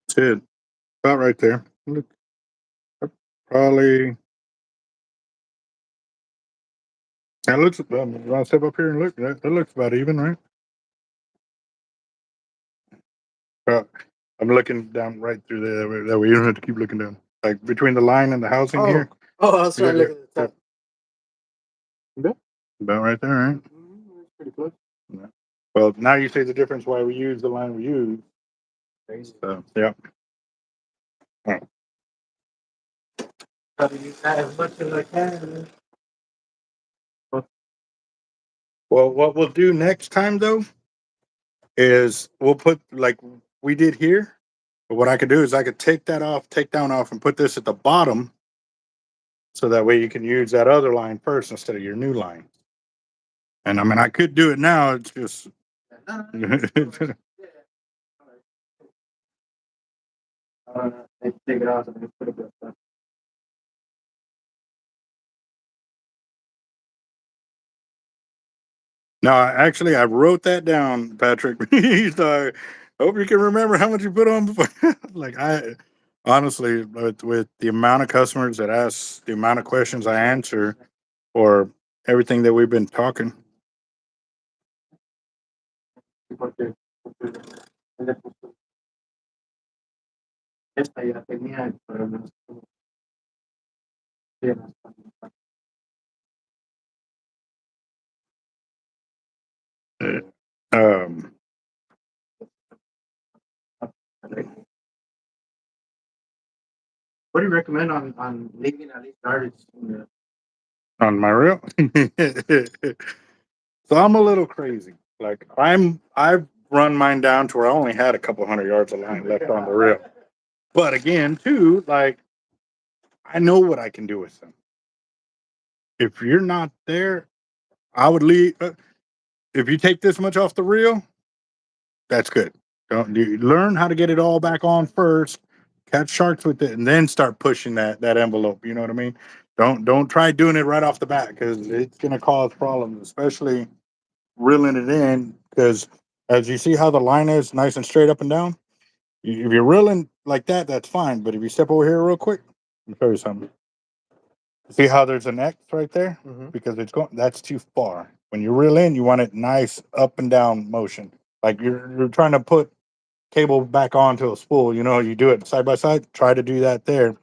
That's it. About right there. Look, probably. That looks. I'll step up here and look. That looks about even, right? I'm looking down right through there. That way you don't have to keep looking down. Like between the line and the housing here. Oh, I was trying to look at the top. Yeah. About right there, right? That's pretty close. Yeah. Well, now you see the difference why we use the line we use. So, yeah. Try to use that as much as I can. Well, what we'll do next time though is we'll put like we did here. But what I could do is I could take that off, take down off, and put this at the bottom, so that way you can use that other line first instead of your new line. And I mean, I could do it now. It's just. Take it out and put it back. No, actually, I wrote that down, Patrick. So I hope you can remember how much you put on before. Like I honestly, with the amount of customers that ask, the amount of questions I answer, or everything that we've been talking. Esta ya tenía, pero no. Um, What do you recommend on leaving at least garbage? on my reel. So I'm a little crazy. Like I've run mine down to where I only had a couple hundred yards of line left on the reel. But again, too, like I know what I can do with them. If you're not there, I would leave. If you take this much off the reel, that's good. Don't you learn how to get it all back on first, catch sharks with it, and then start pushing that envelope. You know what I mean? Don't try doing it right off the bat because it's gonna cause problems, especially reeling it in. Because as you see how the line is nice and straight up and down, if you're reeling like that, that's fine. But if you step over here real quick, let me show you something. See how there's an X right there? Mhm. Because it's going, that's too far. When you reel in, you want it nice up and down motion. Like you're trying to put cable back onto a spool, you know, you do it side by side, try to do that there.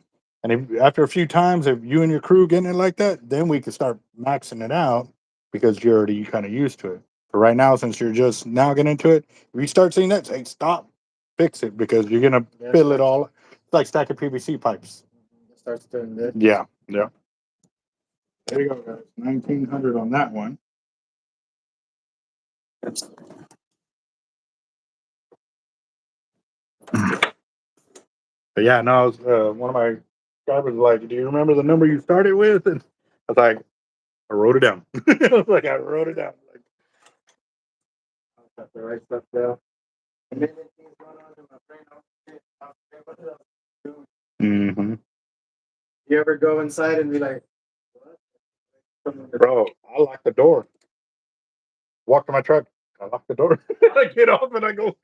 And if, after a few times, if you and your crew getting it like that, then we can start maxing it out because you're already kind of used to it. But right now, since you're just now getting into it, if you start seeing that, say stop, fix it because you're gonna fill it all. It's like stacking PVC pipes. It starts doing this. Yeah, yeah. There you go, guys. 1900 on that one. But yeah, no, I was, one of my guys was like, "Do you remember the number you started with?" And I was like, "I wrote it down." I was like, "I wrote it down." Like, Got the right stuff there. And then things going on in my brain. What else? mm-hmm. You ever go inside and be like, what? Bro, I lock the door. Walk to my truck. I lock the door. I get off and I go.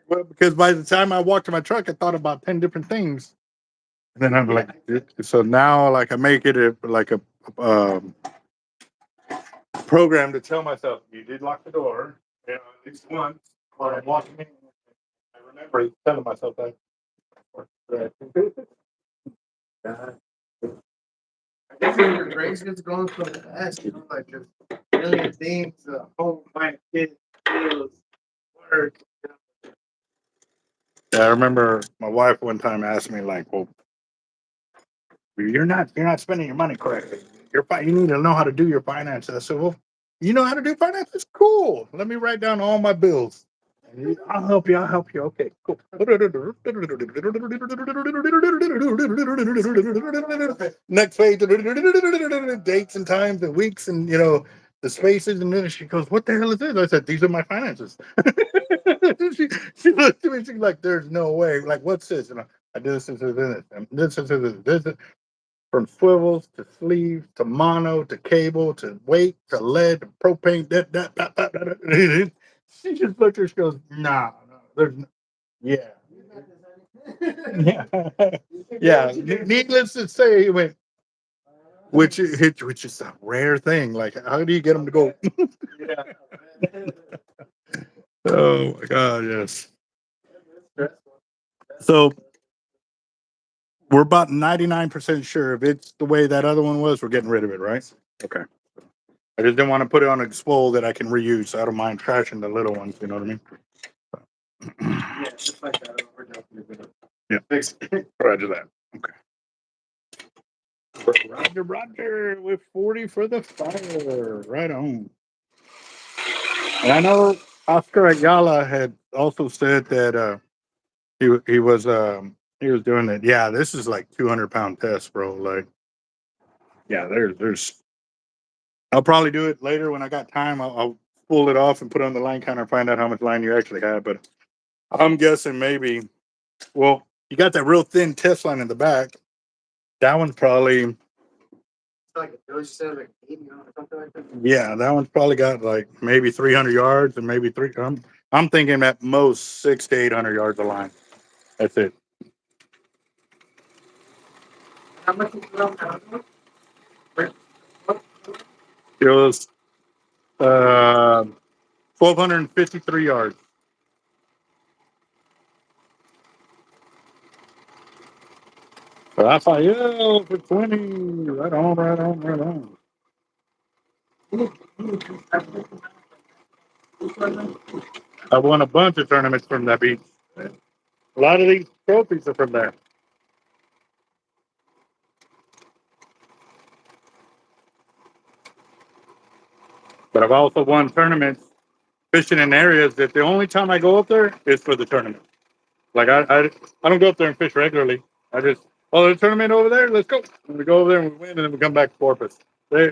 Well, because by the time I walked to my truck, I thought about 10 different things. And then I'm like, so now like I make it like a program to tell myself, you did lock the door, you know, at least once while I'm walking in. I remember telling myself that. I guess when your brain's just going so fast, you know, like just a million things, home, my kids, bills, work. Yeah, I remember my wife one time asked me like, well, you're not spending your money correctly. You need to know how to do your finances. I said, well, you know how to do finances? Cool. Let me write down all my bills. I'll help you. I'll help you. Okay, cool. Next page, dates and times and weeks and, you know, the spaces. And then she goes, what the hell is this? I said, these are my finances. she looked at me. She's like, there's no way. Like, what's this? And I do this, and this. From swivels to sleeves to mono to cable to weight to lead to propane. She just looked at her. She goes, "Nah, no, there's no, yeah, yeah, yeah." Needless to say, he went, which is a rare thing. Like, how do you get them to go? Oh my God, yes. So we're about 99% sure if it's the way that other one was, we're getting rid of it, right? Okay. I just didn't want to put it on a spool that I can reuse. So I don't mind trashing the little ones. You know what I mean? Yeah, just like that. Yeah. Roger that. Okay. Roger with 40 for the fire. Right on. And I know Oscar Ayala had also said that he was doing it. Yeah, this is like 200-pound test, bro. Like, yeah, there's. I'll probably do it later when I got time. I'll pull it off and put it on the line counter and find out how much line you actually have. But I'm guessing maybe. Well, you got that real thin test line in the back. That one's probably. Like you said, like 80 or something like that. Yeah, that one's probably got like maybe 300 yards and maybe three. I'm thinking at most 600 to 800 yards of line. That's it. How much is it? It was 1,253 yards. Raphael for 20. Right on, right on, right on. I won a bunch of tournaments from that beach. A lot of these trophies are from there. But I've also won tournaments fishing in areas that the only time I go up there is for the tournament. Like I don't go up there and fish regularly. I just, oh, there's a tournament over there. Let's go. And we go over there and we win, and then we come back to Corpus. We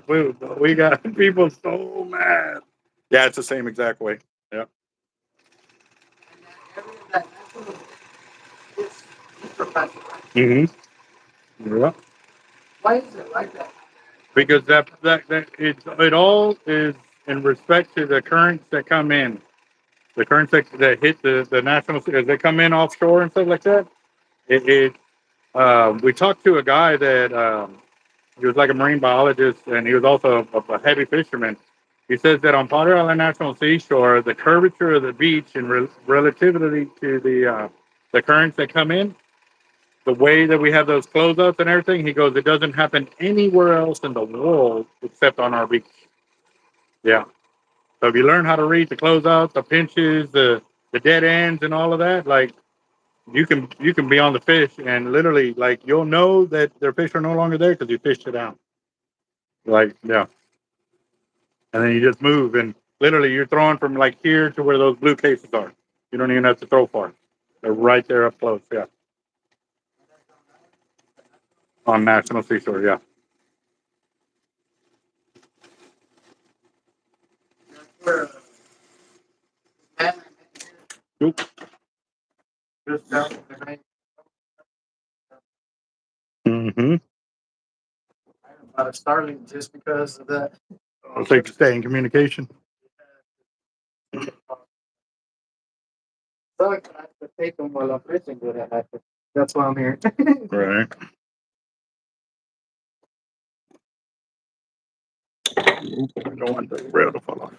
got people so mad. Yeah, it's the same exact way. Yeah. Mm-hmm. Yeah. Why is it like that? Because that it all is in respect to the currents that come in. The currents that hit the national as they come in offshore and stuff like that. It We talked to a guy that he was like a marine biologist, and he was also a heavy fisherman. He says that on Potter Island National Seashore, the curvature of the beach and relativity to the currents that come in, the way that we have those closeouts and everything, he goes, it doesn't happen anywhere else in the world except on our beach. Yeah. So if you learn how to read the closeouts, the pinches, the dead ends, and all of that, like you can be on the fish and literally like you'll know that their fish are no longer there because you fished it out. Like yeah, and then you just move and literally you're throwing from like here to where those blue cases are. You don't even have to throw far. They're right there up close. Yeah, on National Seashore. Yeah. Oop. Mm-hmm. Out of Starling just because of that. I'll take stay in communication. So I have to take them while I'm fishing with it. That's why I'm here. Right. Oop, I don't want the rail to fall off.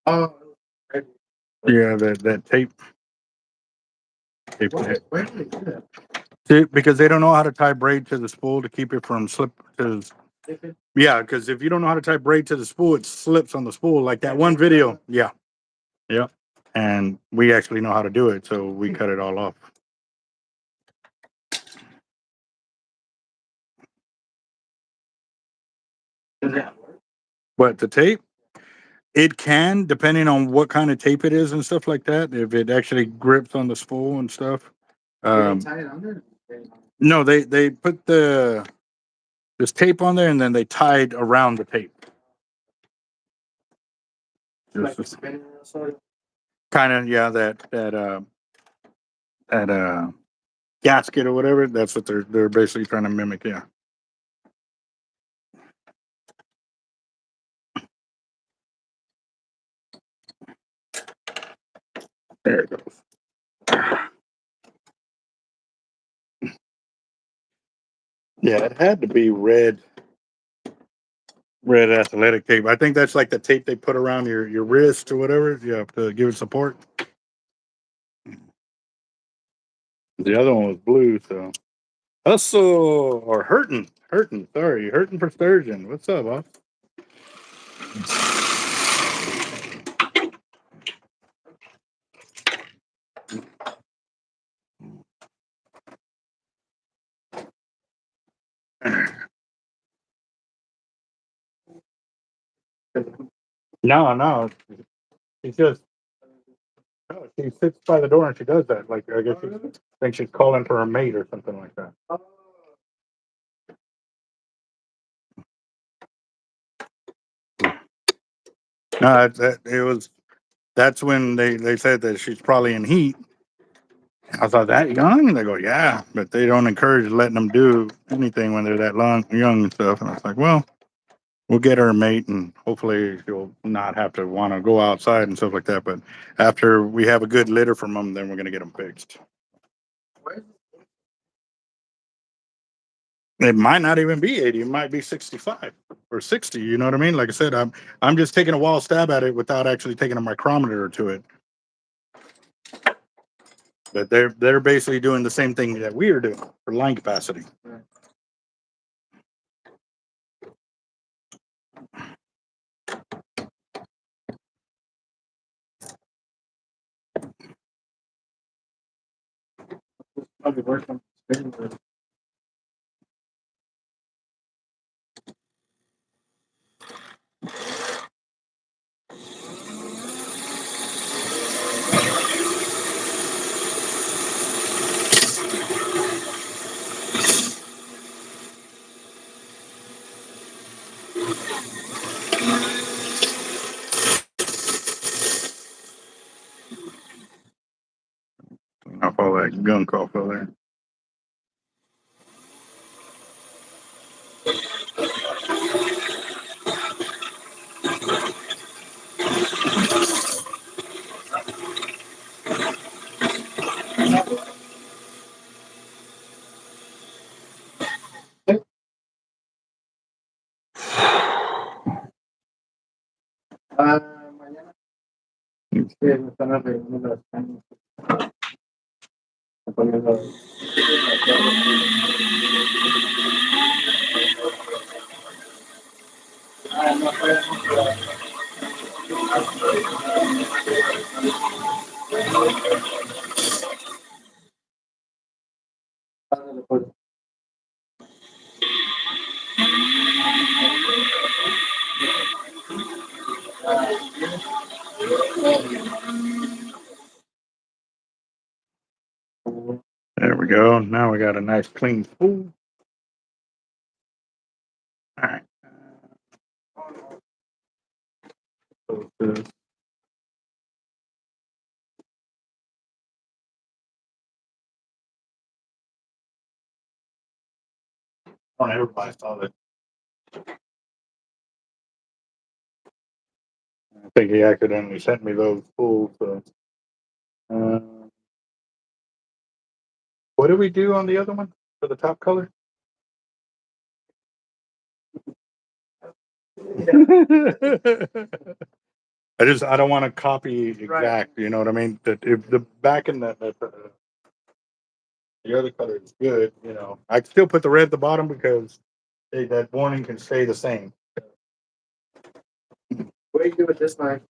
Oh, Yeah, that tape. where did they do that? Because they don't know how to tie braid to the spool to keep it from slip. Because yeah, because if you don't know how to tie braid to the spool, it slips on the spool. Like that one video. Yeah, yeah. And we actually know how to do it, so we cut it all off. But the tape, it can, depending on what kind of tape it is and stuff like that. If it actually grips on the spool and stuff. Tie it under? No, they put this tape on there and then they tied around the tape. Like a spinning wheel sort of? Kind of, yeah, that gasket or whatever. That's what they're basically trying to mimic. Yeah. There it goes. Yeah, it had to be red athletic tape. I think that's like the tape they put around your wrist or whatever. Yeah, to give it support. The other one was blue, so hustle or hurting. Sorry, hurting for sturgeon. What's up, boss? No, she's just no, she sits by the door and she does that. Like I guess she thinks she's calling for a mate or something like that. No, it was. That's when they said that she's probably in heat. I thought that young. They go, yeah, but they don't encourage letting them do anything when they're that young and stuff. And I was like, well, we'll get her a mate, and hopefully she'll not have to want to go outside and stuff like that. But after we have a good litter from them, then we're gonna get them fixed. It might not even be 80. It might be 65 or 60. You know what I mean? Like I said, I'm just taking a wild stab at it without actually taking a micrometer to it. But they're basically doing the same thing that we are doing for line capacity. Probably work on spinning wheel. Off all that gunk off of there. Sí, me están arreglando las cañas. Poniendo. Ah, no, pues. There we go. Now we got a nice clean spool. All right. On everybody saw that. I think he accidentally sent me those spools. So, what did we do on the other one for the top color? I don't want to copy exact. Right. You know what I mean? That if the back and the other color is good, you know, I still put the red at the bottom because that warning can stay the same. What do you do with this line?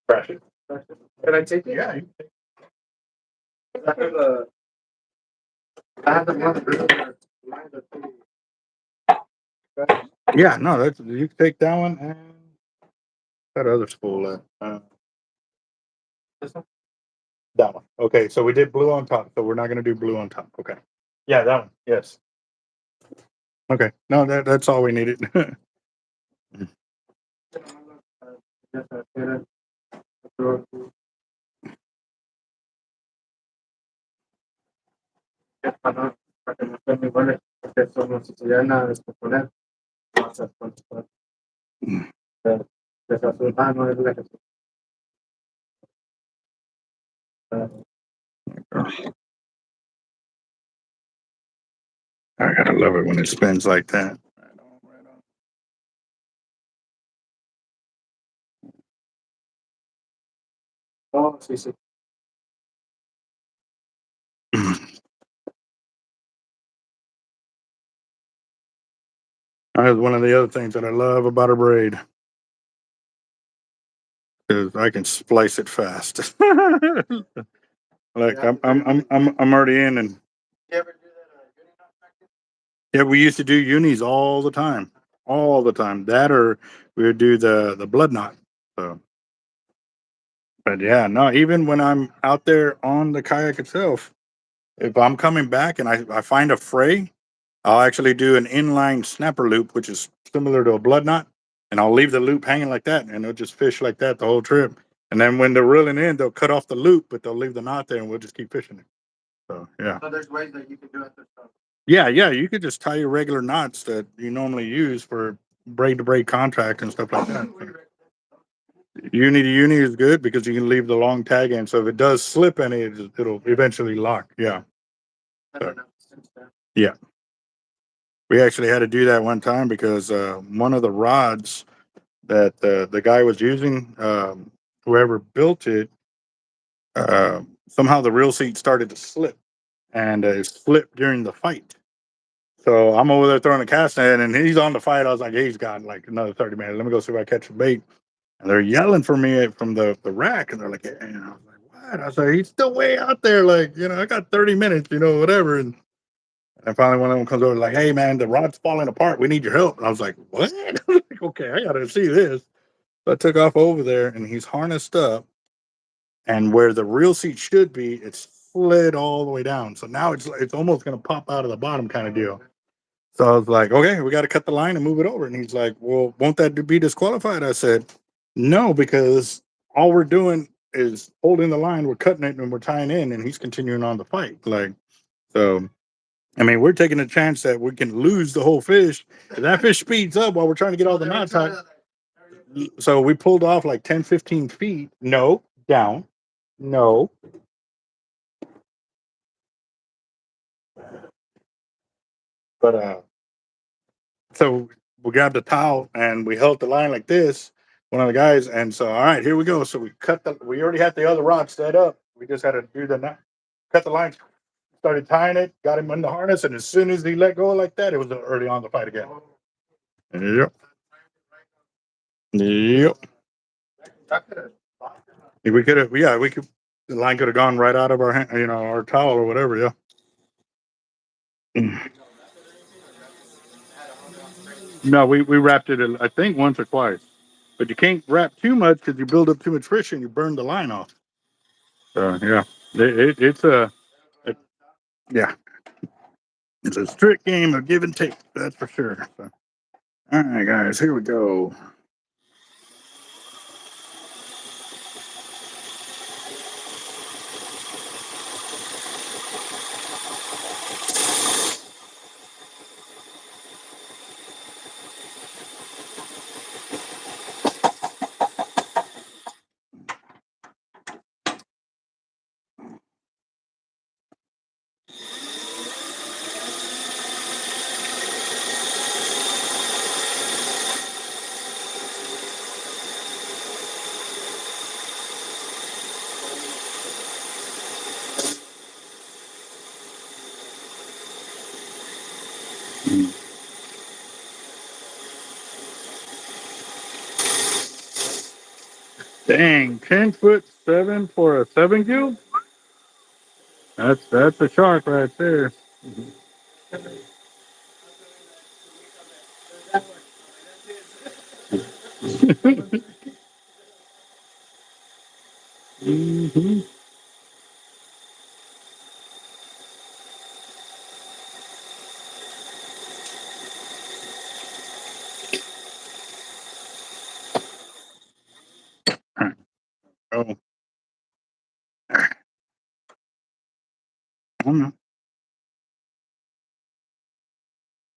Crash it. Can I take it? Yeah. You can take I have the one. Yeah, no, that's you can take that one and that other spool. This one? That one. Okay, so we did blue on top, so we're not going to do blue on top. Okay. Yeah, that one. Yes. Okay. No, that's all we needed. I gotta love it when it spins like that. Right on, right on. Oh, sí, sí. That's one of the other things that I love about a braid is I can splice it fast. Like I'm already in, and You ever do that? yeah, we used to do unis all the time, That or we would do the blood knot. So, but yeah, no, even when I'm out there on the kayak itself, if I'm coming back and I find a fray, I'll actually do an inline snapper loop, which is similar to a blood knot, and I'll leave the loop hanging like that, and it'll just fish like that the whole trip. And then when they're reeling in, they'll cut off the loop, but they'll leave the knot there, and we'll just keep fishing it. So yeah. So there's ways that you can do it this stuff. Yeah, you could just tie your regular knots that you normally use for braid to braid contract and stuff like that. Uni to uni is good because you can leave the long tag in. So if it does slip any, it'll eventually lock. Yeah. So, yeah. We actually had to do that one time because one of the rods that the guy was using, whoever built it, somehow the reel seat started to slip and it slipped during the fight. So I'm over there throwing a cast in and he's on the fight. I was like, hey, he's got like another 30 minutes. Let me go see if I catch a bait. And they're yelling for me from the rack. And they're like, and I was like, what? I was like, he's still way out there. Like, you know, I got 30 minutes, you know, whatever. And finally one of them comes over like, hey, man, the rod's falling apart. We need your help. And I was like, what? I was like, okay, I got to see this. So I took off over there and he's harnessed up. And where the reel seat should be, it's slid all the way down. So now it's almost going to pop out of the bottom kind of deal. So I was like, okay, we got to cut the line and move it over. And he's like, well, won't that be disqualified? I said, no, because all we're doing is holding the line, we're cutting it and we're tying in and he's continuing on the fight. Like, so, I mean, we're taking a chance that we can lose the whole fish. If that fish speeds up while we're trying to get all the knots tied. So we pulled off like 10, 15 feet. No, down. No. But, so we grabbed a towel and we held the line like this. one of the guys, and so all right, here we go. So we already had the other rod set up. We just had to do cut the lines, started tying it, got him in the harness, and as soon as he let go like that, it was early on the fight again. Yep. Yep. We could have, yeah, we could. The line could have gone right out of our hand, our towel or whatever. Yeah. No, we wrapped it, I think, once or twice. But you can't wrap too much because you build up too much fish and you burn the line off. So yeah, it's yeah, it's a strict game of give and take. That's for sure. So, all right, guys, here we go. Dang, 10'7" for a 7 gill. That's a shark right there. Mm-hmm. Oh, oh no.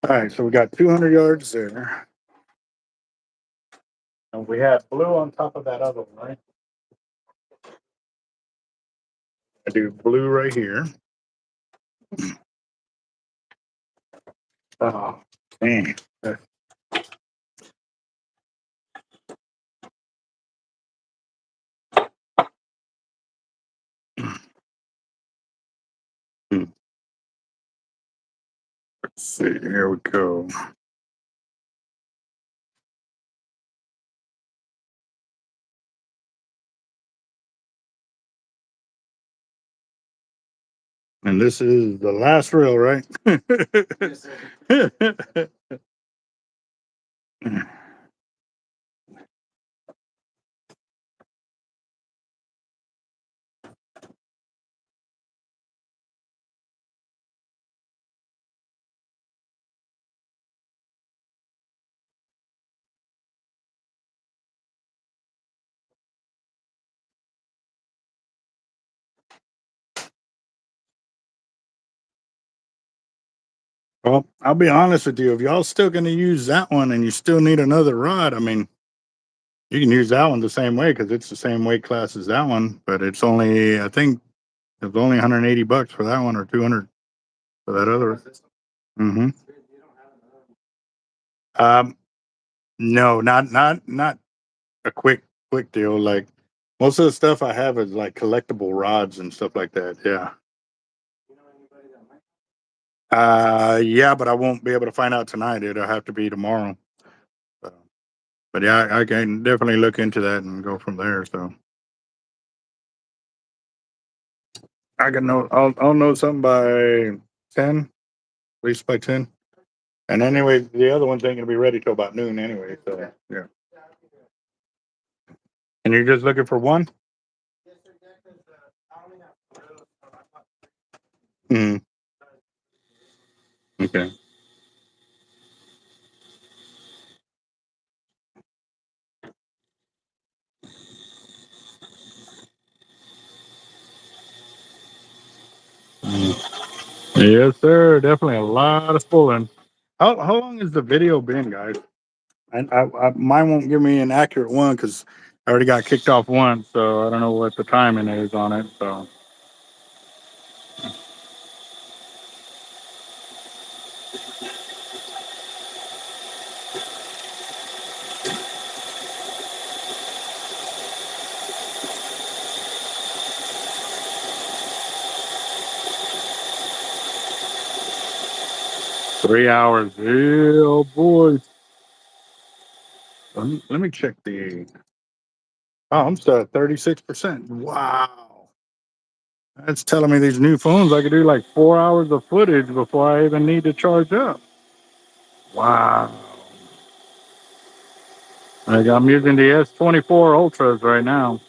All right, so we got 200 yards there. And we have blue on top of that other one, right? I do blue right here. Oh, dang. Let's see, here we go. And this is the last reel, right? Yes, sir. Well, I'll be honest with you. If y'all still going to use that one and you still need another rod, I mean, you can use that one the same way because it's the same weight class as that one, but it's only, I think it's only $180 for that one or 200 for that other. Mm-hmm. No, not a quick deal. Like most of the stuff I have is like collectible rods and stuff like that. Yeah. Yeah, but I won't be able to find out tonight. It'll have to be tomorrow. So, but yeah, I can definitely look into that and go from there. So I can know. I'll know something by 10, at least by 10. And anyway, the other one's ain't gonna be ready till about noon anyway. So yeah. And you're just looking for one? Mm. Okay. Mm. Yes, sir. Definitely a lot of spooling. How long has the video been, guys? And mine won't give me an accurate one because I already got kicked off once, so I don't know what the timing is on it. So 3 hours. Oh boy. Let me check the. Oh, I'm still at 36%. Wow. That's telling me these new phones I could do like 4 hours of footage before I even need to charge up. Wow. I'm using the S24 Ultras right now.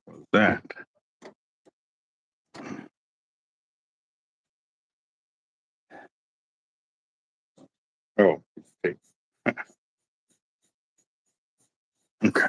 What's that? Oh, tape. Okay.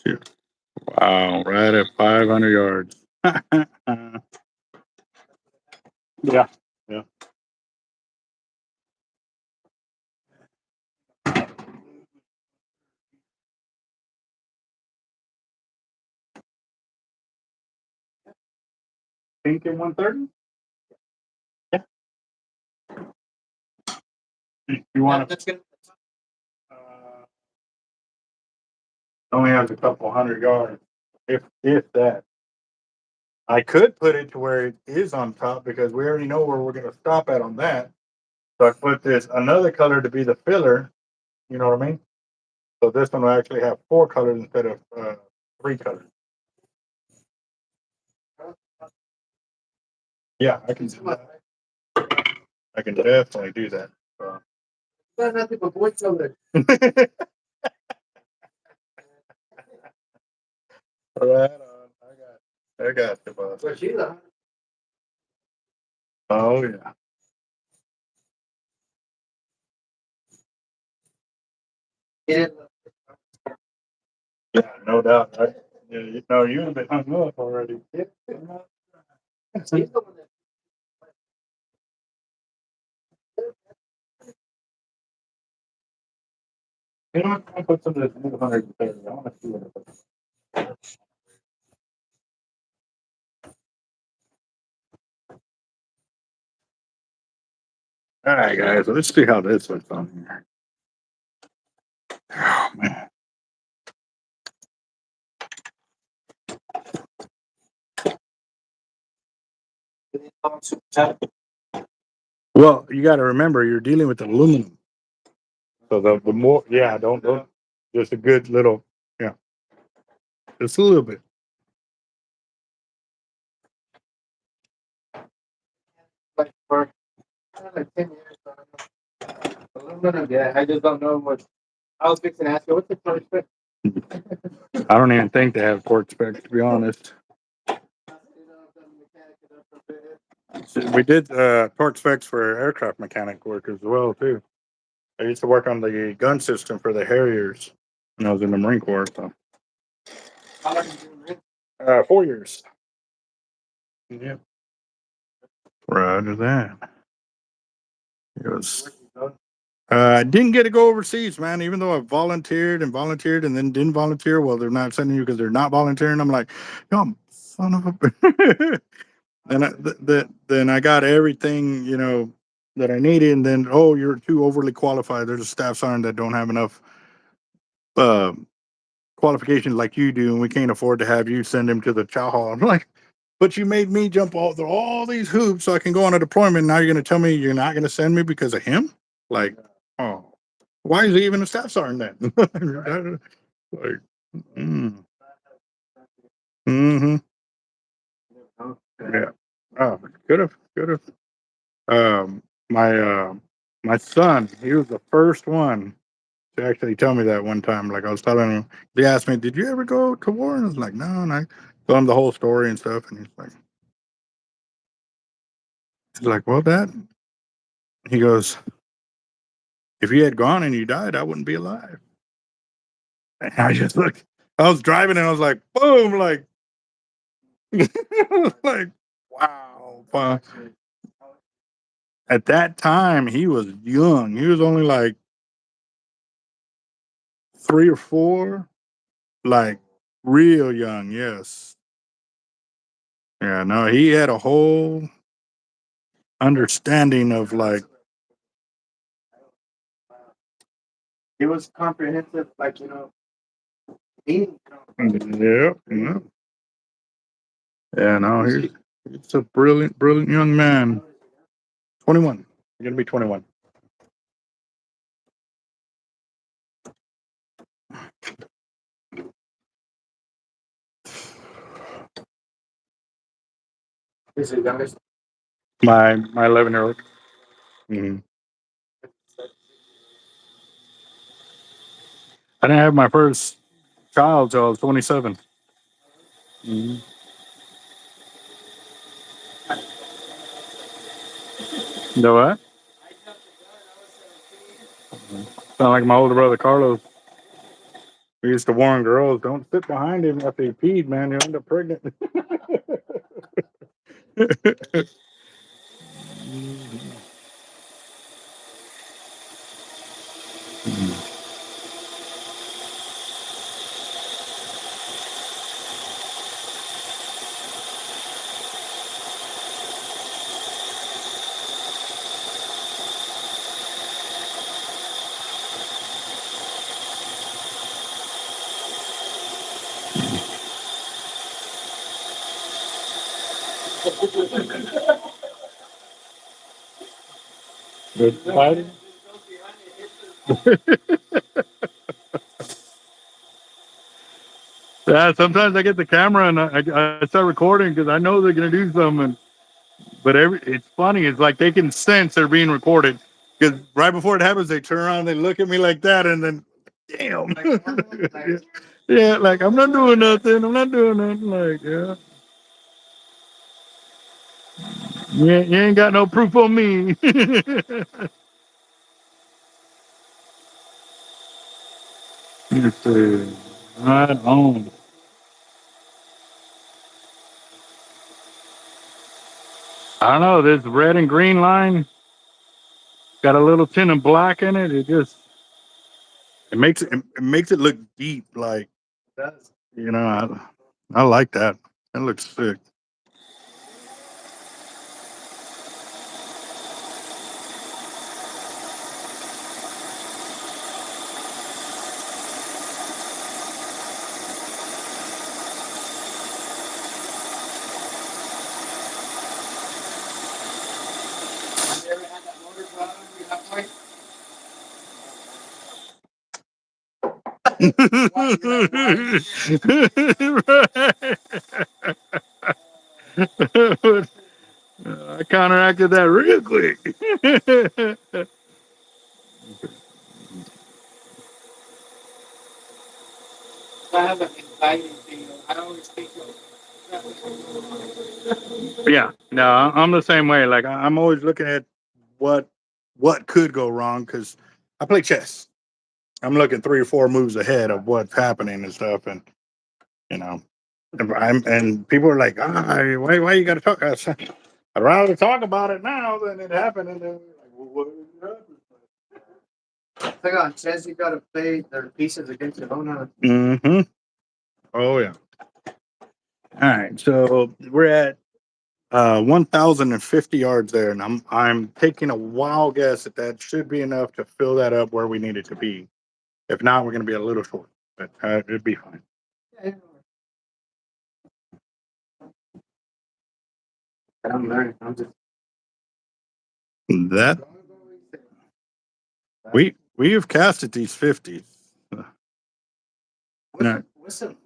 Shit. Wow, right at 500 yards. Yeah. Yeah. Pink in 130? Yeah. You want to? Only has a couple hundred yards, if that. I could put it to where it is on top because we already know where we're going to stop at on that. So I put this another color to be the filler. You know what I mean? So this one will actually have 4 colors instead of 3 colors. Yeah, I can do that. I can definitely do that. So. Nothing but voice over. Right on. I got you, boss. Oh yeah. Yeah. Yeah, no doubt. Yeah, you know, you've been hung up already. You know, I put some of this 130. I want to see what it looks like. All right, guys. Let's see how this looks on here. Oh man. Well, you got to remember you're dealing with aluminum. So the more, yeah, don't just a good little, yeah, just a little bit. Like for like 10 years. Aluminum, yeah. I just don't know what. I was fixing to ask you, what's the first fit? I don't even think they have court specs, to be honest. We did torque specs for aircraft mechanic work as well too. I used to work on the gun system for the Harriers when I was in the Marine Corps. So. How long have you been 4 years. Yep. Roger that. It was. I didn't get to go overseas, man. Even though I volunteered and then didn't volunteer. Well, they're not sending you because they're not volunteering. I'm like, yo, son of a. And then I got everything, you know, that I needed. And then, oh, you're too overly qualified. There's a staff sergeant that don't have enough qualifications like you do, and we can't afford to have you send him to the chow hall. I'm like, but you made me jump all these hoops so I can go on a deployment. Now you're going to tell me you're not going to send me because of him? Like, oh, why is he even a staff sergeant then? Like, mm-hmm. Yeah. Oh, could have. Um, my son, he was the first one to actually tell me that one time. Like I was telling him, he asked me, "Did you ever go to war?" And I was like, "No." And I told him the whole story and stuff, and he's like, "Well, Dad," he goes, "if you had gone and you died, I wouldn't be alive." And I just looked. I was driving and I was like, "Boom!" Like, like, wow. At that time, he was young. He was only like 3 or 4, like real young. Yes. Yeah. No, he had a whole understanding of like, It was comprehensive, like meaning. yeah, yeah. Yeah, no, he's a brilliant, brilliant young man. 21. You're gonna be 21. Is it youngest? My 11-year-old. Mhm. I didn't have my first child till I was 27. Mhm. The what? Sound like my older brother Carlos. We used to warn girls, don't sit behind him after he peed, man. You'll end up pregnant. Good fighting. Yeah, sometimes I get the camera and I start recording because I know they're gonna do something. But it's funny. It's like they can sense they're being recorded because right before it happens, they turn around, they look at me like that, and then, damn. Yeah, like I'm not doing nothing. I'm not doing nothing. Like, yeah, you ain't got no proof on me. Let's see. Right on. I don't know. This red and green line got a little tint of black in it. It makes it look deep. Like, Does. I like that. That looks sick. Have you ever had that motor problem you have point? I counteracted that real quick. I have an anxiety thing. I always think Yeah, no, I'm the same way. Like I'm always looking at what could go wrong because I play chess. I'm looking 3 or 4 moves ahead of what's happening and stuff, and you know, and people are like, why you got to talk? I'd rather talk about it now than it happened. And then like, well, what happened? it's like on chess, you gotta play their pieces against your own. Mm-hmm. Oh yeah. All right, so we're at 1,050 yards there, and I'm taking a wild guess that should be enough to fill that up where we need it to be. If not, we're going to be a little short, but it'd be fine. I'm learning. I'm just That we have casted these 50s. what's the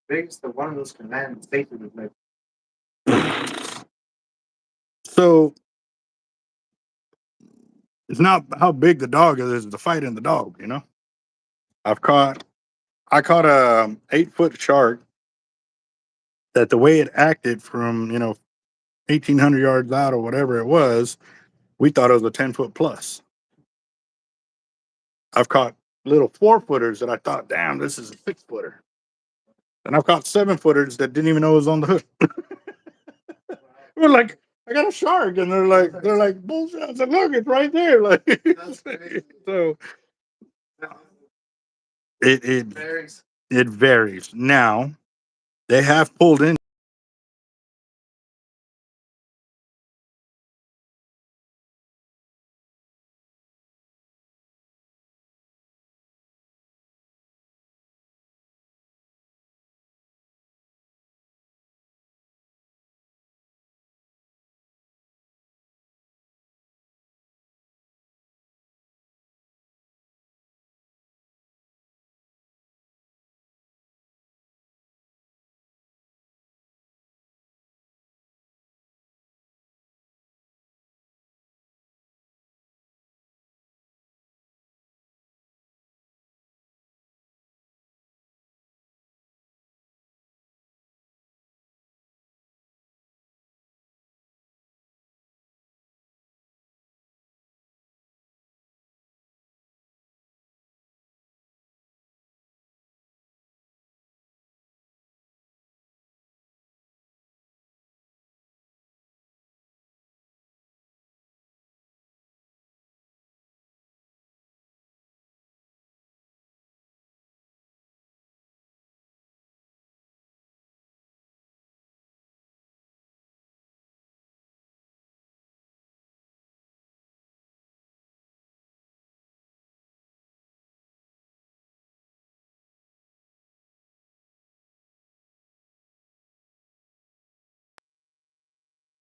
biggest of one of those command stations is like? So it's not how big the dog is; it's the fight in the dog. I caught a 8-foot shark that the way it acted from 1,800 yards out or whatever it was, we thought it was a 10-foot plus. I've caught little 4-footers that I thought, damn, this is a 6-footer. And I've caught 7-footers that didn't even know it was on the hook. We're like, I got a shark, and they're like, bullshit. I said, look, it's right there. Like, so it varies. it varies. Now they have pulled in.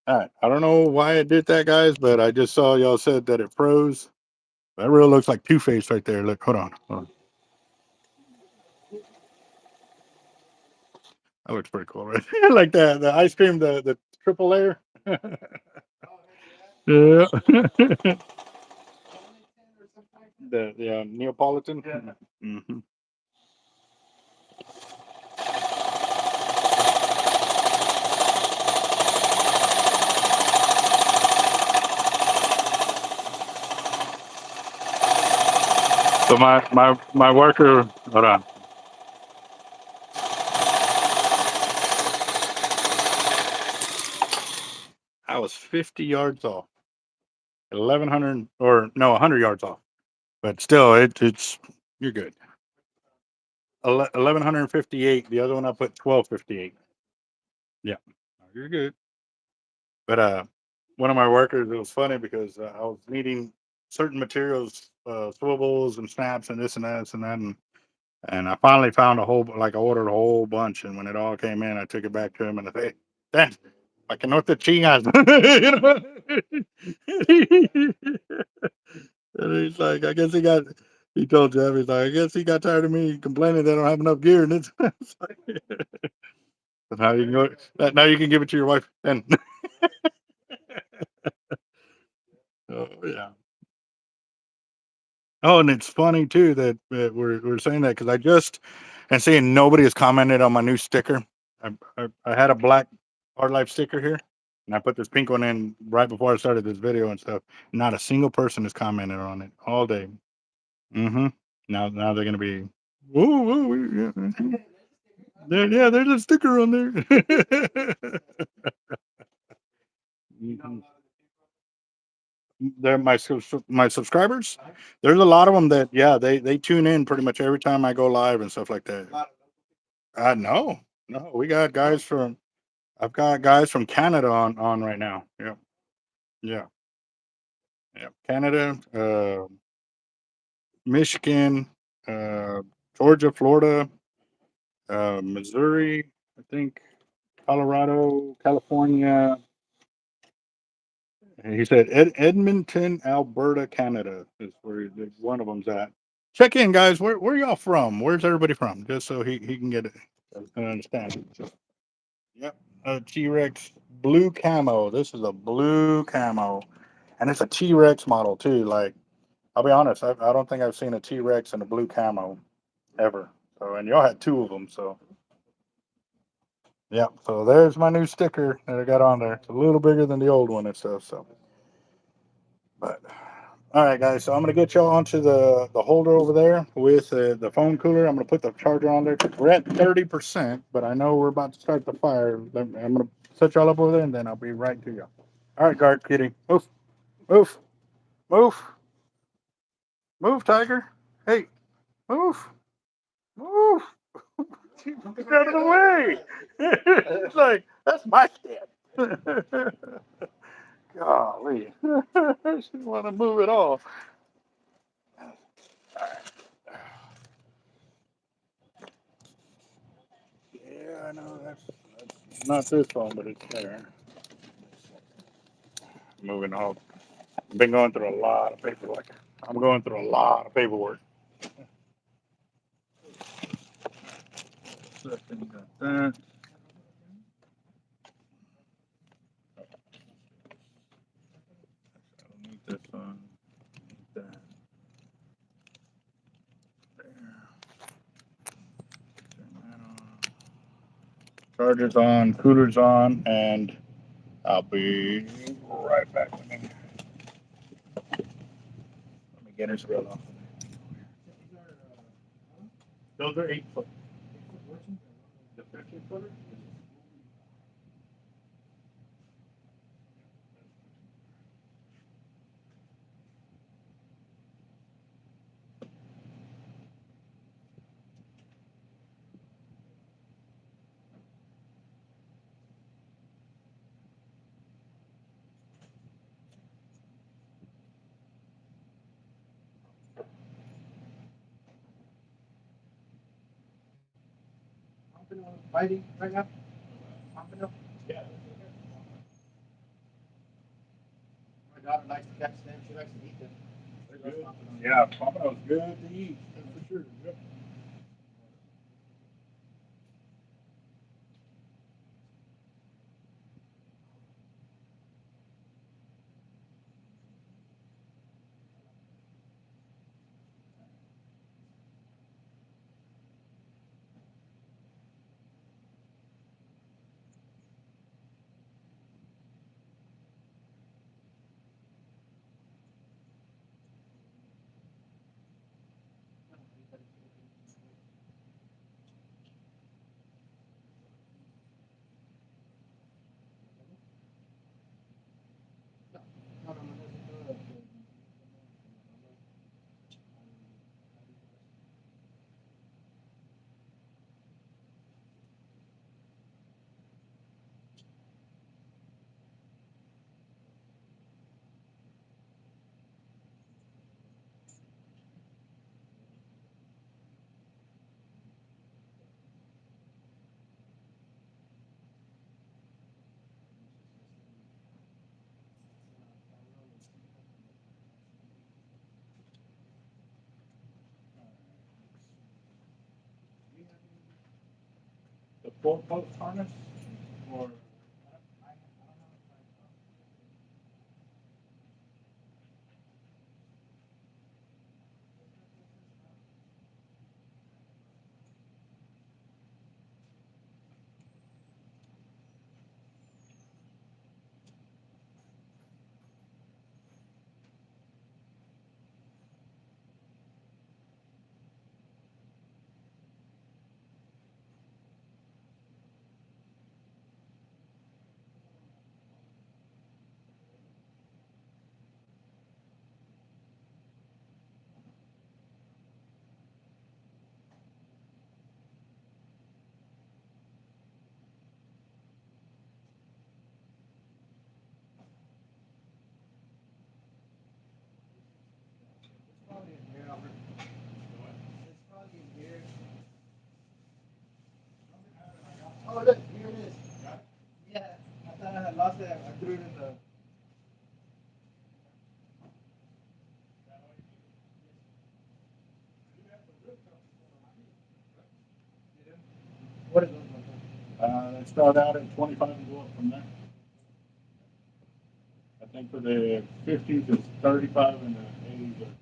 All right, I don't know why it did that, guys, but I just saw y'all said that it froze. That really looks like Two-Face right there. Look, hold on. That looks pretty cool, right? Like the ice cream, the triple layer. Yeah. The Neapolitan. Yeah. Mhm. So my worker, hold on. I was 50 yards off, 1,100 or no, 100 yards off, but still, it's you're good. 1,158. The other one I put 1,258. Yeah, you're good. But one of my workers, it was funny because I was needing certain materials, swivels and snaps and this and that and that, and I finally found I ordered a whole bunch, and when it all came in, I took it back to him and I said, "Dan, I que no te chingas." And he's like, I guess he told Jeff, he's like, I guess he got tired of me complaining they don't have enough gear, and it's like, but now you can now you can give it to your wife, and oh yeah. Oh, and it's funny too that we're saying that because I just and seeing nobody has commented on my new sticker. I had a black hard life sticker here, and I put this pink one in right before I started this video and stuff. Not a single person has commented on it all day. Mm-hmm. Now they're gonna be, whoa, yeah, yeah, there's a sticker on there. Mhm. They're my subscribers. There's a lot of them that they tune in pretty much every time I go live and stuff like that. No, we got guys from I've got guys from Canada on right now. Yeah, yeah, yeah. Canada, Michigan, uh, Georgia, Florida, Missouri, I think, Colorado, California. And he said Edmonton, Alberta, Canada is where one of them's at. Check in, guys. Where y'all from? Where's everybody from? Just so he can get it and understand. So, yep. T-Rex blue camo. This is a blue camo, and it's a T-Rex model too. Like, I'll be honest, I don't think I've seen a T-Rex in a blue camo. ever. So, and y'all had 2 of them. So, yeah. So there's my new sticker that I got on there. It's a little bigger than the old one and stuff. So, but all right, guys. So I'm gonna get y'all onto the holder over there with the phone cooler. I'm gonna put the charger on there. We're at 30%, but I know we're about to start the fire. I'm gonna set y'all up over there, and then I'll be right to you. All right, guard kitty, move, move, move, move, tiger. Hey, move, move. Get out of the way. It's like that's my step. Golly, she didn't want to move at all. Yeah, I know that's not this phone, but it's there. Moving on. I've been going through a lot of paperwork. I'm going through a lot of paperwork. Second, got that. I don't need this one. Need that. There. Turn that on. Charger's on, cooler's on, and I'll be right back with me. Let me get his grill off. Those are 8-foot. The 15-footer? Fighting right now? Pumping up? Yeah. My daughter likes to catch them. She likes to eat them. They're good. Yeah, pompano's good to eat. That's for sure. Yep. The 4-post harness or Oh, look, here it is. Yeah, I thought I had lost it. I threw it in the. What is those? they start out at 25 and go up from there. I think for the 50s it's 35 and the 80s are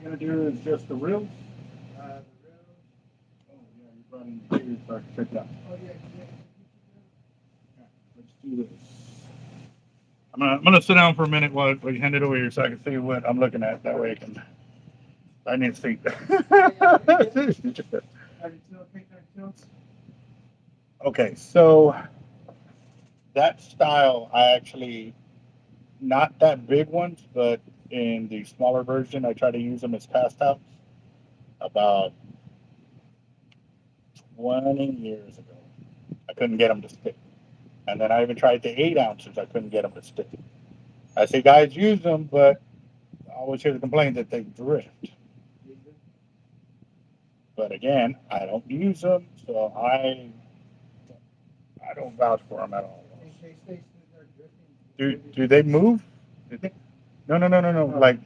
we're gonna do is just the reels. The real. Oh yeah, you brought in the gears so I can check it out. Oh yeah. Let's do this. I'm gonna sit down for a minute while you hand it over here so I can see what I'm looking at. That way I need to see. Okay, so that style, I actually, not that big ones, but in the smaller version, I try to use them as cast outs about 20 years ago. I couldn't get them to stick. And then I even tried the 8 ounces. I couldn't get them to stick. I see guys use them, but I always hear the complaint that they drift. But again, I don't use them, so I don't vouch for them at all. Do they move? No. Like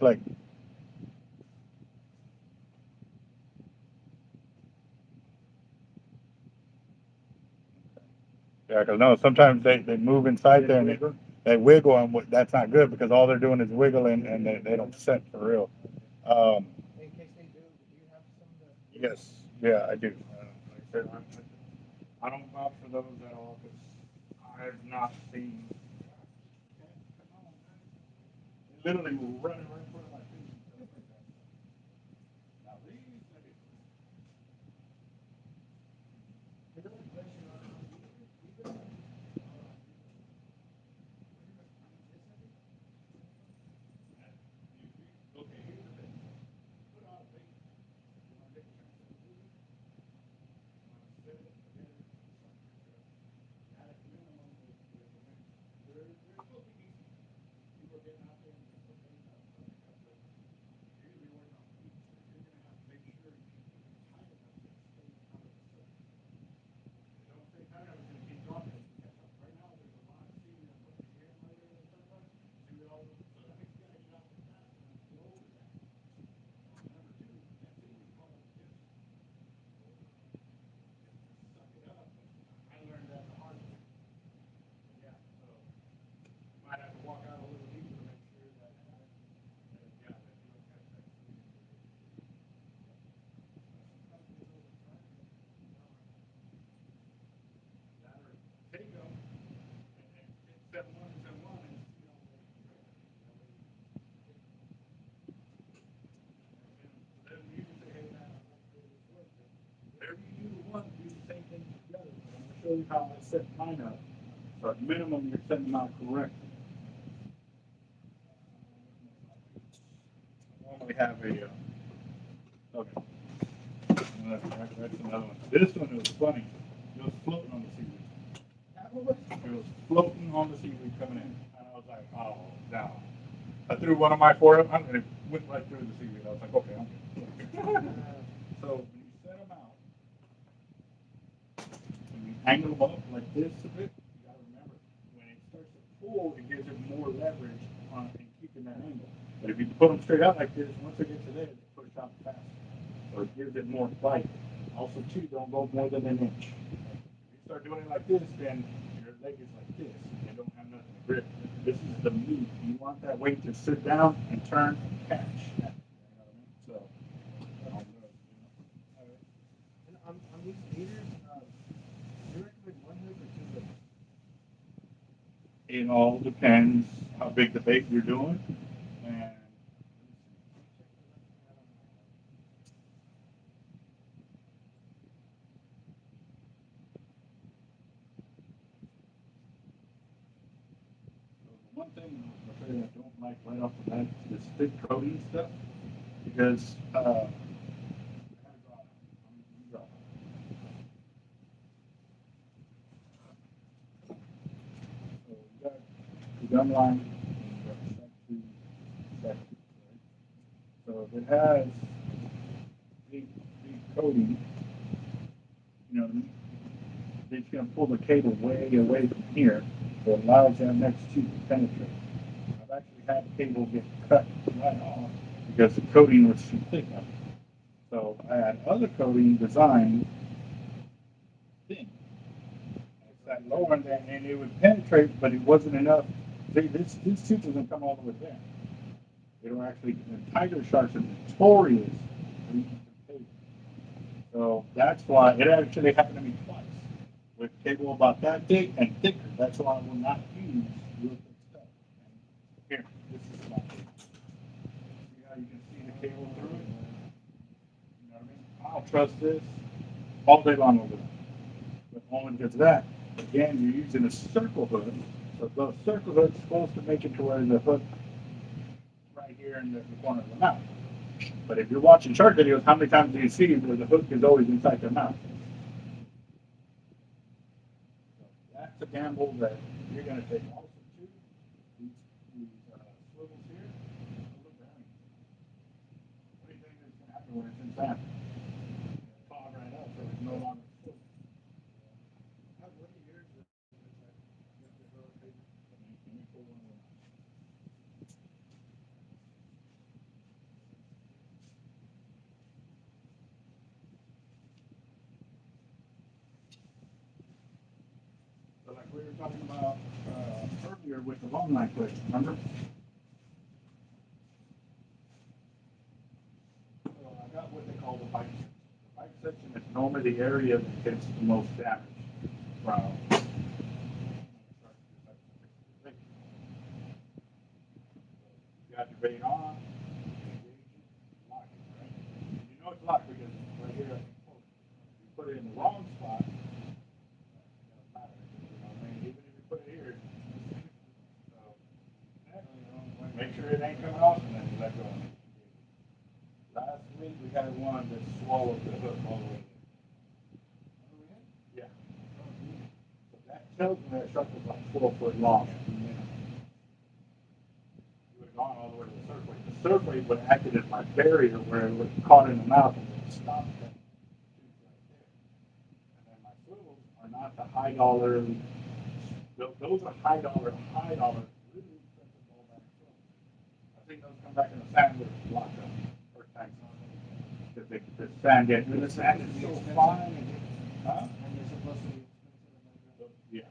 yeah, because no, sometimes they move inside there and they wiggle, and that's not good because all they're doing is wiggling and they don't set for real. In case they do you have some Yes, yeah, I do. Like I said, I don't vouch for those at all because I've not seen. Literally running right in front of my face. Now these, might have to walk out a little deeper to make sure that yeah, that you don't catch that. Take them and set one and set one and see how they then you can say, hey man, whatever you do one, do the same thing together. I'm gonna show you how I set mine up. So at minimum you're setting them out correctly. I normally have a okay. That's another one. This one was funny. It was floating on the seaweed. It was floating on the seaweed coming in. And I was like, oh, no. I threw one of my 4 and it went right through the seaweed. I was like, okay, I'm good. So when you set them out, when you angle them up like this a bit, you got to remember, when it starts to pull, it gives it more leverage on keeping that angle. But if you put them straight out like this, once they get to there, they push out faster. So it gives it more bite. Also, too, don't go more than an inch. If you start doing it like this, then your leg is like this. You don't have nothing to grip. This is the meat. You want that weight to sit down and turn and catch. You know what I mean? So, And on these leaders, do you recommend one hook or two hooks? it all depends how big the bait you're doing. And one thing I don't like right off the bat is this thick coating stuff because so you got the gun line and you got the right? So if it has big coating, you know, it's going to pull the cable way away from here, so it allows that next tube to penetrate. I've actually had the cable get cut right off because the coating was too thick on it. So I had other coating designed thin. It's that lower end, and it would penetrate, but it wasn't enough. This tooth doesn't come all the way down. They don't actually, the tiger sharks are notorious for eating their cable. So that's why it actually happened to me twice with cable about that thick and thicker. That's why I will not use real thick stuff. And here, this is my cable. See how you can see the cable through it? You know what I mean? I don't trust this all day long over there. But only because of that, again, you're using a circle hook. So the circle hook's supposed to make it to where the hook right here in the corner of the mouth. But if you're watching shark videos, how many times do you see where the hook is always inside their mouth? So that's a gamble that you're going to take also too. These swivels here, look at them. What do you think is going to happen when it's inside? It's fall right up, so it's no longer swivel. How many years is it? Let me pull one of them out. So like we were talking about earlier with the long line clip, remember? So I got what they call the bite section. The bite section is normally the area that gets the most damage from. You got your bait on, lock it, right? You know it's locked because right here, you put it in the wrong spot. Even if you put it here, so make sure it ain't coming off and then you let go. Last week we had one that swallowed the hook all the way in. Yeah. So that tells me that shark was like 4 foot long. You would have gone all the way to the surf weight. The surf weight would have acted as my barrier where it would have caught in the mouth and it would stop that tooth right there. And then my swivels are not the high dollar. Those are high dollar, really expensive ballback swivels. I think those come back in the sand with locked up first time. Because the sand gets, the sand is so fine. Huh? And they're supposed to be expensive. Yeah.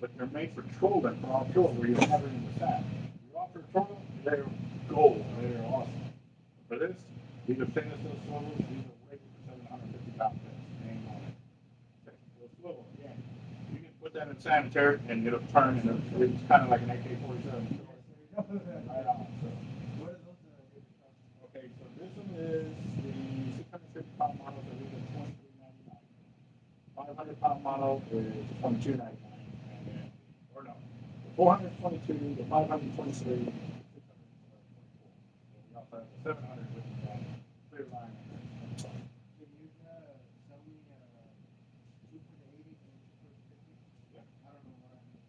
But they're made for trolling, for offshore, where you have it in the sand. You offer trolling, they're gold, they're awesome. For this, these are stainless steel swivels, these are rated for 750-pound fish. Name on it. Technical swivel, again. You can put that in sanitary and it'll turn and it's kind of like an AK-47. Right on. So. Okay, so this one is the 650-pound model, so these are $23.99. 500-pound model is $22.99. And then, or no, the 422, the 523, 624. So we also have the 700 with the clear line. Can you tell me two for the 80 and two for the 50? Yeah. I don't know what I'm going to.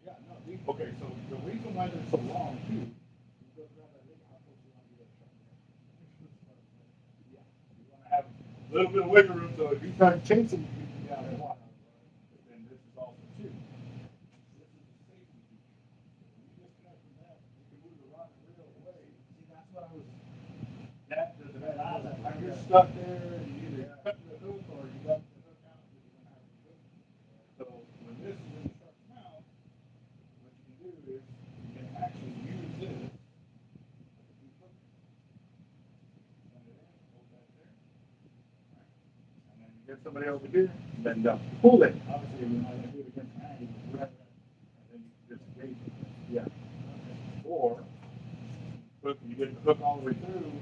Yeah, no, okay, so the reason why they're so long too. Have a little bit of wiggle room, so if you try to chase them, you can get out of the water. But then this is also too. This is the safety feature. When you disconnect from that, you can move the rod in real way. See, that's what I was. Like you're stuck there, and you either cut the hook or you let the hook out, and you're gonna have to hook. So when this is in the shark's mouth, what you can do is you can actually use this. Get somebody over here, and then pull it. Obviously, we're not going to do it against the hand, and then you just engage it. Yeah. Or you get the hook all the way through, and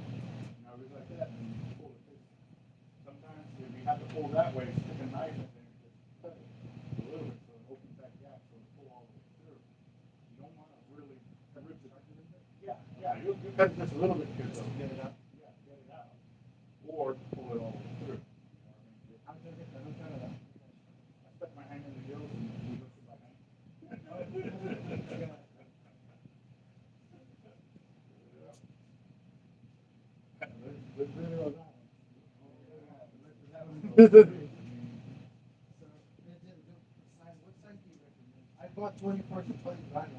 just like that, and you pull it. Sometimes if you have to pull that way, stick a knife in there, just cut it a little bit so it opens that gap so it pull all the way through. You don't want to really rip it. Yeah, you cut it just a little bit because it'll get it out. Yeah, get it out. Or pull it all the way through. I stuck my hand in the gills and we looked at my hand. I bought 24 to 20 grand.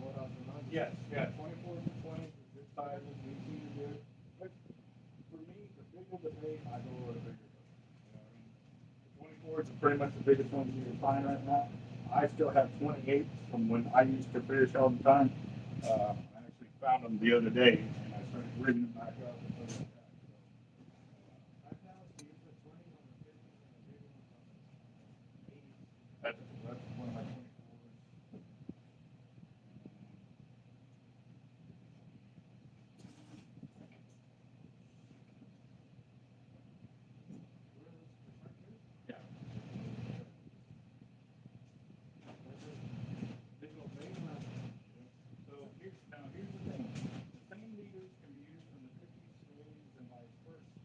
Yes, yeah, 24 to 20 is good sizes, easy to do. But for me, the bigger the bait, I go with a bigger boat. 24 is pretty much the biggest one you can find right now. I still have 28s from when I used to fish all the time. I actually found them the other day, and I rigging it back up and stuff like that. That's one of my 24s. Yeah. So here's the thing. The same leaders can be used from the cookies, stories, and vice versa.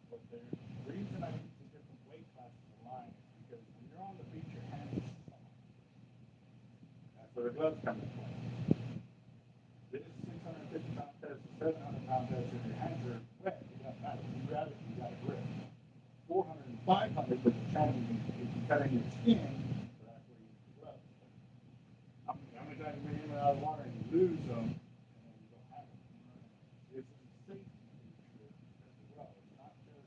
But the reason I use the different weight classes of line is because when you're on the beach, your hands are soft. That's where the gloves come into play. This 650-pound test, 700-pound test, if your hands are wet, it doesn't matter. When you grab it, you got a grip. 400 and 500, but the challenge is if you cut into your skin, so that's where you use the gloves. How many times you been in and out of the water and you lose them, and then you don't have them? It's a safety feature as well. It's not just,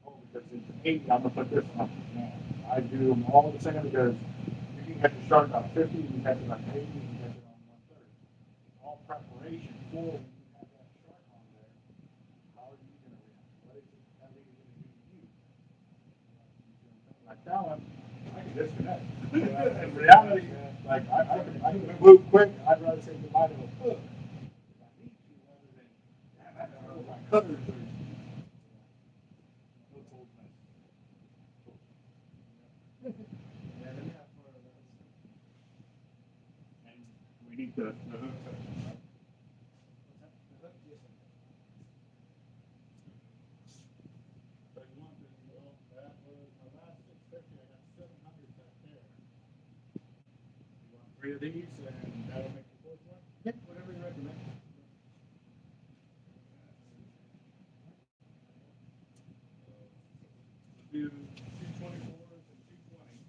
oh, because it's an 80, I'm going to put this on. No, I do them all the same because you can catch a shark on 50, you can catch it on 80, you can catch it on 130. It's all preparation for when you have that shark on there. How are you going to react? What is it that leader going to do to you? Like that one, I can disconnect. In reality, like I can move quick. I'd rather say goodbye to a hook if I need to, rather than damn, I don't know if my cutters or hook holds my. And we need the hook section, right? So you want this, well, that was my last 650. I got 700 back there. You want 3 of these, and that'll make the fourth one? Yeah, whatever you recommend. We'll do 224s and 220s.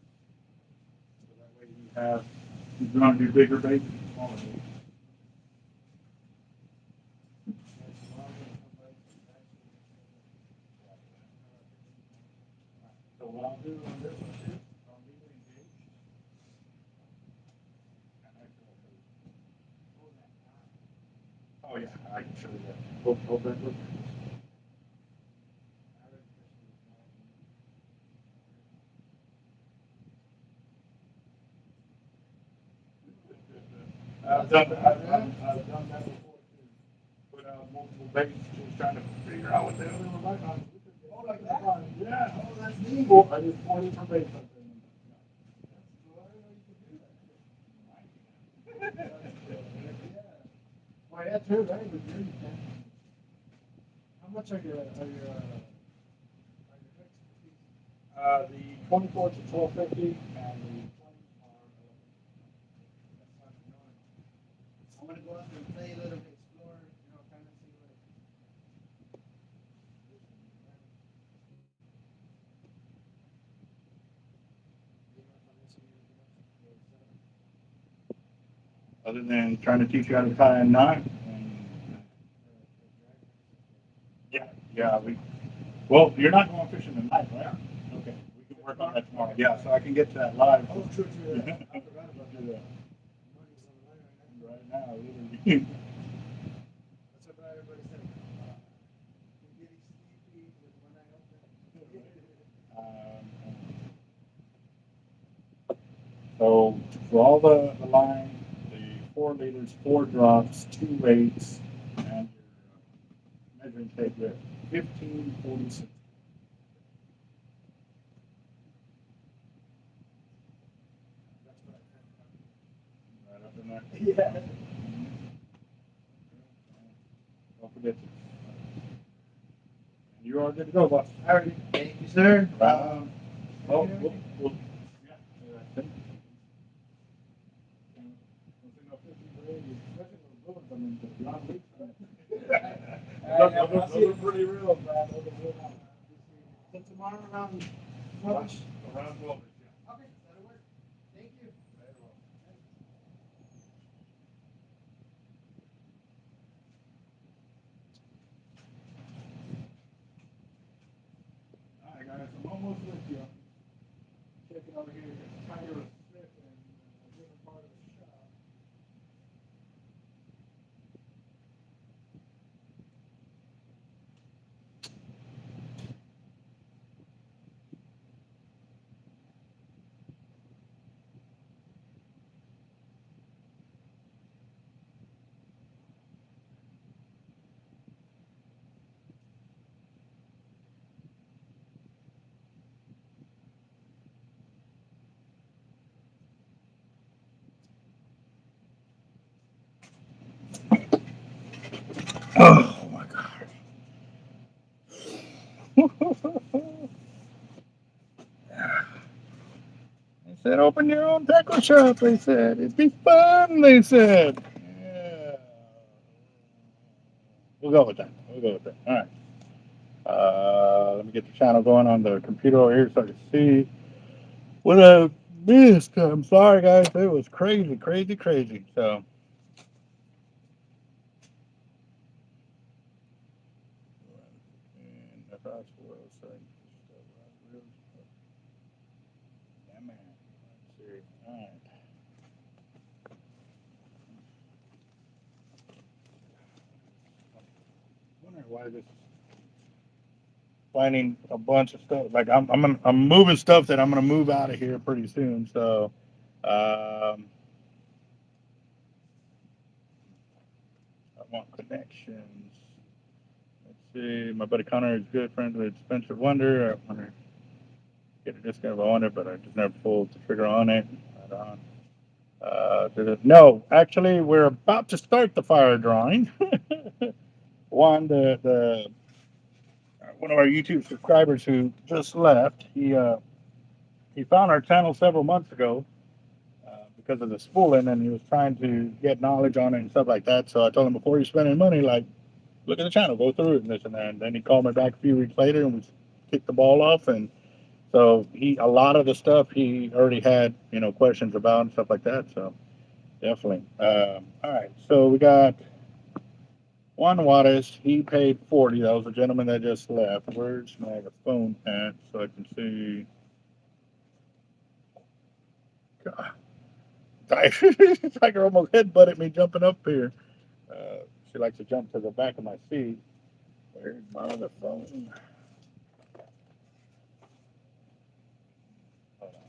So that way you have, if you want to do bigger baits and smaller baits. So what I'll do on this one is, I'll leave it engaged. Oh yeah, I can show you that. Hold that look. I've done that before too. Put out multiple baits, just trying to figure out what the hell they were like on. Oh, like that one. Yeah. Oh, that's neat. I just 4 different baits up there. Why, that's her, right? How much are your the 24 to 1250 and the 20 are. I'm gonna go out there and play a little bit, explore, kind of see what. Other than trying to teach you how to tie a knot. Yeah, well, you're not going fishing tonight, right? Okay, we can work on that tomorrow. Yeah, so I can get to that live. Oh, true. I forgot about that. Right now, literally. That's what everybody said. You're getting sleepy with one eye open. So for all the line, the 4 liters, 4 drops, 2 weights, and your measuring tape there, 1546. Right up in there. Yeah. Don't forget to. You are good to go, boss. All right. Thank you, sir. Well, we'll yeah. I think. Those are pretty real, Brad. So tomorrow around 12-ish? Around 12-ish, yeah. Okay, that'll work. Thank you. All right, guys, I'm almost with you. Checking over here, Tiger was sick in a different part of the shop. Oh my God. They said, open your own tackle shop. They said, it'd be fun. They said, yeah. We'll go with that. We'll go with that. All right. Let me get the channel going on the computer over here so I can see what I missed. I'm sorry, guys. It was crazy, crazy, crazy. So, yeah, man. Let's see. All right. I wonder why this finding a bunch of stuff. Like I'm moving stuff that I'm gonna move out of here pretty soon. So I want connections. Let's see. My buddy Connor is good friends with Spencer Wonder. I want to get a discount if I want it, but I just never pulled the trigger on it. No, actually, we're about to start the fire drawing. The one of our YouTube subscribers who just left, he found our channel several months ago because of the spooling, and he was trying to get knowledge on it and stuff like that. So I told him before you spend any money, like look at the channel, go through it and this and that. And then he called me back a few weeks later, and we kicked the ball off. And so a lot of the stuff he already had, questions about and stuff like that. So definitely. All right, so we got Juan Juarez. He paid 40. That was the gentleman that just left. Where's my phone at so I can see? God. Tiger almost headbutted me jumping up here. She likes to jump to the back of my seat. Where's my other phone? Hold on.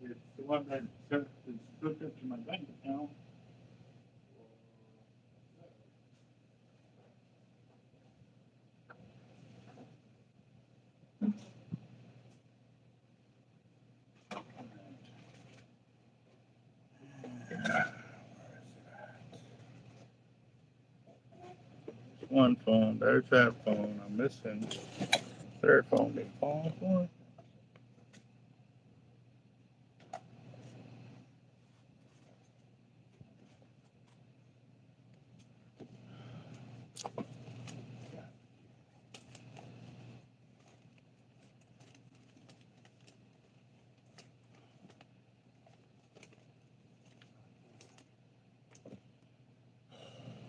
It's the one that is hooked up to my bank account. One phone. There's that phone. I'm missing. Third phone. Did fall for?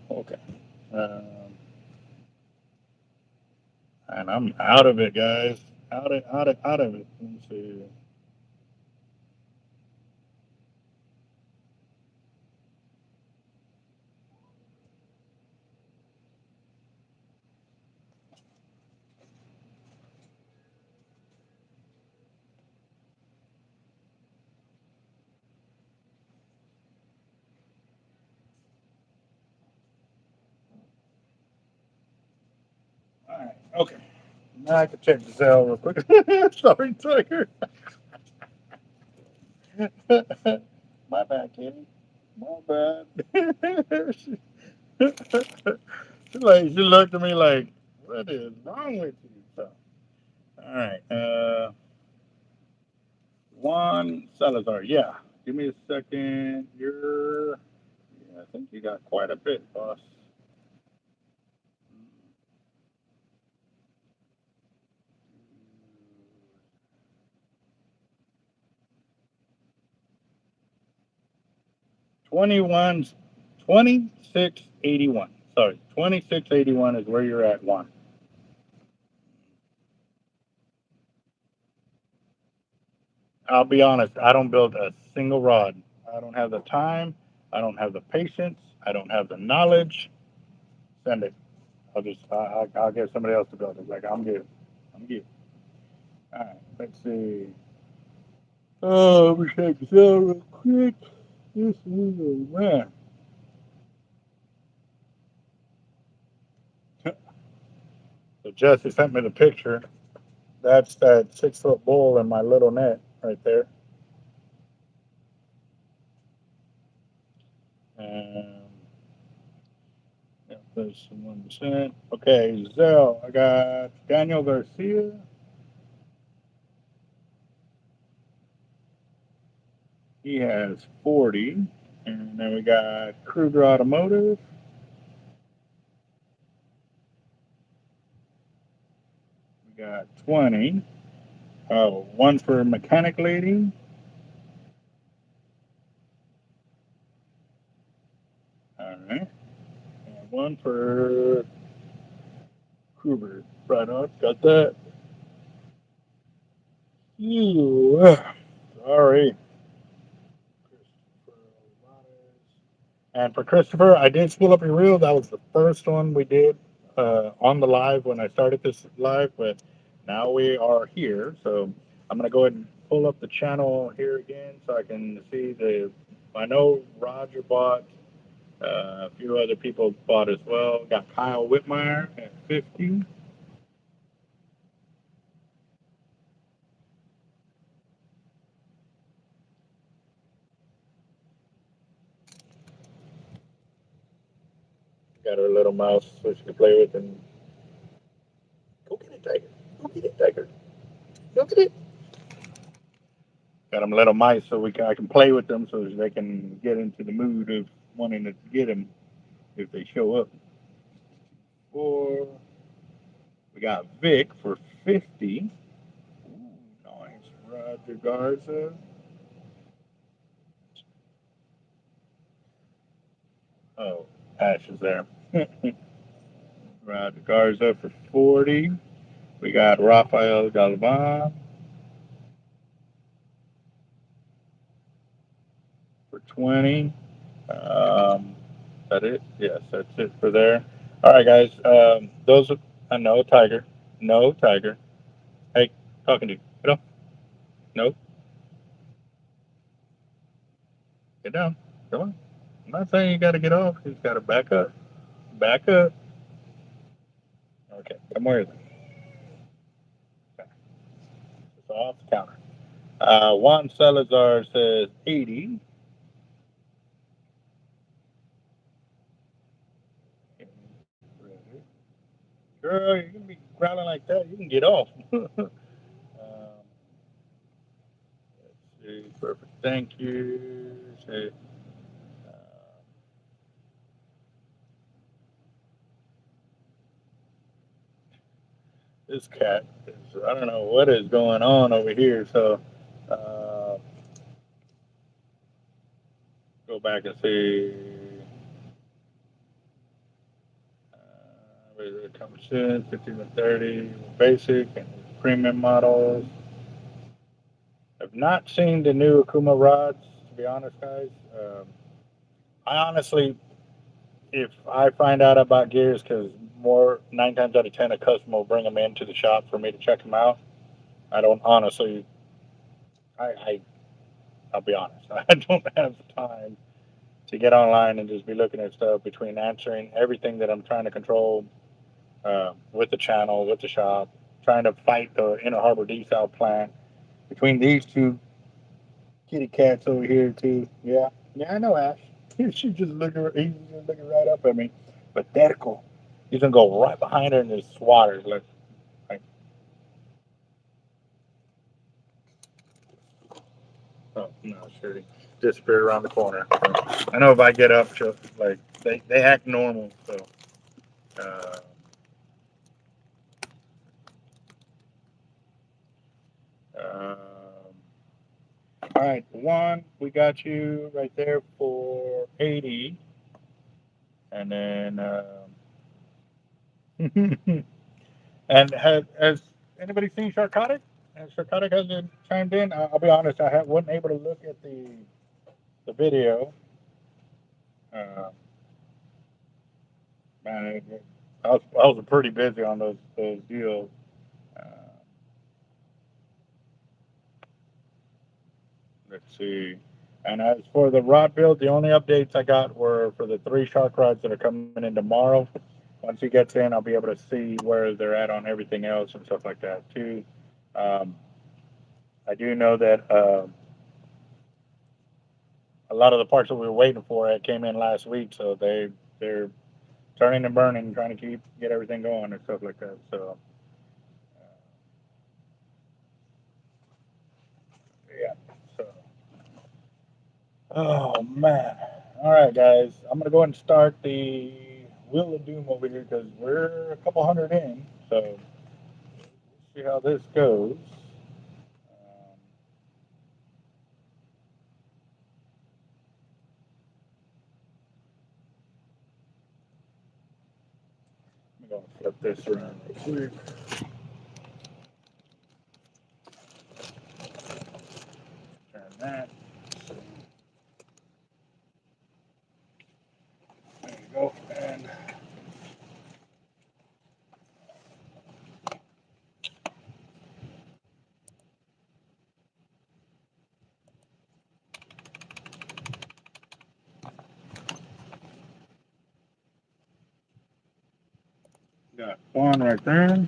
Okay. And I'm out of it, guys. Out of it. Let me see. All right. Okay. Now I can check the cell real quick. Sorry, Tiger. My bad, Kitty. My bad. She looked at me like, what is wrong with you? So, all right. Juan Salazar. Yeah. Give me a second. Yeah, I think you got quite a bit, boss. $21, 2681. Sorry, 2681 is where you're at, Juan. I'll be honest, I don't build a single rod. I don't have the time. I don't have the patience. I don't have the knowledge. Send it. I'll get somebody else to build it. Like I'm good. I'm good. All right, let's see. Oh, let me check this out real quick. This is a man. So Jesse sent me the picture. That's that 6 foot bull in my little net right there. Um, yeah, there's some 1%. Okay, Zell. I got Daniel Garcia. He has 40. And then we got Kruger Automotive. We got 20. Oh, one for Mechanic Lady. All right. And one for Kruger. Right on. Got that. Ew. Sorry. And for Christopher, I did spool up your reel. That was the first one we did on the live when I started this live, but now we are here. So I'm going to go ahead and pull up the channel here again so I can see the. I know Roger bought, a few other people bought as well. Got Kyle Whitmire at 50. Got her little mouse so she can play with and go get it, Tiger. Go get it, Tiger. Go get it. Got them little mice so I can play with them so they can get into the mood of wanting to get them if they show up. Or we got Vic for 50. Ooh, nice. Roger Garza. Oh, Ash is there. Roger Garza for 40. We got Rafael Galvan for 20. That it? Yes, that's it for there. All right, guys. Those are, no Tiger. No Tiger. Hey, talking to you. Get up. No, get down. Come on. I'm not saying you got to get off. You just got to back up. Back up. Okay, come here. Okay. It's off the counter. Juan Salazar says 80. Girl, you're going to be growling like that. You can get off. Let's see. Perfect. Thank you. Say, uh, this cat is, I don't know what is going on over here. So, uh, go back and see. It comes in 15 to 30 basic and premium models. I've not seen the new Akuma rods, to be honest, guys. I honestly, if I find out about gears, because more 9 times out of 10, a customer will bring them into the shop for me to check them out. I don't honestly, I I'll be honest, I don't have time to get online and just be looking at stuff between answering everything that I'm trying to control with the channel, with the shop, trying to fight the Inner Harbor desal plant. Between these two kitty cats over here too. Yeah, yeah, I know Ash. She's just looking. He's just looking right up at me. But Terco, he's gonna go right behind her and just swat her. Like, oh no, sure. Disappeared around the corner. I know if I get up, she'll, like they act normal. So, uh, um, all right, one, we got you right there for 80, and then. And has anybody seen Sharkotic? And Sharkotic hasn't chimed in. I'll be honest, wasn't able to look at the video. Uh, Man, I was pretty busy on those deals. Uh, Let's see. And as for the rod build, the only updates I got were for the 3 shark rods that are coming in tomorrow. Once he gets in, I'll be able to see where they're at on everything else and stuff like that too. Um, I do know that a lot of the parts that we were waiting for came in last week, so they're turning and burning, trying to get everything going and stuff like that. So yeah. So oh man. All right, guys. I'm gonna go ahead and start the Wheel of Doom over here because we're a couple hundred in. So let's see how this goes. I'm gonna flip this around real quick. Turn that. There you go. And got one right there.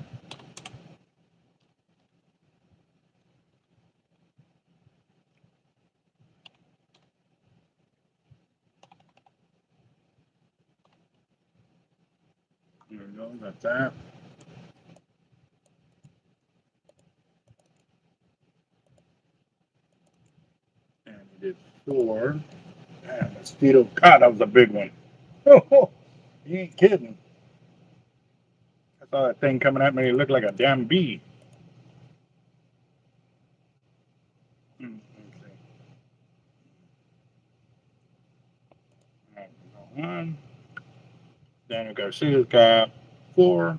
There we go. Got that. And we did 4. Man, mosquito. God, that was a big one. Oh, you ain't kidding. I saw that thing coming at me. It looked like a damn bee. Let's see. All right, we got 1. Daniel Garcia's got 4.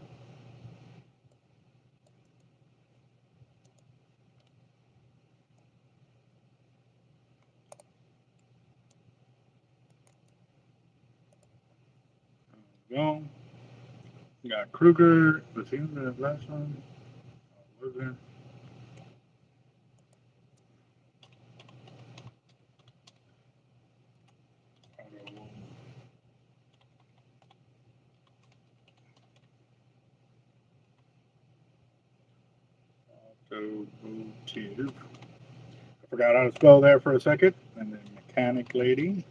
There we go. We got Kruger. Let's see the last one. What was it? Automotive. I forgot how to spell there for a second. And then mechanic lady.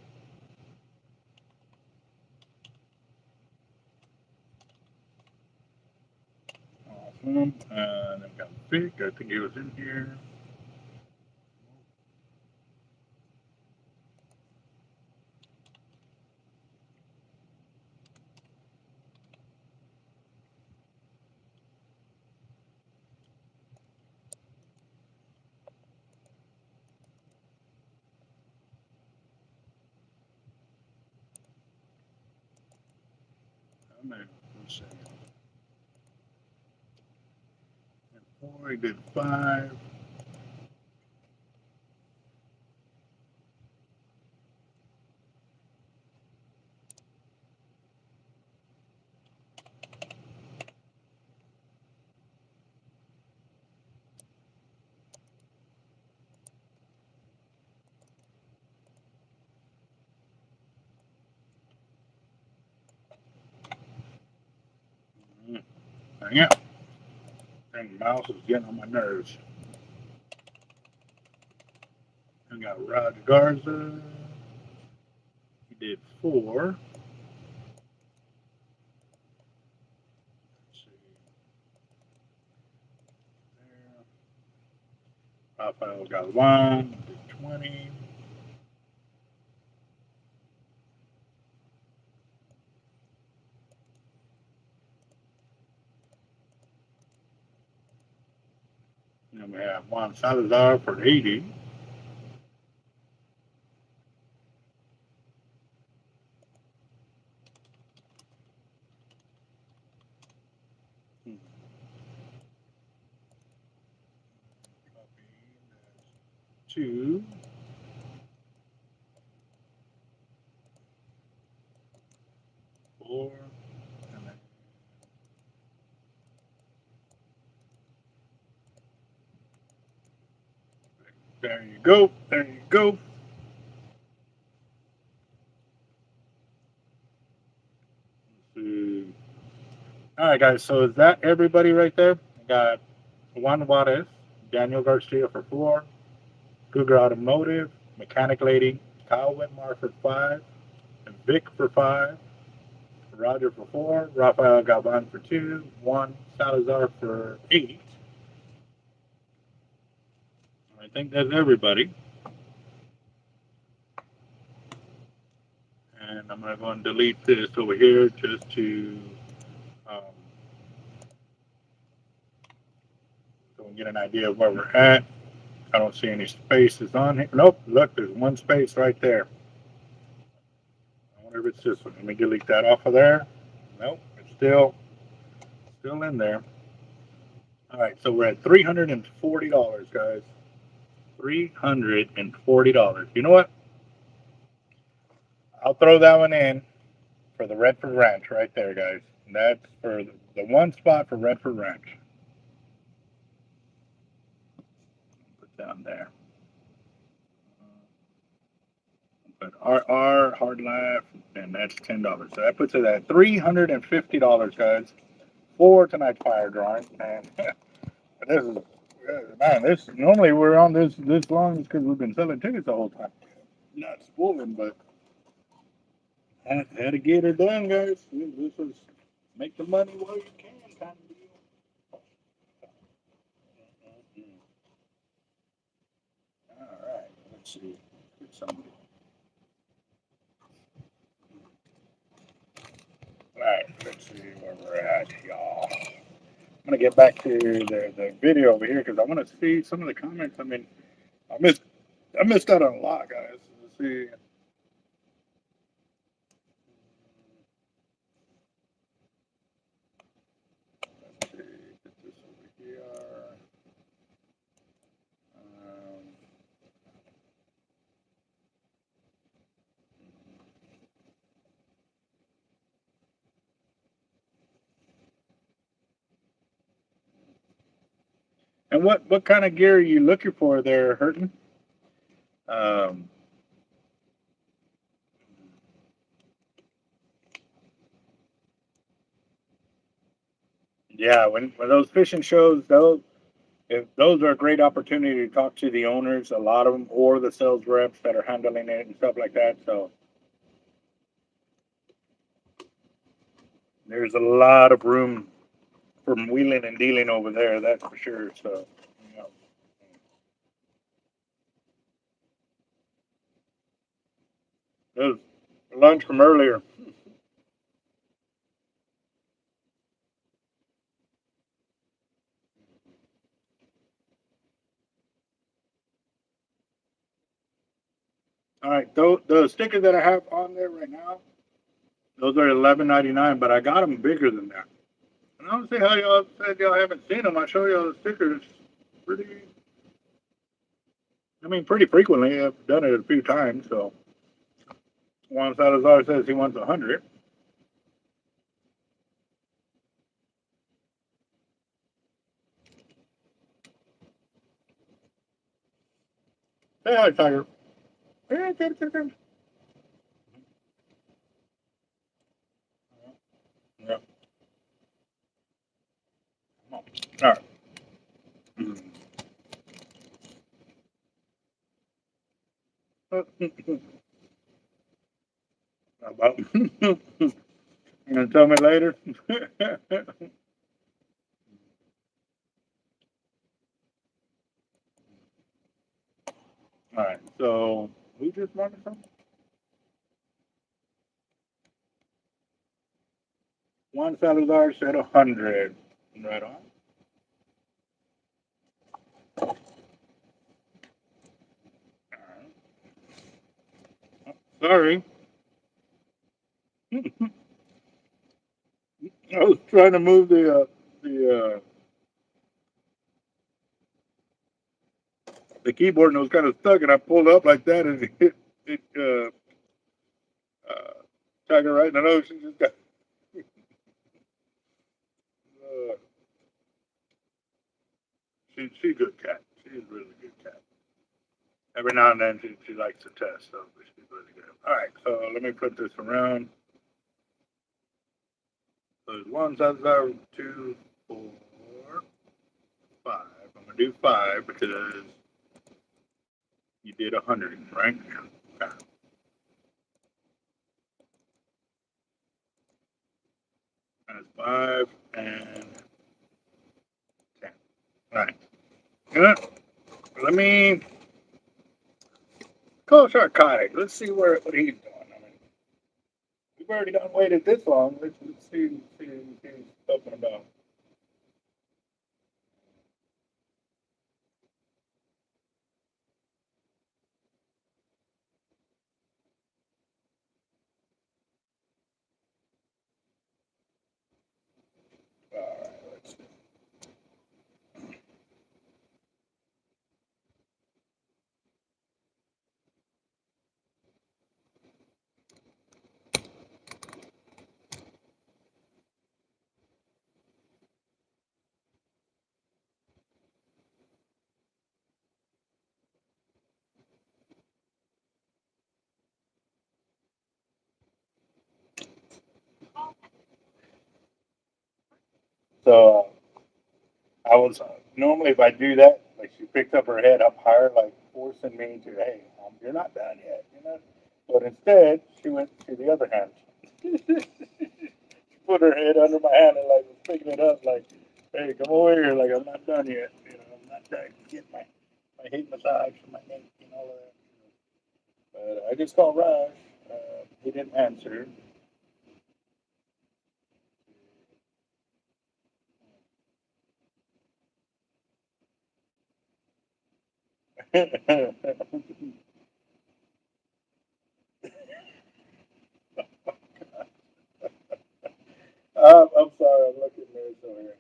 Awesome. And then we got Vic. I think he was in here. Let's see. And 4, he did 5. Hang out. Dang, mouse is getting on my nerves. I got Roger Garza. He did 4. Let's see. There. Rafael got 1. Did 20. And then we have Juan Salazar for 80. That's 2. Four, and then Barry you go. There you go. All right, guys. So is that everybody right there? I got Juan Juarez, Daniel Garcia for 4, Cougar Automotive, Mechanic Lady, Kyle Whitmar for 5, and Vic for 5, Roger for 4, Rafael Galvan for 2, Juan Salazar for 8. I think that's everybody. And I'm going to go and delete this over here just to um, so we get an idea of where we're at. I don't see any spaces on here. Nope, look, there's one space right there. I wonder if it's this one. Let me delete that off of there. Nope, it's still in there. All right, so we're at $340, guys. $340. You know what? I'll throw that one in for the Redford Ranch right there, guys. And that's for the one spot for Redford Ranch. Put down there. But RR Hard Life, and that's $10. So that puts it at $350, guys, for tonight's fire drawing. And this is man, this normally we're on this long because we've been selling tickets the whole time. Not spooling, but had to get her done, guys. This was make the money while you can kind of deal. All right, let's see. Get somebody. All right, let's see where we're at, y'all. I'm gonna get back to the video over here because I want to see some of the comments. I mean, I missed out on a lot, guys. Let's see. Let's see. Get this over here. Um, and what kind of gear are you looking for there, Hurton? Um, yeah, when those fishing shows, those are a great opportunity to talk to the owners, a lot of them, or the sales reps that are handling it and stuff like that. So there's a lot of room for wheeling and dealing over there, that's for sure. So, you know. There's lunch from earlier. All right, the stickers that I have on there right now, those are $11.99, but I got them bigger than that. And I don't see how y'all said y'all haven't seen them. I show y'all the stickers pretty. I mean, pretty frequently. I've done it a few times. So Juan Salazar says he wants 100. Say hi, Tiger. Yeah, good. Yeah. All right. About. You gonna tell me later? All right. So we just wanted something. Juan Salazar said 100. Right on. All right. Oh, sorry. I was trying to move the keyboard and it was kind of stuck, and I pulled up like that, and it hit Tiger right in the nose. She just got. Uh, she's a good cat. She's a really good cat. Every now and then she likes to test, so she's really good. All right, so let me put this around. So there's 1, 2, 4, 5. I'm gonna do 5 because you did 100, right? Okay. That's 5 and 10. All right. Good. Let me call Sharkotic. Let's see what he's doing. I mean, we've already done waited this long. Let's see what he's talking about. All right, let's see. So I was normally if I do that, like she picked up her head up higher, like forcing me to, hey, you're not done yet, you know. But instead, she went to the other hand. She put her head under my hand and like was picking it up, like, hey, come over here, like I'm not done yet, you know. I'm not done getting my head massage for my neck and all of that. But I just called Raj. He didn't answer. I'm sorry, I'm looking at this over here.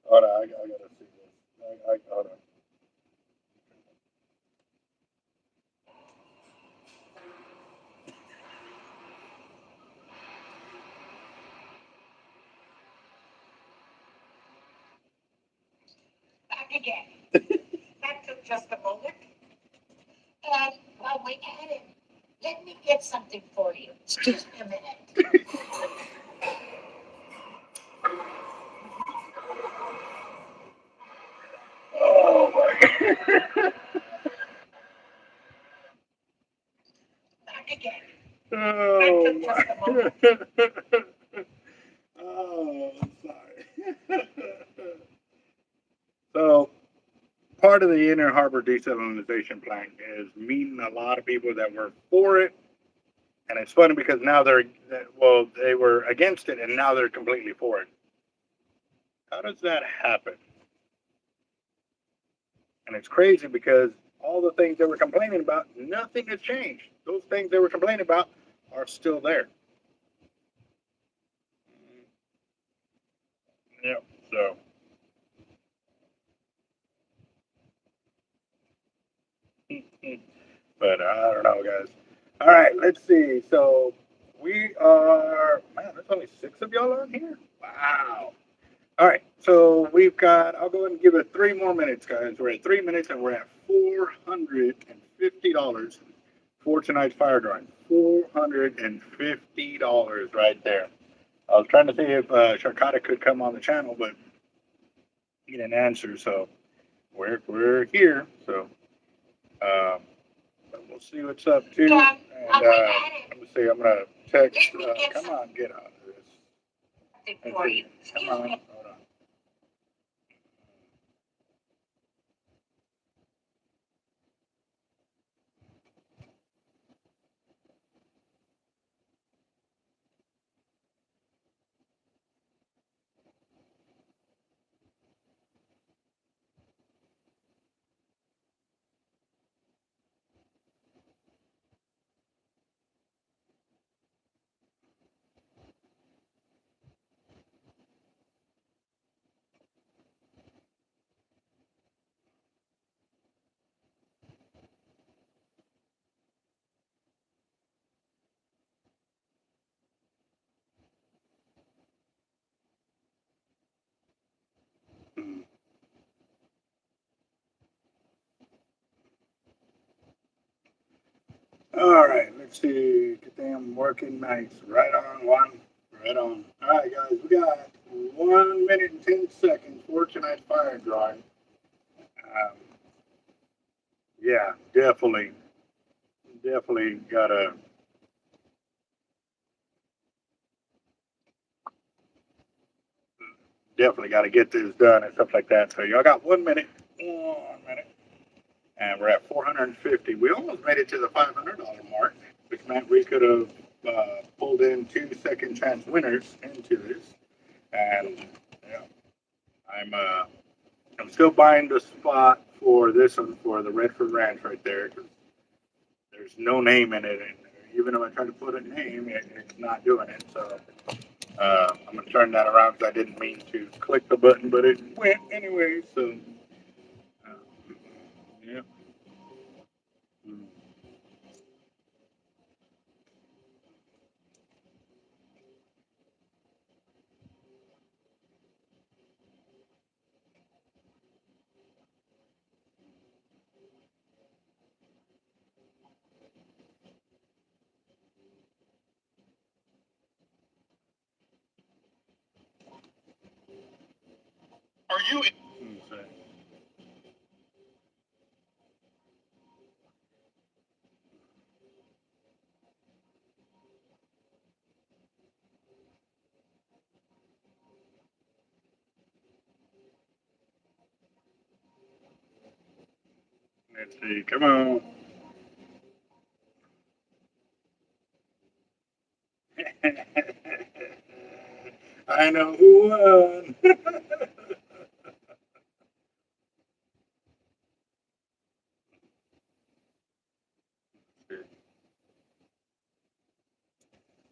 Hold on, I gotta see this. Hold on. Back again. That took just a moment. And while we're at it, let me get something for you. Excuse me a minute. Oh my. Back again. Oh my. Oh, I'm sorry. So part of the Inner Harbor desalinization plant is meeting a lot of people that were for it, and it's funny because now they were against it, and now they're completely for it. How does that happen? And it's crazy because all the things they were complaining about, nothing has changed. Those things they were complaining about are still there. Yep. So, but I don't know, guys. All right, let's see. So we are, man, there's only 6 of y'all on here. Wow. All right, so we've got. I'll go ahead and give it 3 more minutes, guys. We're at 3 minutes, and we're at $450 for tonight's fire drawing. $450 right there. I was trying to see if Sharkotic could come on the channel, but he didn't answer. So we're here. So we'll see what's up too. And let me see. I'm gonna text. Come on, get out of this. Come on. Hold on. All right, let's see. Get them working nice. Right on one. Right on. All right, guys, we got 1 minute and 10 seconds for tonight's fire drawing. Yeah, definitely gotta. Definitely got to get this done and stuff like that. So y'all got 1 minute, and we're at 450. We almost made it to the $500 mark, which meant we could have pulled in 2 second chance winners into this. And yeah, I'm still buying the spot for this one for the Redford Ranch right there because there's no name in it, and even if I try to put a name, it's not doing it. So I'm gonna turn that around because I didn't mean to click the button, but it went anyway. So yeah. Mm. Are you? Let's see. Come on. I know who won.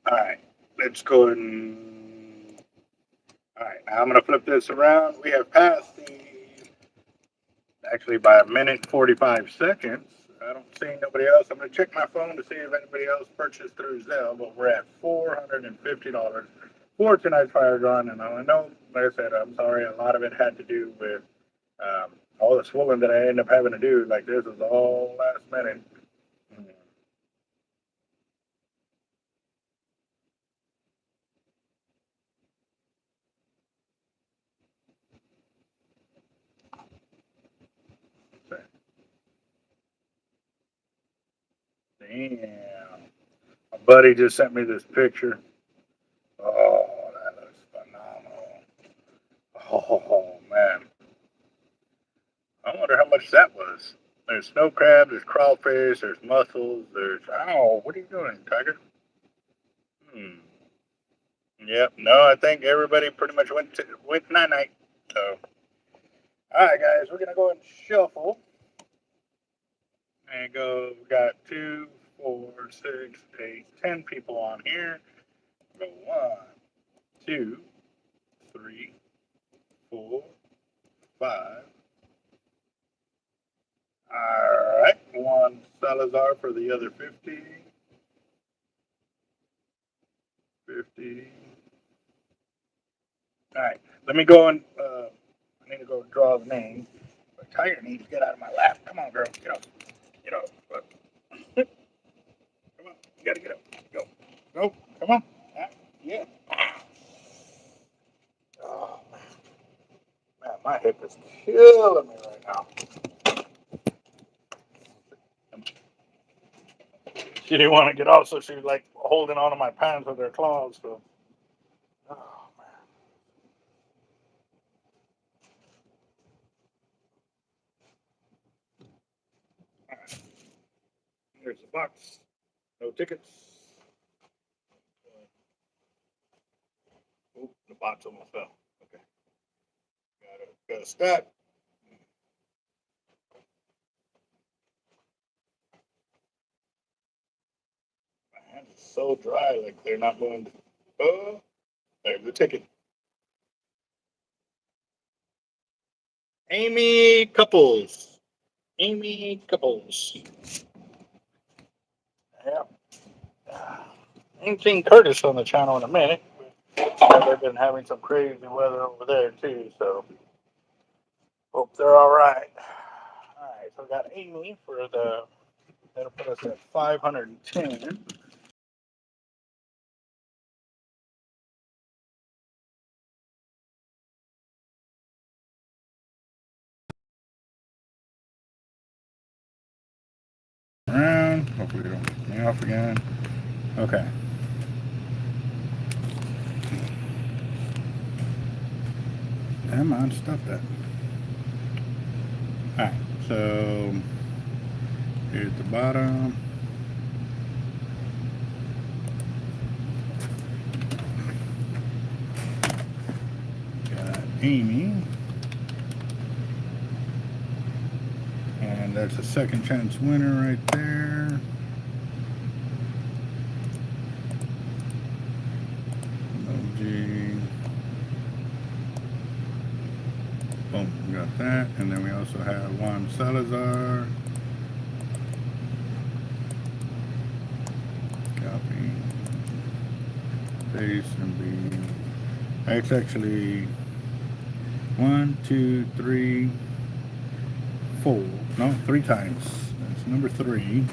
All right. Let's go and. All right. Now I'm going to flip this around. We have passed the. Actually, by 1 minute 45 seconds. I don't see nobody else. I'm going to check my phone to see if anybody else purchased through Zelle, but we're at $450 for tonight's fire drawing. And I know, like I said, I'm sorry, a lot of it had to do with all the swilling that I end up having to do. Like this is all last minute. Damn. My buddy just sent me this picture. Oh, that looks phenomenal. Oh, man. I wonder how much that was. There's snow crab, there's crawfish, there's mussels, there's. Oh, what are you doing, Tiger? Hmm. Yep. No, I think everybody pretty much went night night. So, all right, guys, we're gonna go and shuffle and go. We got 2, 4, 6, 8, 10 people on here. Go 1, 2, 3, 4, 5. All right, one Salazar for the other 50. 50. All right, let me go and I need to go draw the name. But Tiger needs to get out of my lap. Come on, girl, get up, get up. Come on, you gotta get up. Go, go, come on. Yeah. Oh man, my hip is killing me right now. She didn't want to get off, so she was like holding onto my pants with her claws. So, oh man. All right, here's the box. No tickets. Oh, the box almost fell. Okay, gotta stop. My hands are so dry, like they're not moving. Oh, there's the ticket. Amy Couples. Amy Couples. Yeah. I ain't seen Curtis on the channel in a minute. They've been having some crazy weather over there too, so hope they're all right. All right, so I got Amy for the That'll put us at 510. Around. Hopefully they don't get me off again. Okay. Come on, stop that. Alright, so here's the bottom. Got Amy. And that's a second chance winner right there. Emoji. Boom, we got that. And then we also have Juan Salazar. Copy. Paste and be. It's actually 1, 2, 3, 4. No, 3 times. That's number 3.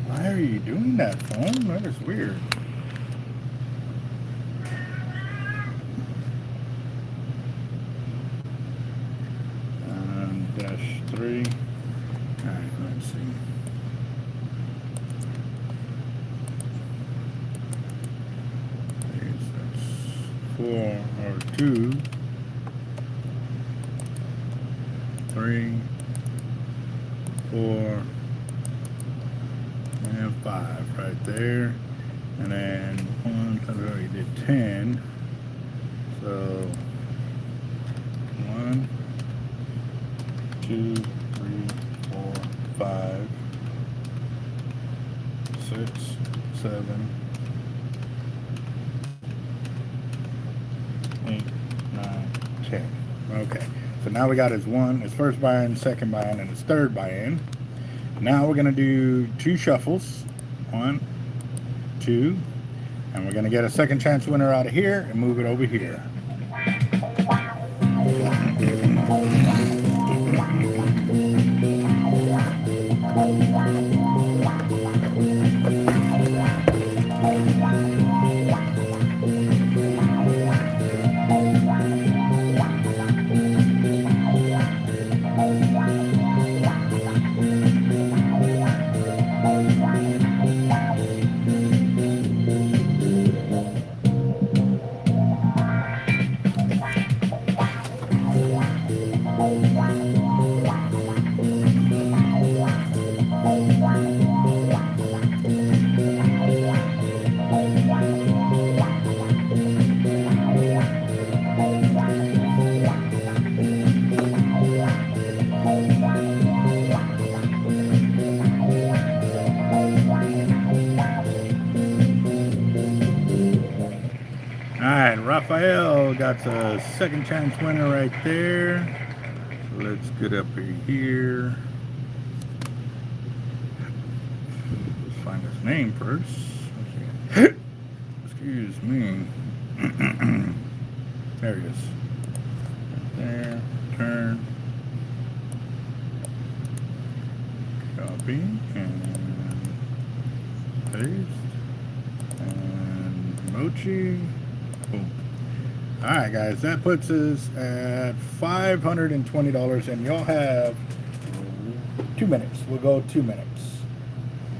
Why are you doing that, phone? That is weird. Dash 3. Alright, let's see. That's 4 or 2. 3, 4, and 5 right there. And then 1, I already did 10. So 1, 2, 3, 4, 5, 6, 7, 8, 9, 10. Okay. So now we got his first buy-in, second buy-in, and his third buy-in. Now we're going to do 2 shuffles. 1, 2, and we're going to get a second chance winner out of here and move it over here. Alright, Raphael got the second chance winner right there. So let's get up here. Let's find his name first. Excuse me. There he is. Right there. Turn. Copy. And paste. And mochi. Boom. Alright guys, that puts us at $520 and y'all have 2 minutes. We'll go 2 minutes.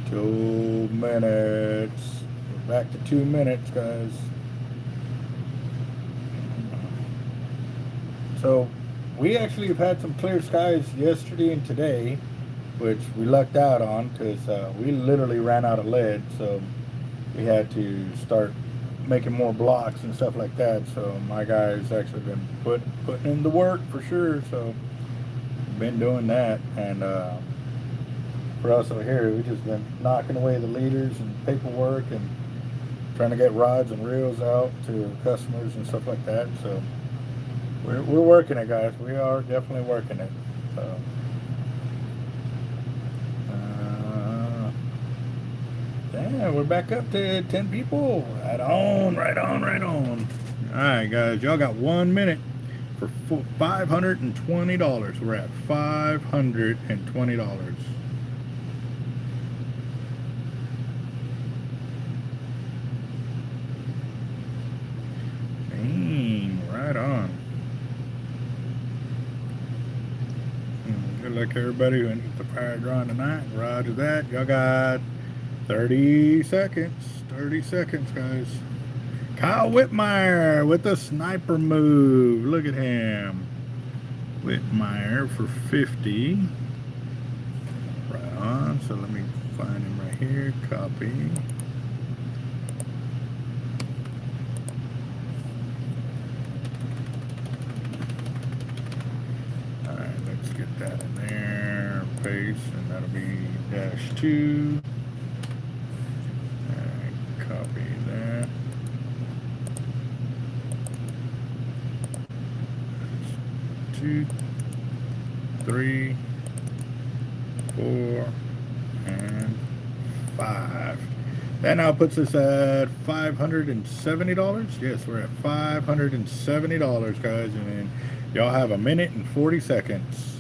2 minutes. We're back to 2 minutes, guys. So we actually have had some clear skies yesterday and today, which we lucked out on because we literally ran out of lead, so we had to start making more blocks and stuff like that. So my guys actually been putting in the work for sure, so been doing that. And for us over here, we've just been knocking away the leaders and paperwork and trying to get rods and reels out to customers and stuff like that. So we're working it, guys. We are definitely working it. So yeah, we're back up to 10 people. Right on, right on, right on. All right, guys, y'all got 1 minute for $520. We're at $520. Right on. Good luck, everybody who went with the fire drawing tonight. Roger that. Y'all got 30 seconds. 30 seconds, guys. Kyle Whitmire with the sniper move. Look at him. Whitmire for 50. Right on. So let me find him right here. Copy. Alright, let's get that in there. Paste, and that'll be -2. Alright, copy that. 2, 3, 4, and 5. That now puts us at $570. Yes, we're at $570, guys, and y'all have 1 minute and 40 seconds.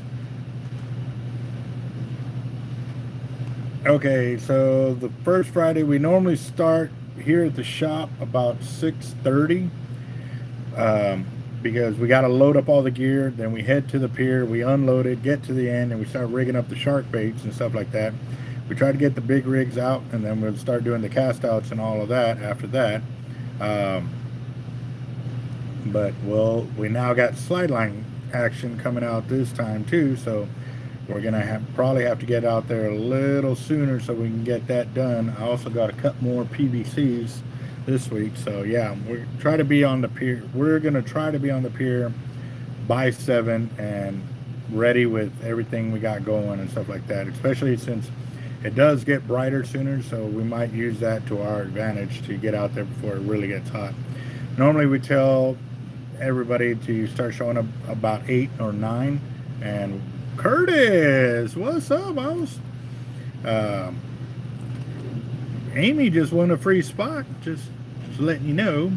Okay, so the first Friday, we normally start here at the shop about 6:30. Because we got to load up all the gear, then we head to the pier, we unload it, get to the end, and we start rigging up the shark baits and stuff like that. We try to get the big rigs out, and then we'll start doing the cast outs and all of that after that. But we now got slide line action coming out this time too, so we're gonna probably have to get out there a little sooner so we can get that done. I also got to cut more PVCs this week, so yeah, we're try to be on the pier. We're gonna try to be on the pier by 7 and ready with everything we got going and stuff like that, especially since it does get brighter sooner, so we might use that to our advantage to get out there before it really gets hot. Normally we tell everybody to start showing up about 8 or 9. And Curtis, what's up, boss? Amy just won a free spot, just letting you know.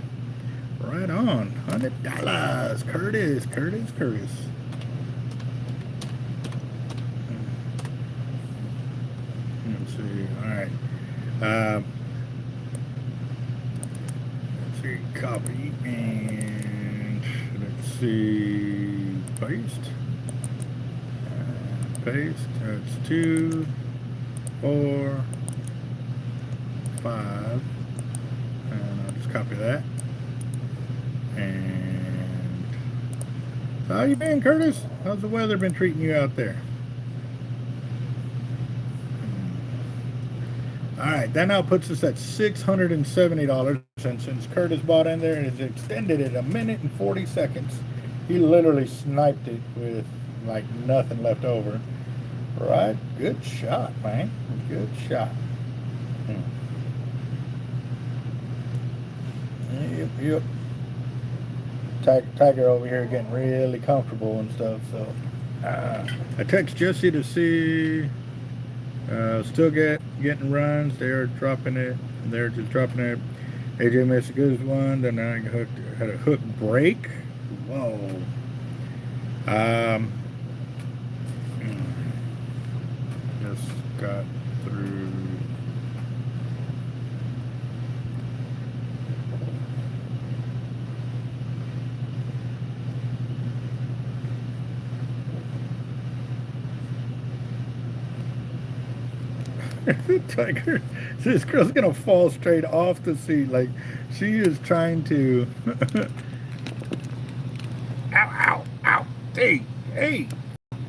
Right on. $100. Curtis. Let's see. Alright. Let's see. Copy. And let's see. Paste. Paste. That's 2, 4, 5. And I'll just copy that. And how you been, Curtis? How's the weather been treating you out there? Alright, that now puts us at $670. And since Curtis bought in there and has extended it 1 minute and 40 seconds, he literally sniped it with like nothing left over. Right? Good shot, man. Good shot. Yep. Tiger over here getting really comfortable and stuff. So I text Jesse to see. Still getting runs. They're dropping it. They're just dropping it. AJ missed a good one. Then I had a hook break. Whoa. Just got through. Tiger, this girl's gonna fall straight off the seat. Like she is trying to. Ow! Hey!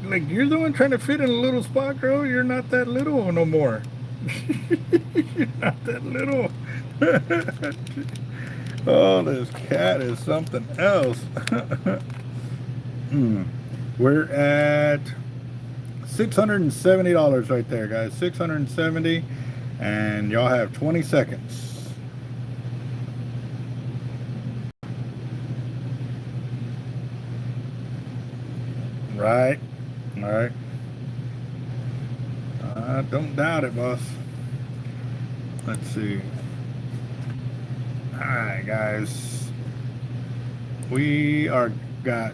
Like you're the one trying to fit in a little spot, girl. You're not that little no more. You're not that little. Oh, this cat is something else. We're at $670 right there, guys. $670, and y'all have 20 seconds. Right. All right. Don't doubt it, boss. Let's see. All right, guys. We got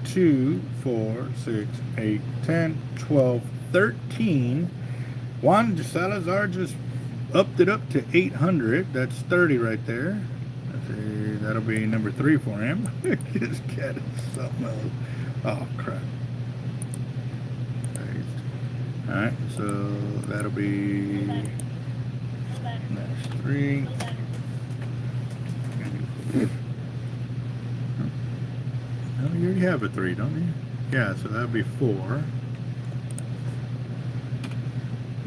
2, 4, 6, 8, 10, 12, 13. Juan Salazar just upped it up to 800. That's 30 right there. See, that'll be number 3 for him. This cat is something else. Oh, crap. Alright, so that'll be that's 3. Oh, you already have a 3, don't you? Yeah, so that'll be 4.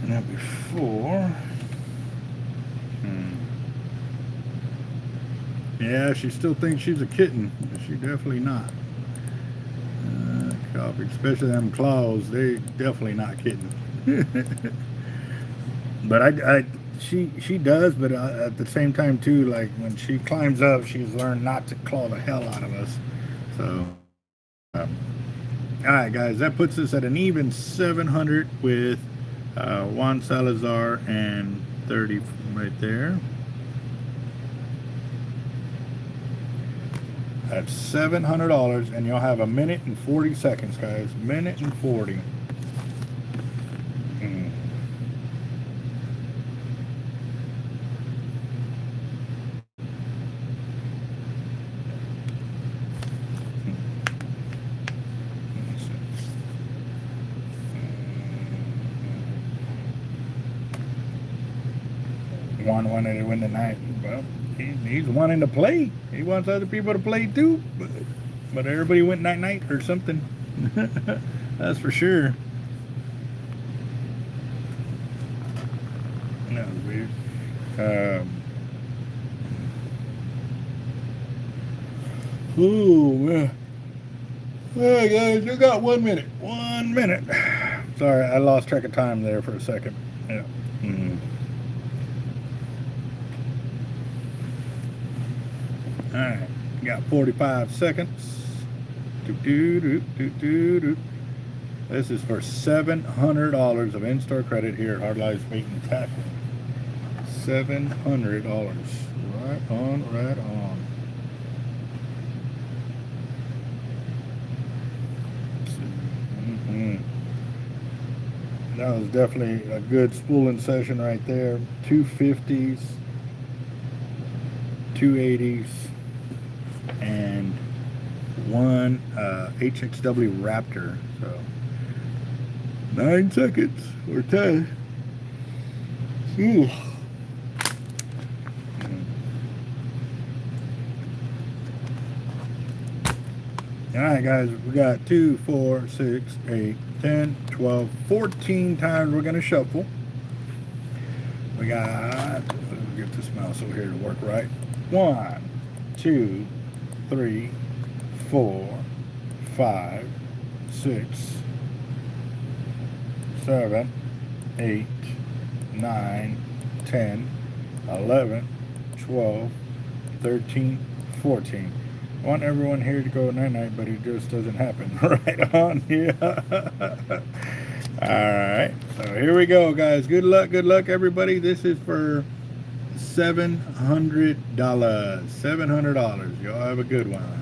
And that'll be 4. Yeah, she still thinks she's a kitten, but she's definitely not. Especially them claws, they definitely not kitten. But she does, but at the same time too, like when she climbs up, she's learned not to claw the hell out of us. So, all right, guys, that puts us at an even 700 with Juan Salazar and 30 right there. That's $700, and you'll have 1 minute and 40 seconds, guys. 1 minute and 40. Juan wanted to win tonight. Well, he's wanting to play. He wants other people to play too. But everybody went night-night or something. That's for sure. That was weird. Ooh, hey guys, you got 1 minute. 1 minute. Sorry, I lost track of time there for a second. Yeah. All right, got 45 seconds. This is for $700 of in-store credit here at Hard Life Bait and Tackle. $700. Right on, right on. That was definitely a good spooling session right there. 250s, 280s, and one HXW Raptor. So 9 seconds or 10. Ooh. All right, guys, we got 2, 4, 6, 8, 10, 12, 14 times we're going to shuffle. We got, let's get this mouse over here to work right. 1, 2, 3, 4, 5, 6, 7, 8, 9, 10, 11, 12, 13, 14. I want everyone here to go night-night, but it just doesn't happen. Right on here. Alright, so here we go, guys. Good luck, everybody. This is for $700. $700. Y'all have a good one.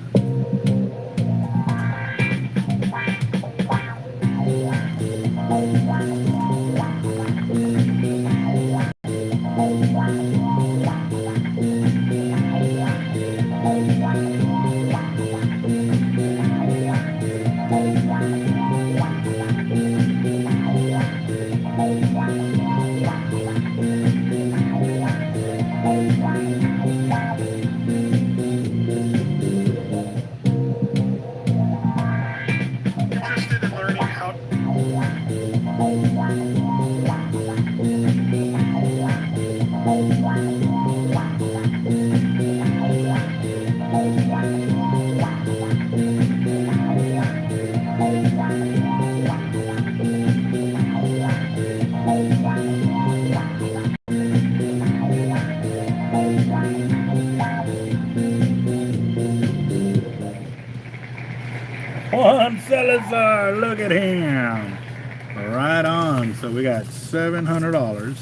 Juan Salazar, look at him. Right on. So we got $700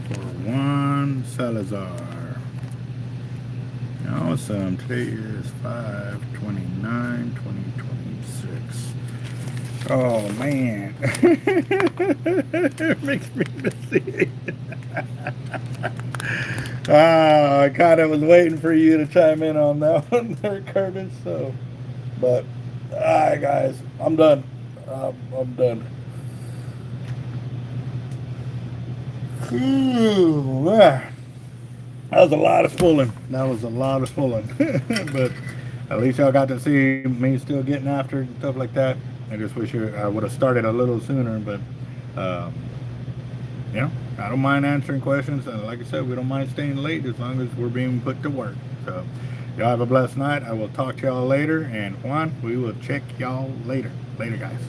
for Juan Salazar. Awesome. Today is 5/29/2026. Oh man. It makes me busy. I kind of was waiting for you to chime in on that one there, Curtis. So, but, all right, guys, I'm done. I'm done. Ooh, that was a lot of spooling. But at least y'all got to see me still getting after it and stuff like that. I just wish I would have started a little sooner, but you know, I don't mind answering questions. And like I said, we don't mind staying late as long as we're being put to work. So y'all have a blessed night. I will talk to y'all later. And Juan, we will check y'all later. Later, guys.